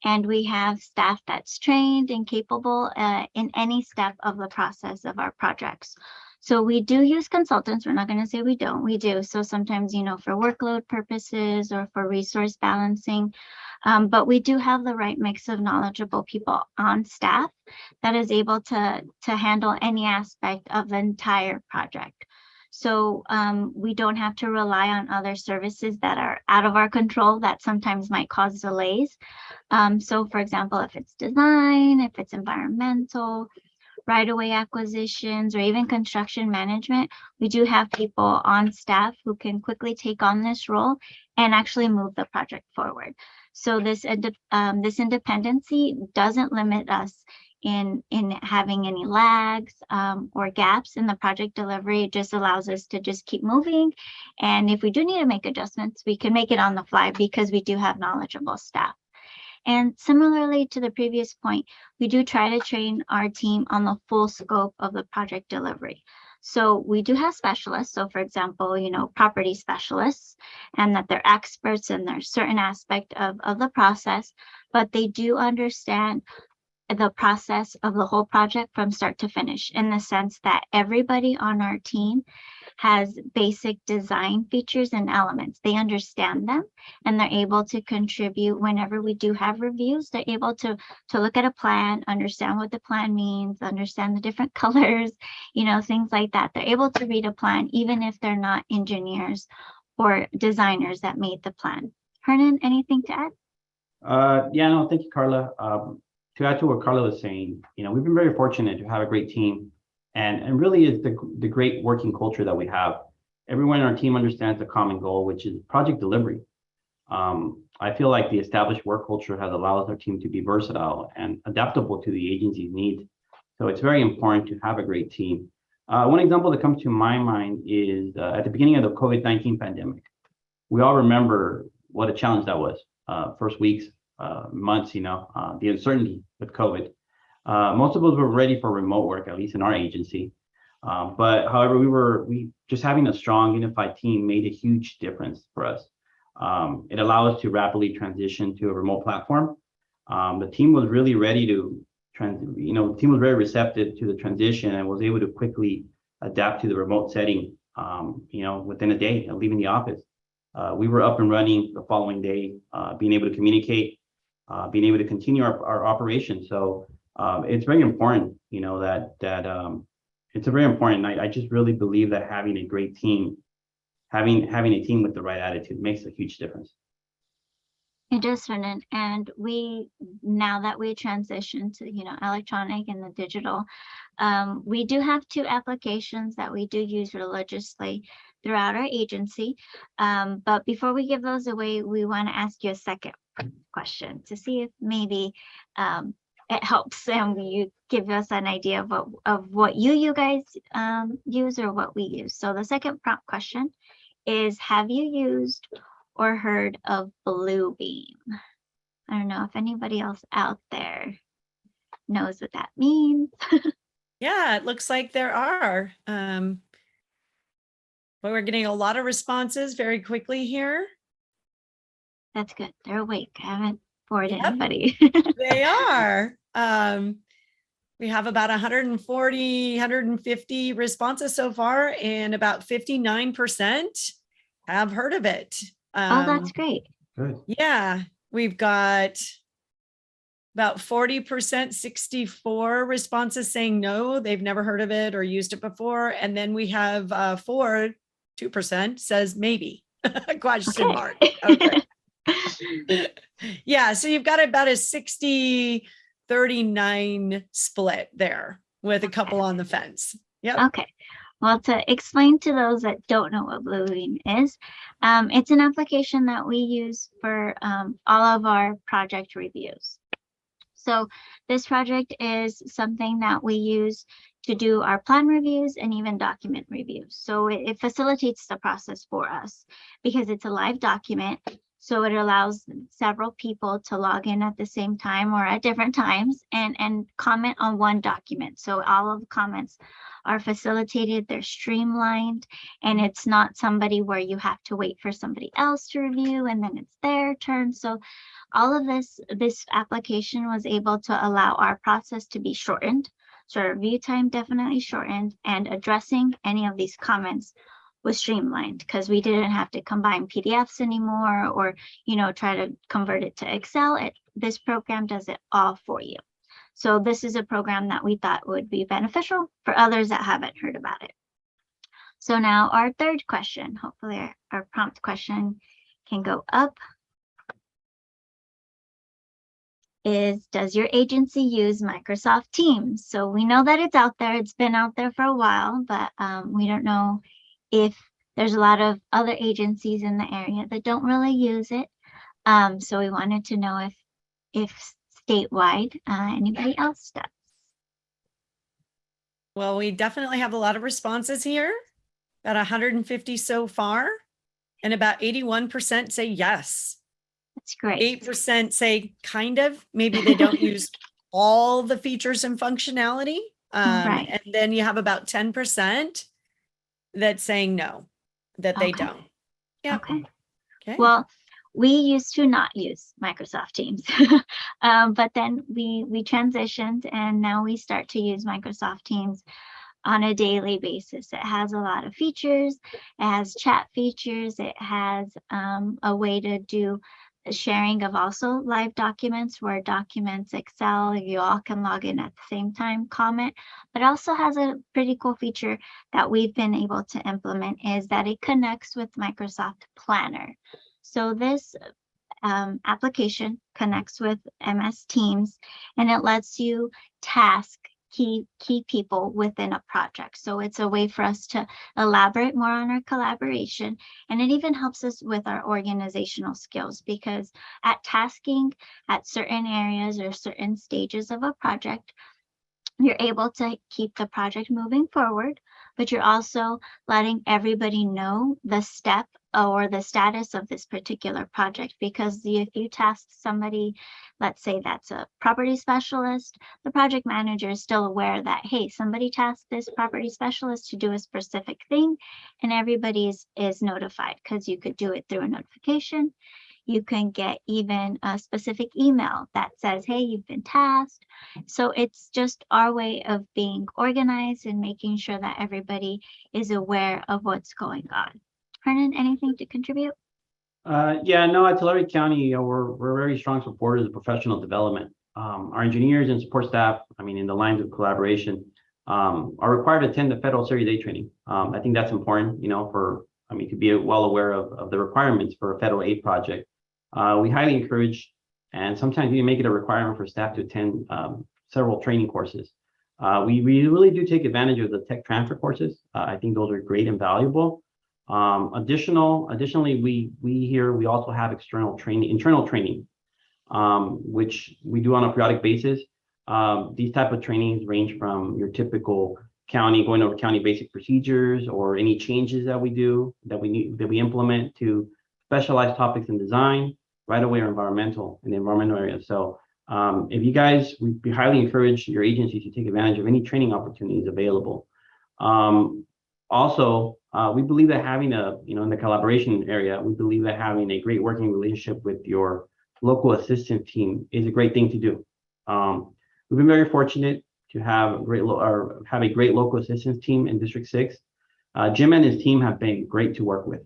and we have staff that's trained and capable in any step of the process of our projects. So we do use consultants. We're not going to say we don't. We do. So sometimes, you know, for workload purposes or for resource balancing, but we do have the right mix of knowledgeable people on staff that is able to handle any aspect of the entire project. So we don't have to rely on other services that are out of our control that sometimes might cause delays. So for example, if it's design, if it's environmental, right-of-way acquisitions, or even construction management, we do have people on staff who can quickly take on this role and actually move the project forward. So this independency doesn't limit us in having any lags or gaps in the project delivery. It just allows us to just keep moving. And if we do need to make adjustments, we can make it on the fly because we do have knowledgeable staff. And similarly to the previous point, we do try to train our team on the full scope of the project delivery. So we do have specialists. So for example, you know, property specialists, and that they're experts in their certain aspect of the process, but they do understand the process of the whole project from start to finish, in the sense that everybody on our team has basic design features and elements. They understand them, and they're able to contribute whenever we do have reviews. They're able to look at a plan, understand what the plan means, understand the different colors, you know, things like that. They're able to read a plan, even if they're not engineers or designers that made the plan. Hernan, anything to add? Yeah, no, thank you, Carla. To add to what Carla was saying, you know, we've been very fortunate to have a great team, and really it's the great working culture that we have. Everyone in our team understands the common goal, which is project delivery. I feel like the established work culture has allowed our team to be versatile and adaptable to the agency's needs. So it's very important to have a great team. One example that comes to my mind is at the beginning of the COVID-19 pandemic. We all remember what a challenge that was. First weeks, months, you know, the uncertainty with COVID. Most of us were ready for remote work, at least in our agency. But however, we just having a strong, unified team made a huge difference for us. It allowed us to rapidly transition to a remote platform. The team was really ready to the team was very receptive to the transition and was able to quickly adapt to the remote setting, you know, within a day of leaving the office. We were up and running the following day, being able to communicate, being able to continue our operation. So it's very important, you know, that it's very important. I just really believe that having a great team, having a team with the right attitude makes a huge difference. It does, Hernan. And now that we transition to, you know, electronic and the digital, we do have 2 applications that we do use religiously throughout our agency. But before we give those away, we want to ask you a second question to see if maybe it helps and you give us an idea of what you guys use or what we use. So the second prompt question is, have you used or heard of Bluebeam? I don't know if anybody else out there knows what that means. Yeah, it looks like there are. But we're getting a lot of responses very quickly here. That's good. They're awake. I haven't bored Yep. anybody. They are. We have about 140, 150 responses so far, and about 59% have heard of it. Oh, that's great. Good. Yeah, we've got about 40%, 64 responses saying no, they've never heard of it or used it before. And then we have 2% says maybe, question Okay. mark. Okay. Yeah, so you've got about a 60-39 split there with a couple on the fence. Yep. Okay. Well, to explain to those that don't know what Bluebeam is, it's an application that we use for all of our project reviews. So this project is something that we use to do our plan reviews and even document reviews. So it facilitates the process for us because it's a live document. So it allows several people to log in at the same time or at different times and comment on one document. So all of the comments are facilitated, they're streamlined, and it's not somebody where you have to wait for somebody else to review and then it's their turn. So all of this application was able to allow our process to be shortened. So our review time definitely shortened, and addressing any of these comments was streamlined because we didn't have to combine PDFs anymore or, try to convert it to Excel. This program does it all for you. So this is a program that we thought would be beneficial for others that haven't heard about it. So now our third question, hopefully our prompt question can go up, is, does your agency use Microsoft Teams? So we know that it's out there. It's been out there for a while, but we don't know if there's a lot of other agencies in the area that don't really use it. So we wanted to know if statewide, anybody else does. Well, we definitely have a lot of responses here, about 150 so far, and about 81% say yes. That's great. 8% say kind of, maybe they don't use all the features and functionality. Right. And then you have about 10% that's saying no, that they Okay. don't. Yeah. Okay. Okay. Well, we used to not use Microsoft Teams, but then we transitioned and now we start to use Microsoft Teams on a daily basis. It has a lot of features. It has chat features. It has a way to do sharing of also live documents, Word documents, Excel. You all can log in at the same time, comment, but also has a pretty cool feature that we've been able to implement is that it connects with Microsoft Planner. So this application connects with MS Teams and it lets you task key people within a project. So it's a way for us to elaborate more on our collaboration. And it even helps us with our organizational skills because at tasking at certain areas or certain stages of a project, you're able to keep the project moving forward, but you're also letting everybody know the step or the status of this particular project. Because if you task somebody, let's say that's a property specialist, the project manager is still aware that, hey, somebody tasked this property specialist to do a specific thing, and everybody is notified because you could do it through a notification. You can get even a specific email that says, hey, you've been tasked. So it's just our way of being organized and making sure that everybody is aware of what's going on. Hernan, anything to contribute? Yeah, no, at Tulare County, we're very strong supporters of professional development. Our engineers and support staff, in the lines of collaboration, are required to attend the federal Series A training. I think that's important, to be well aware of the requirements for a federal aid project. We highly encourage, and sometimes we make it a requirement for staff to attend several training courses. We really do take advantage of the tech transfer courses. I think those are great and valuable. Additionally, we also have internal training, which we do on a periodic basis. These type of trainings range from your typical going over county basic procedures or any changes that we implement to specialized topics in design, right-of-way or environmental areas. So we highly encourage your agencies to take advantage of any training opportunities available. Also, we believe that having in the collaboration area, we believe that having a great working relationship with your local assistance team is a great thing to do. We've been very fortunate to have a great local assistance team in District 6. Jim and his team have been great to work with.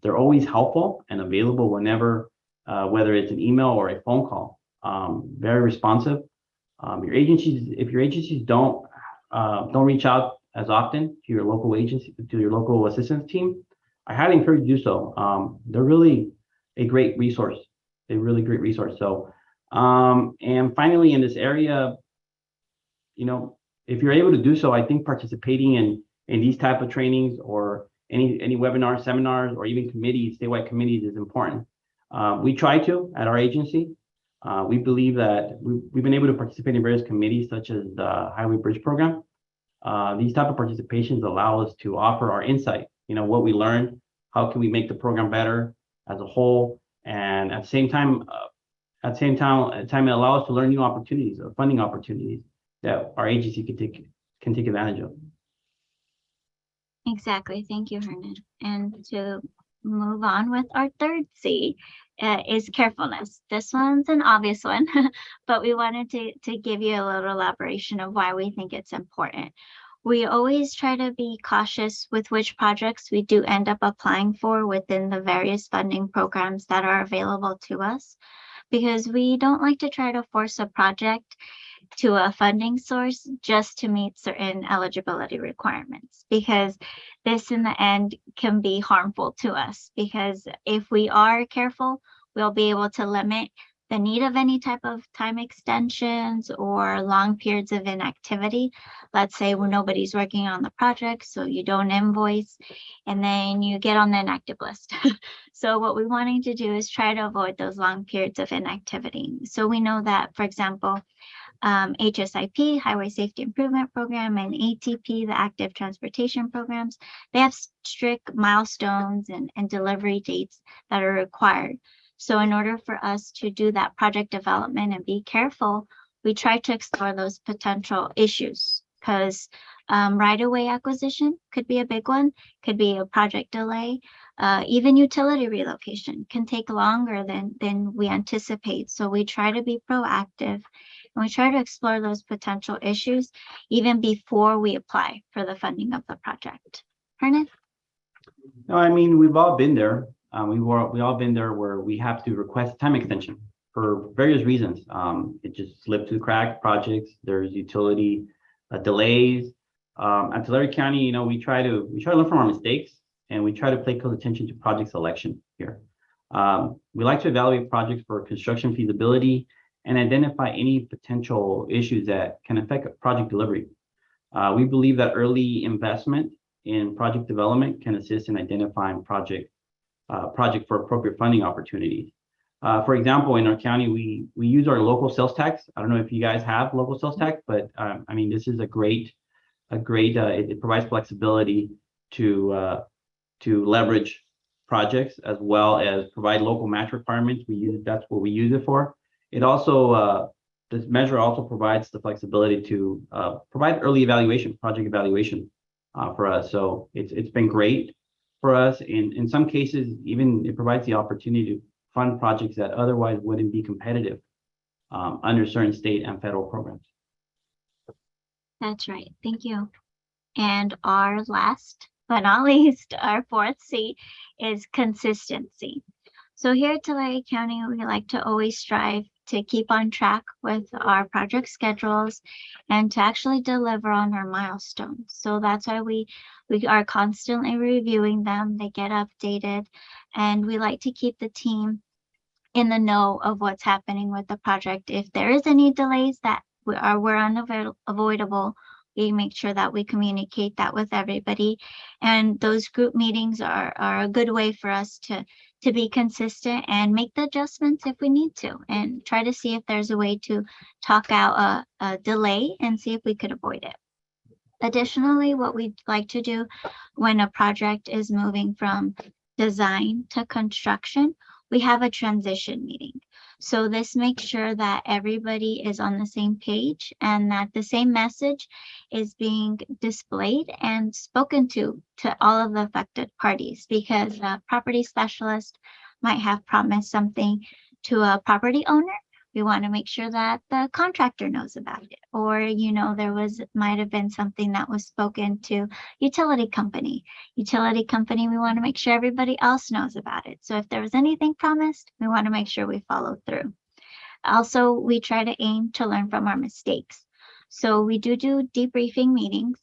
They're always helpful and available whenever, whether it's an email or a phone call. Very responsive. If your agencies don't reach out as often to your local agency, to your local assistance team, I highly encourage you to do so. They're really a great resource. So, and finally, in this area, if you're able to do so, I think participating in these type of trainings or any webinars, seminars, or even statewide committees is important. We try to at our agency. We believe that we've been able to participate in various committees such as the Highway Bridge Program. These type of participations allow us to offer our insight, what we learned, how can we make the program better as a whole, and at the same time, it allows us to learn new opportunities or funding opportunities that our agency can take advantage of. Exactly. Thank you, Hernan. And to move on with our third C is carefulness. This one's an obvious one, but we wanted to give you a little elaboration of why we think it's important. We always try to be cautious with which projects we do end up applying for within the various funding programs that are available to us, because we don't like to try to force a project to a funding source just to meet certain eligibility requirements, because this in the end can be harmful to us, because if we are careful, we'll be able to limit the need of any type of time extensions or long periods of inactivity. Let's say when nobody's working on the project, so you don't invoice, and then you get on the inactive list. So what we're wanting to do is try to avoid those long periods of inactivity. So we know that, for example, HSIP, Highway Safety Improvement Program, and ATP, the Active Transportation Programs, they have strict milestones and delivery dates that are required. So in order for us to do that project development and be careful, we try to explore those potential issues, because right-of-way acquisition could be a big one, could be a project delay. Even utility relocation can take longer than we anticipate. So we try to be proactive, and we try to explore those potential issues even before we apply for the funding of the project. Hernan? No, I mean, we've all been there. We all been there where we have to request time extension for various reasons. It just slipped through the crack projects. There's utility delays. At Tulare County, we try to learn from our mistakes, and we try to pay close attention to project selection here. We like to evaluate projects for construction feasibility and identify any potential issues that can affect project delivery. We believe that early investment in project development can assist in identifying project for appropriate funding opportunities. For example, in our county, we use our local sales tax. I don't know if you guys have local sales tax, but I mean, this is it provides flexibility to leverage projects as well as provide local match requirements. That's what we use it for. It also, this measure also provides the flexibility to provide early evaluation, project evaluation for us. So it's been great for us. In some cases, even it provides the opportunity to fund projects that otherwise wouldn't be competitive under certain state and federal programs. That's right. Thank you. And our last but not least, our fourth C is consistency. So here at Tulare County, we like to always strive to keep on track with our project schedules and to actually deliver on our milestones. So that's why we are constantly reviewing them. They get updated, and we like to keep the team in the know of what's happening with the project. If there is any delays that were unavoidable, we make sure that we communicate that with everybody. And those group meetings are a good way for us to be consistent and make the adjustments if we need to, and try to see if there's a way to talk out a delay and see if we could avoid it. Additionally, what we'd like to do when a project is moving from design to construction, we have a transition meeting. So this makes sure that everybody is on the same page and that the same message is being displayed and spoken to all of the affected parties, because a property specialist might have promised something to a property owner. We want to make sure that the contractor knows about it, or might have been something that was spoken to utility company. We want to make sure everybody else knows about it. So if there was anything promised, we want to make sure we follow through. Also, we try to aim to learn from our mistakes. So we do debriefing meetings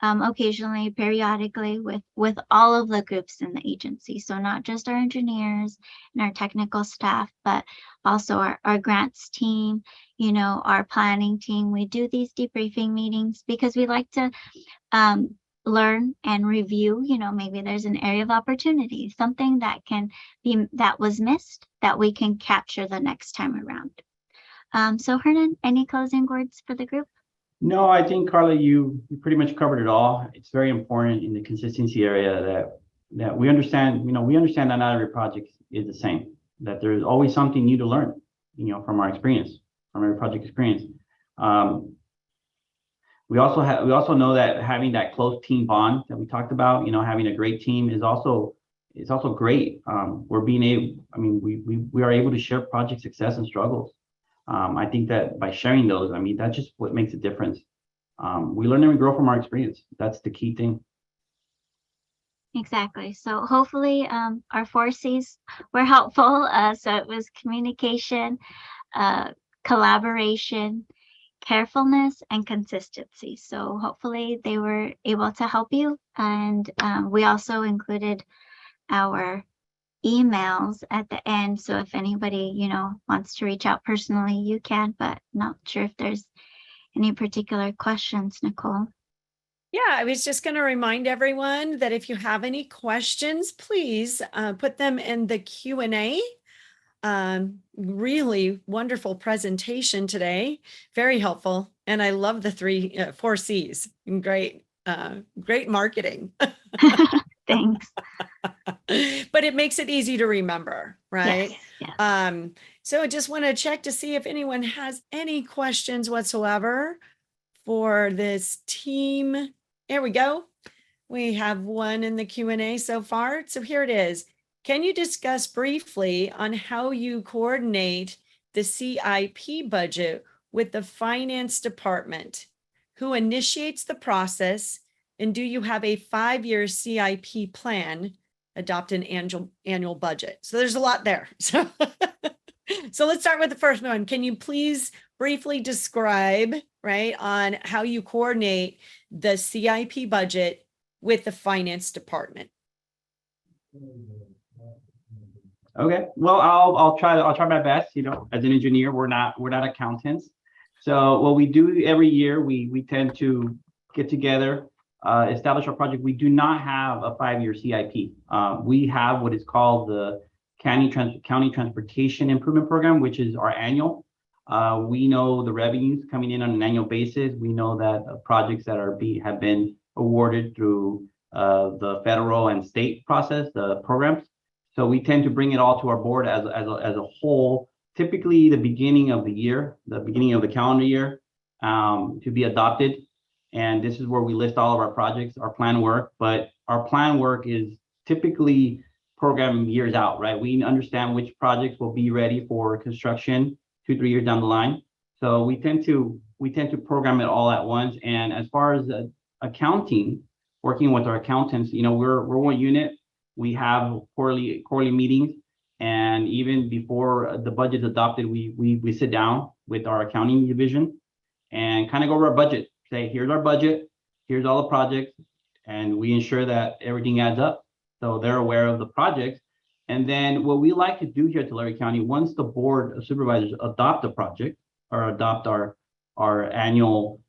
occasionally, periodically, with all of the groups in the agency. So not just our engineers and our technical staff, but also our grants team, our planning team. We do these debriefing meetings because we like to learn and review. Maybe there's an area of opportunity, something that was missed that we can capture the next time around. So Hernan, any closing words for the group? No, I think Carla, you pretty much covered it all. It's very important in the consistency area that we understand, we understand that not every project is the same, that there's always something new to learn, from our experience, from every project experience. We also know that having that close team bond that we talked about, having a great team is also great. We are able to share project success and struggles. I think that by sharing those, that's just what makes a difference. We learn and we grow from our experience. That's the key thing. Exactly. So hopefully our 4 C's were helpful. So it was communication, collaboration, carefulness, and consistency. So hopefully they were able to help you. And we also included our emails at the end. So if anybody, wants to reach out personally, you can, but not sure if there's any particular questions, Nicole. Yeah, I was just going to remind everyone that if you have any questions, please put them in the Q&A. Really wonderful presentation today. Very helpful. And I love the 4 C's. Great, great marketing. Thanks. But it makes it easy to remember, right? Yes, yes. So I just want to check to see if anyone has any questions whatsoever for this team. There we go. We have one in the Q&A so far. So here it is. Can you discuss briefly on how you coordinate the CIP budget with the finance department? Who initiates the process? And do you have a 5-year CIP plan, adopt an annual budget? So there's a lot there. So let's start with the first one. Can you please briefly describe, right, on how you coordinate the CIP budget with the finance department? Okay, well, I'll try my best. As an engineer, we're not accountants. So what we do every year, we tend to get together, establish our project. We do not have a 5-year CIP. We have what is called the County Transportation Improvement Program, which is our annual. We know the revenues coming in on an annual basis. We know that projects that have been awarded through the federal and state process, the programs. So we tend to bring it all to our board as a whole, typically the beginning of the year, the beginning of the calendar year, to be adopted. And this is where we list all of our projects, our plan work. But our plan work is typically programmed years out, right? We understand which projects will be ready for construction 2-3 years down the line. So we tend to program it all at once. And as far as accounting, working with our accountants, we're one unit. We have quarterly meetings, and even before the budget's adopted, we sit down with our accounting division and kind of go over our budget. Say, here's our budget, here's all the projects, and we ensure that everything adds up. So they're aware of the projects. And then what we like to do here at Tulare County, once the board of supervisors adopt a project or adopt our annual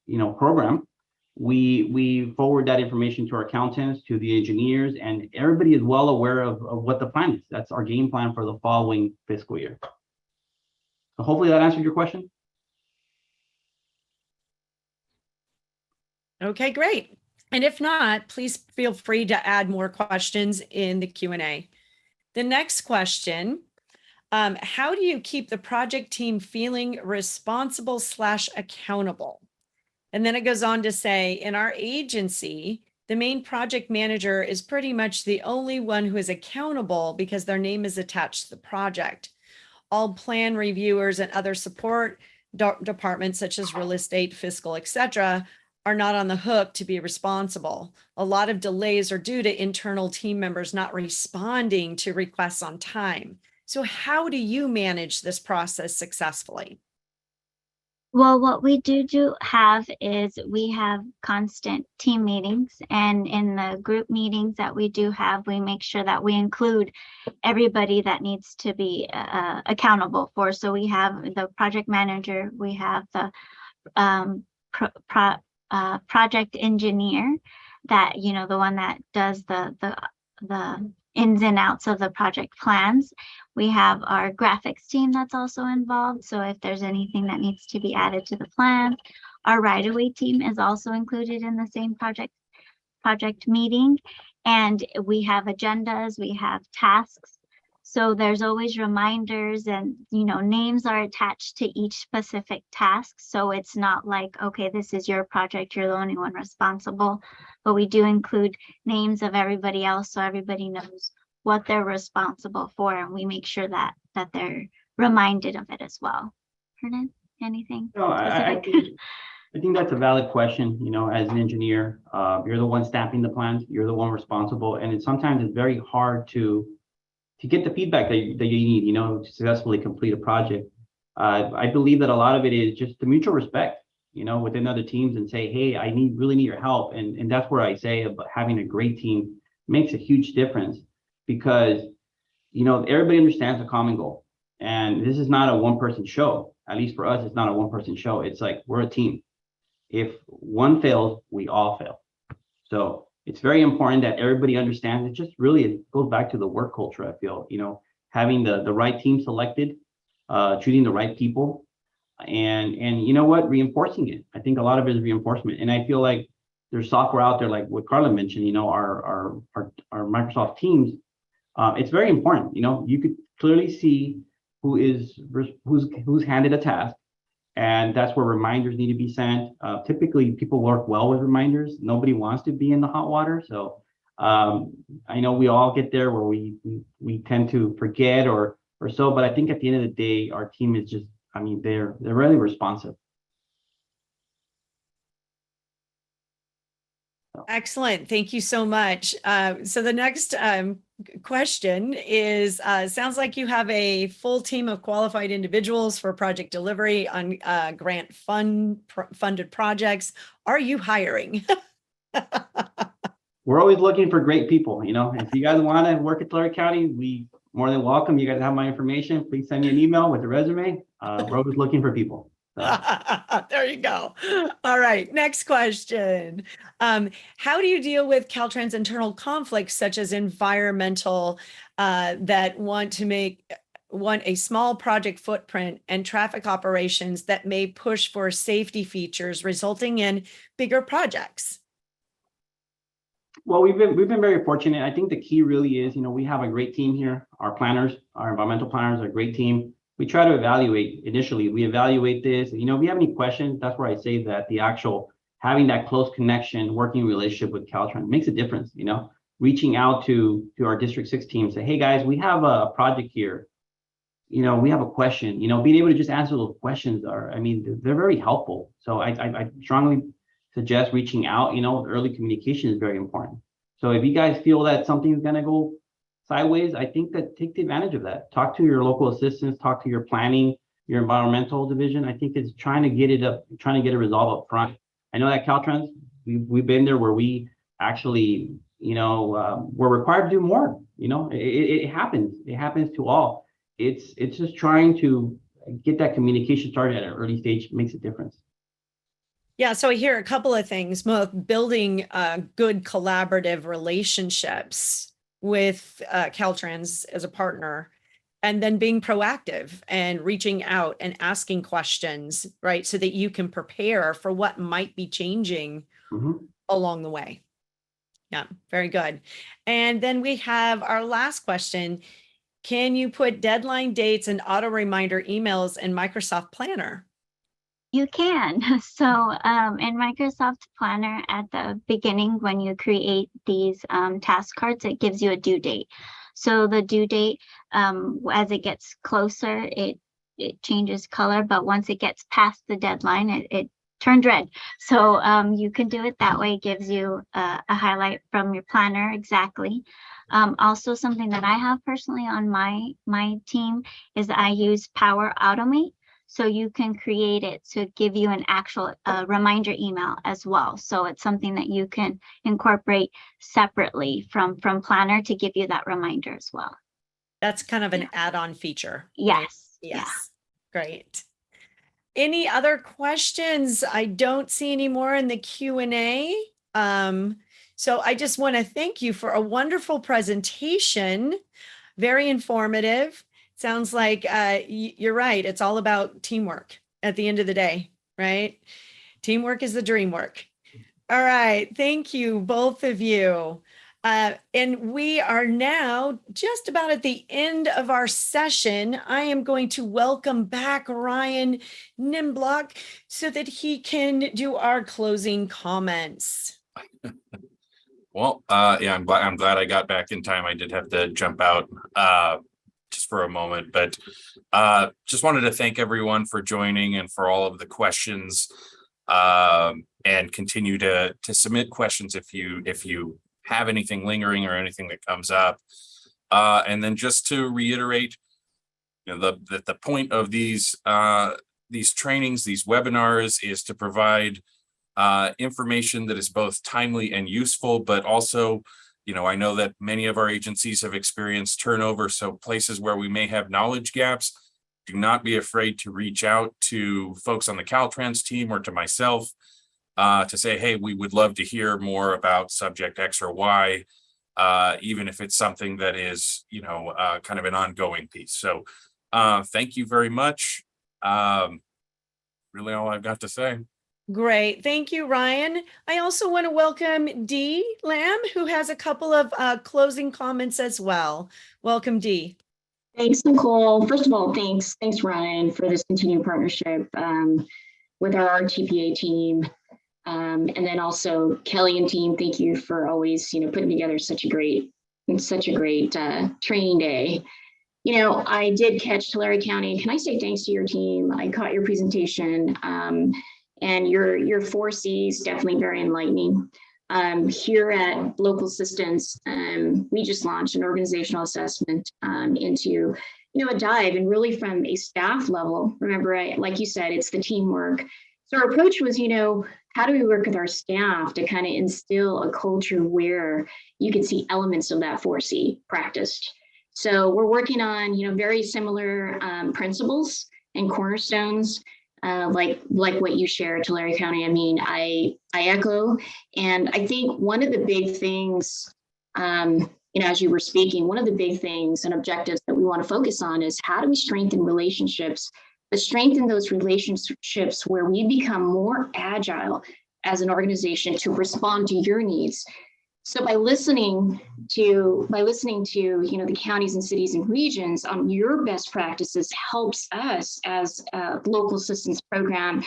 program, we forward that information to our accountants, to the engineers, and everybody is well aware of what the plan is. That's our game plan for the following fiscal year. So hopefully that answered your question. Okay, great. And if not, please feel free to add more questions in the Q&A. The next question, how do you keep the project team feeling responsible / accountable? And then it goes on to say, in our agency, the main project manager is pretty much the only one who is accountable because their name is attached to the project. All plan reviewers and other support departments such as real estate, fiscal, etc., are not on the hook to be responsible. A lot of delays are due to internal team members not responding to requests on time. So how do you manage this process successfully? Well, what we do have is we have constant team meetings, and in the group meetings that we do have, we make sure that we include everybody that needs to be accountable for. So we have the project manager, we have the project engineer, that the one that does the ins and outs of the project plans. We have our graphics team that's also involved. So if there's anything that needs to be added to the plan, our right-of-way team is also included in the same project meeting. And we have agendas, we have tasks. So there's always reminders and, names are attached to each specific task. So it's not like, okay, this is your project, you're the only one responsible. But we do include names of everybody else so everybody knows what they're responsible for. And we make sure that they're reminded of it as well. Hernan, anything? No, I think that's a valid question. As an engineer, you're the one stamping the plans, you're the one responsible. And sometimes it's very hard to get the feedback that you need, to successfully complete a project. I believe that a lot of it is just the mutual respect, within other teams and say, hey, I really need your help. And that's where I say about having a great team makes a huge difference because, everybody understands the common goal. And this is not a one-person show. At least for us, it's not a one-person show. It's like we're a team. If one fails, we all fail. So it's very important that everybody understands. It goes back to the work culture, I feel, having the right team selected, choosing the right people, and reinforcing it. I think a lot of it is reinforcement. And I feel like there's software out there, like what Carla mentioned, our Microsoft Teams. It's very important. You could clearly see who's handed a task. And that's where reminders need to be sent. Typically, people work well with reminders. Nobody wants to be in the hot water. So I know we all get there where we tend to forget or so. But I think at the end of the day, our team is just, they're really responsive. Excellent. Thank you so much. So the next question is, sounds like you have a full team of qualified individuals for project delivery on grant funded projects. Are you hiring? We're always looking for great people. If you guys want to work at Tulare County, we more than welcome. You guys have my information. Please send me an email with a resume. We're always looking for people. There you go. All right. Next question. How do you deal with Caltrans internal conflicts, such as environmental, that want a small project footprint and traffic operations that may push for safety features, resulting in bigger projects? Well, we've been very fortunate. I think the key really is, we have a great team here. Our planners, our environmental planners are a great team. We try to evaluate initially. We evaluate this. If we have any questions, that's where I say that the actual having that close connection, working relationship with Caltrans makes a difference. Reaching out to our District 6 team, say, hey guys, we have a project here. We have a question. Being able to just answer those questions they're very helpful. So I strongly suggest reaching out. Early communication is very important. So if you guys feel that something's gonna go sideways, I think that take advantage of that. Talk to your local assistants, talk to your planning, your environmental division. I think it's trying to get it resolved up front. I know that Caltrans, we've been there where we actually, we're required to do more. It happens. It happens to all. It's just trying to get that communication started at an early stage makes a difference. Yeah, so I hear a couple of things, both building good collaborative relationships with Caltrans as a partner, and then being proactive and reaching out and asking questions, right? So that you can prepare for what might be changing along the way. Yeah, very good. And then we have our last question. Can you put deadline dates and auto reminder emails in Microsoft Planner? You can. So in Microsoft Planner at the beginning, when you create these task cards, it gives you a due date. So the due date, as it gets closer, it changes color, but once it gets past the deadline, it turned red. So you can do it that way. It gives you a highlight from your planner exactly. Also, something that I have personally on my team is I use Power Automate. So you can create it to give you an actual reminder email as well. So it's something that you can incorporate separately from Planner to give you that reminder as well. That's kind of an add-on feature. Yes. Right? Yes. Yeah. Great. Any other questions? I don't see any more in the Q&A. So I just want to thank you for a wonderful presentation. Very informative. Sounds like you're right. It's all about teamwork at the end of the day, right? Teamwork is the dream work. All right. Thank you, both of you. And we are now just about at the end of our session. I am going to welcome back Ryan Nimblock so that he can do our closing comments. Well, yeah, I'm glad I got back in time. I did have to jump out just for a moment, but just wanted to thank everyone for joining and for all of the questions, and continue to submit questions if you have anything lingering or anything that comes up. And then just to reiterate, you know, the point of these trainings, these webinars, is to provide information that is both timely and useful, but also, you know, I know that many of our agencies have experienced turnover. So places where we may have knowledge gaps, do not be afraid to reach out to folks on the Caltrans team or to myself to say, hey, we would love to hear more about subject X or Y, even if it's something that is, you know, kind of an ongoing piece. So thank you very much. Really all I've got to say. Great. Thank you, Ryan. I also want to welcome Dee Lamb, who has a couple of closing comments as well. Welcome, Dee. Thanks, Nicole. First of all, thanks, Ryan, for this continued partnership with our RTPA team. And then also Kelly and team, thank you for always, you know, putting together such a great training day. You know, I did catch Tulare County. Can I say thanks to your team? I caught your presentation. And your 4 C's, definitely very enlightening. Here at Local Assistance, we just launched an organizational assessment into, you know, a dive, and really from a staff level. Remember, like you said, it's the teamwork. So our approach was, you know, how do we work with our staff to kind of instill a culture where you can see elements of that 4C practiced? So we're working on, you know, very similar principles and cornerstones. Like what you shared, Tulare County. I mean, I echo, and I think one of the big things, you know, as you were speaking, one of the big things and objectives that we want to focus on is how do we strengthen relationships, but strengthen those relationships where we become more agile as an organization to respond to your needs. So by listening to, you know, the counties and cities and regions on your best practices helps us as a local assistance program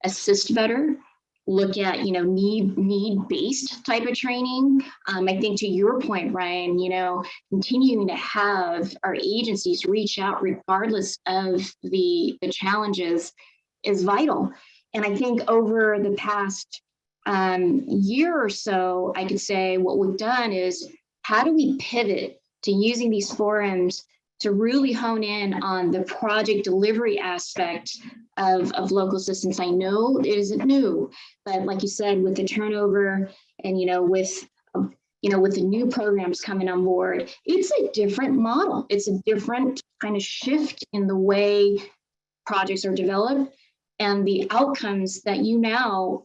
assist better, look at, you know, need-based type of training. I think to your point, Ryan, you know, continuing to have our agencies reach out regardless of the challenges is vital. And I think over the past year or so, I could say what we've done is how do we pivot to using these forums to really hone in on the project delivery aspect of local assistance. I know it isn't new, but like you said, with the turnover and, you know, with the new programs coming on board, it's a different model. It's a different kind of shift in the way projects are developed and the outcomes that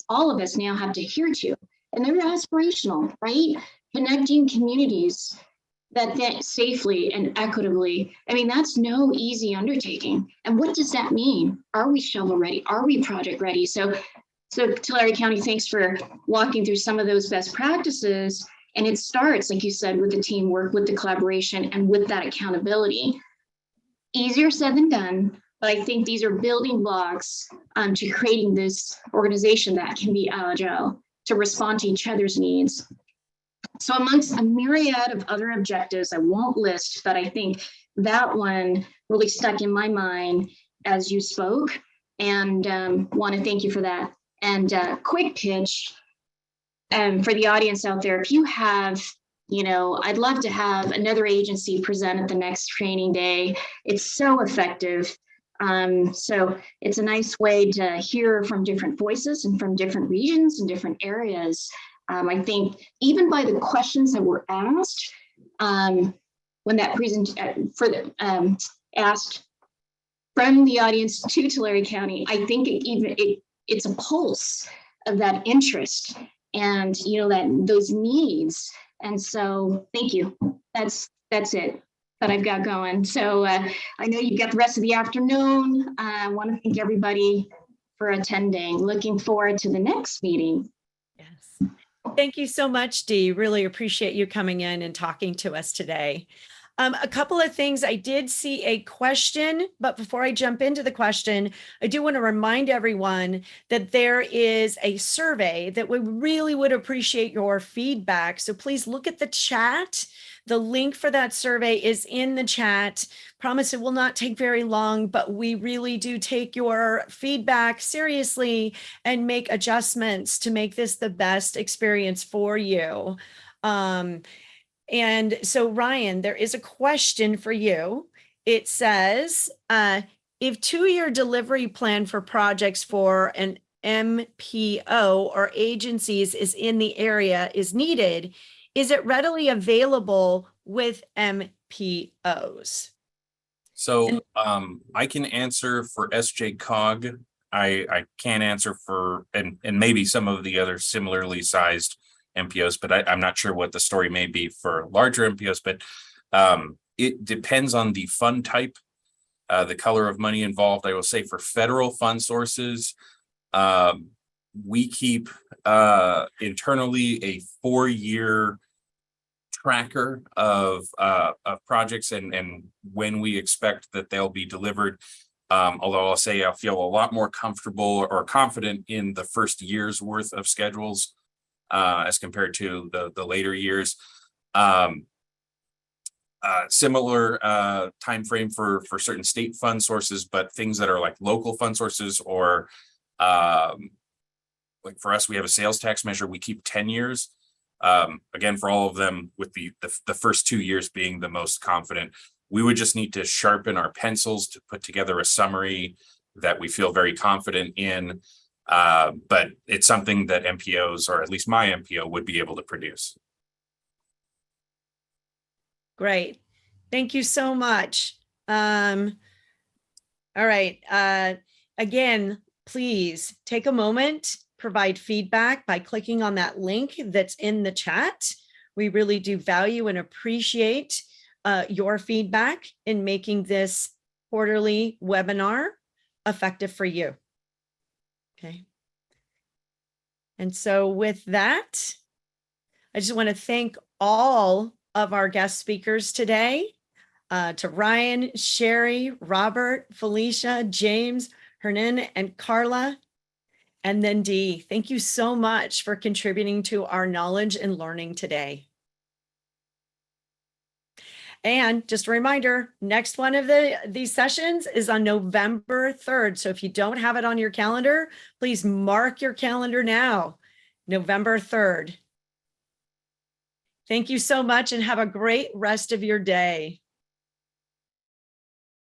all of us now have to adhere to. And they're aspirational, right? Connecting communities that safely and equitably. I mean, that's no easy undertaking. And what does that mean? Are we shovel ready? Are we project ready? So Tulare County, thanks for walking through some of those best practices. And it starts, like you said, with the teamwork, with the collaboration, and with that accountability. Easier said than done, but I think these are building blocks to creating this organization that can be agile to respond to each other's needs. So amongst a myriad of other objectives I won't list, but I think that one really stuck in my mind as you spoke, and want to thank you for that. And quick pitch for the audience out there, if you have, you know, I'd love to have another agency present at the next training day. It's so effective. So it's a nice way to hear from different voices and from different regions and different areas. I think even by the questions that were asked, when that asked from the audience to Tulare County, I think it's a pulse of that interest and that those needs. And so thank you. That's it that I've got going. So I know you've got the rest of the afternoon. I want to thank everybody for attending. Looking forward to the next meeting. Yes. Thank you so much, Dee. Really appreciate you coming in and talking to us today. A couple of things. I did see a question, but before I jump into the question, I do want to remind everyone that there is a survey that we really would appreciate your feedback. So please look at the chat. The link for that survey is in the chat. Promise it will not take very long, but we really do take your feedback seriously and make adjustments to make this the best experience for you. And so, Ryan, there is a question for you. It says, if 2-year delivery plan for projects for an MPO or agencies is in the area is needed, is it readily available with MPOs? So I can answer for SJCOG. I can't answer for, and maybe some of the other similarly sized MPOs, but I'm not sure what the story may be for larger MPOs, but it depends on the fund type, the color of money involved. I will say for federal fund sources, we keep internally a 4-year tracker of projects and when we expect that they'll be delivered. Although I'll say I feel a lot more comfortable or confident in the first year's worth of schedules as compared to the later years. Similar time frame for certain state fund sources, but things that are like local fund sources or like for us, we have a sales tax measure, we keep 10 years. Again, for all of them, with the first 2 years being the most confident. We would just need to sharpen our pencils to put together a summary that we feel very confident in. But it's something that MPOs, or at least my MPO, would be able to produce. Great. Thank you so much. All right. Again, please take a moment, provide feedback by clicking on that link that's in the chat. We really do value and appreciate your feedback in making this quarterly webinar effective for you. Okay. And so with that, I just want to thank all of our guest speakers today, to Ryan, Sherry, Robert, Felicia, James, Hernan, and Carla, and then Dee. Thank you so much for contributing to our knowledge and learning today. And just a reminder, next one of these sessions is on November 3rd. So if you don't have it on your calendar, please mark your calendar now, November 3rd. Thank you so much and have a great rest of your day.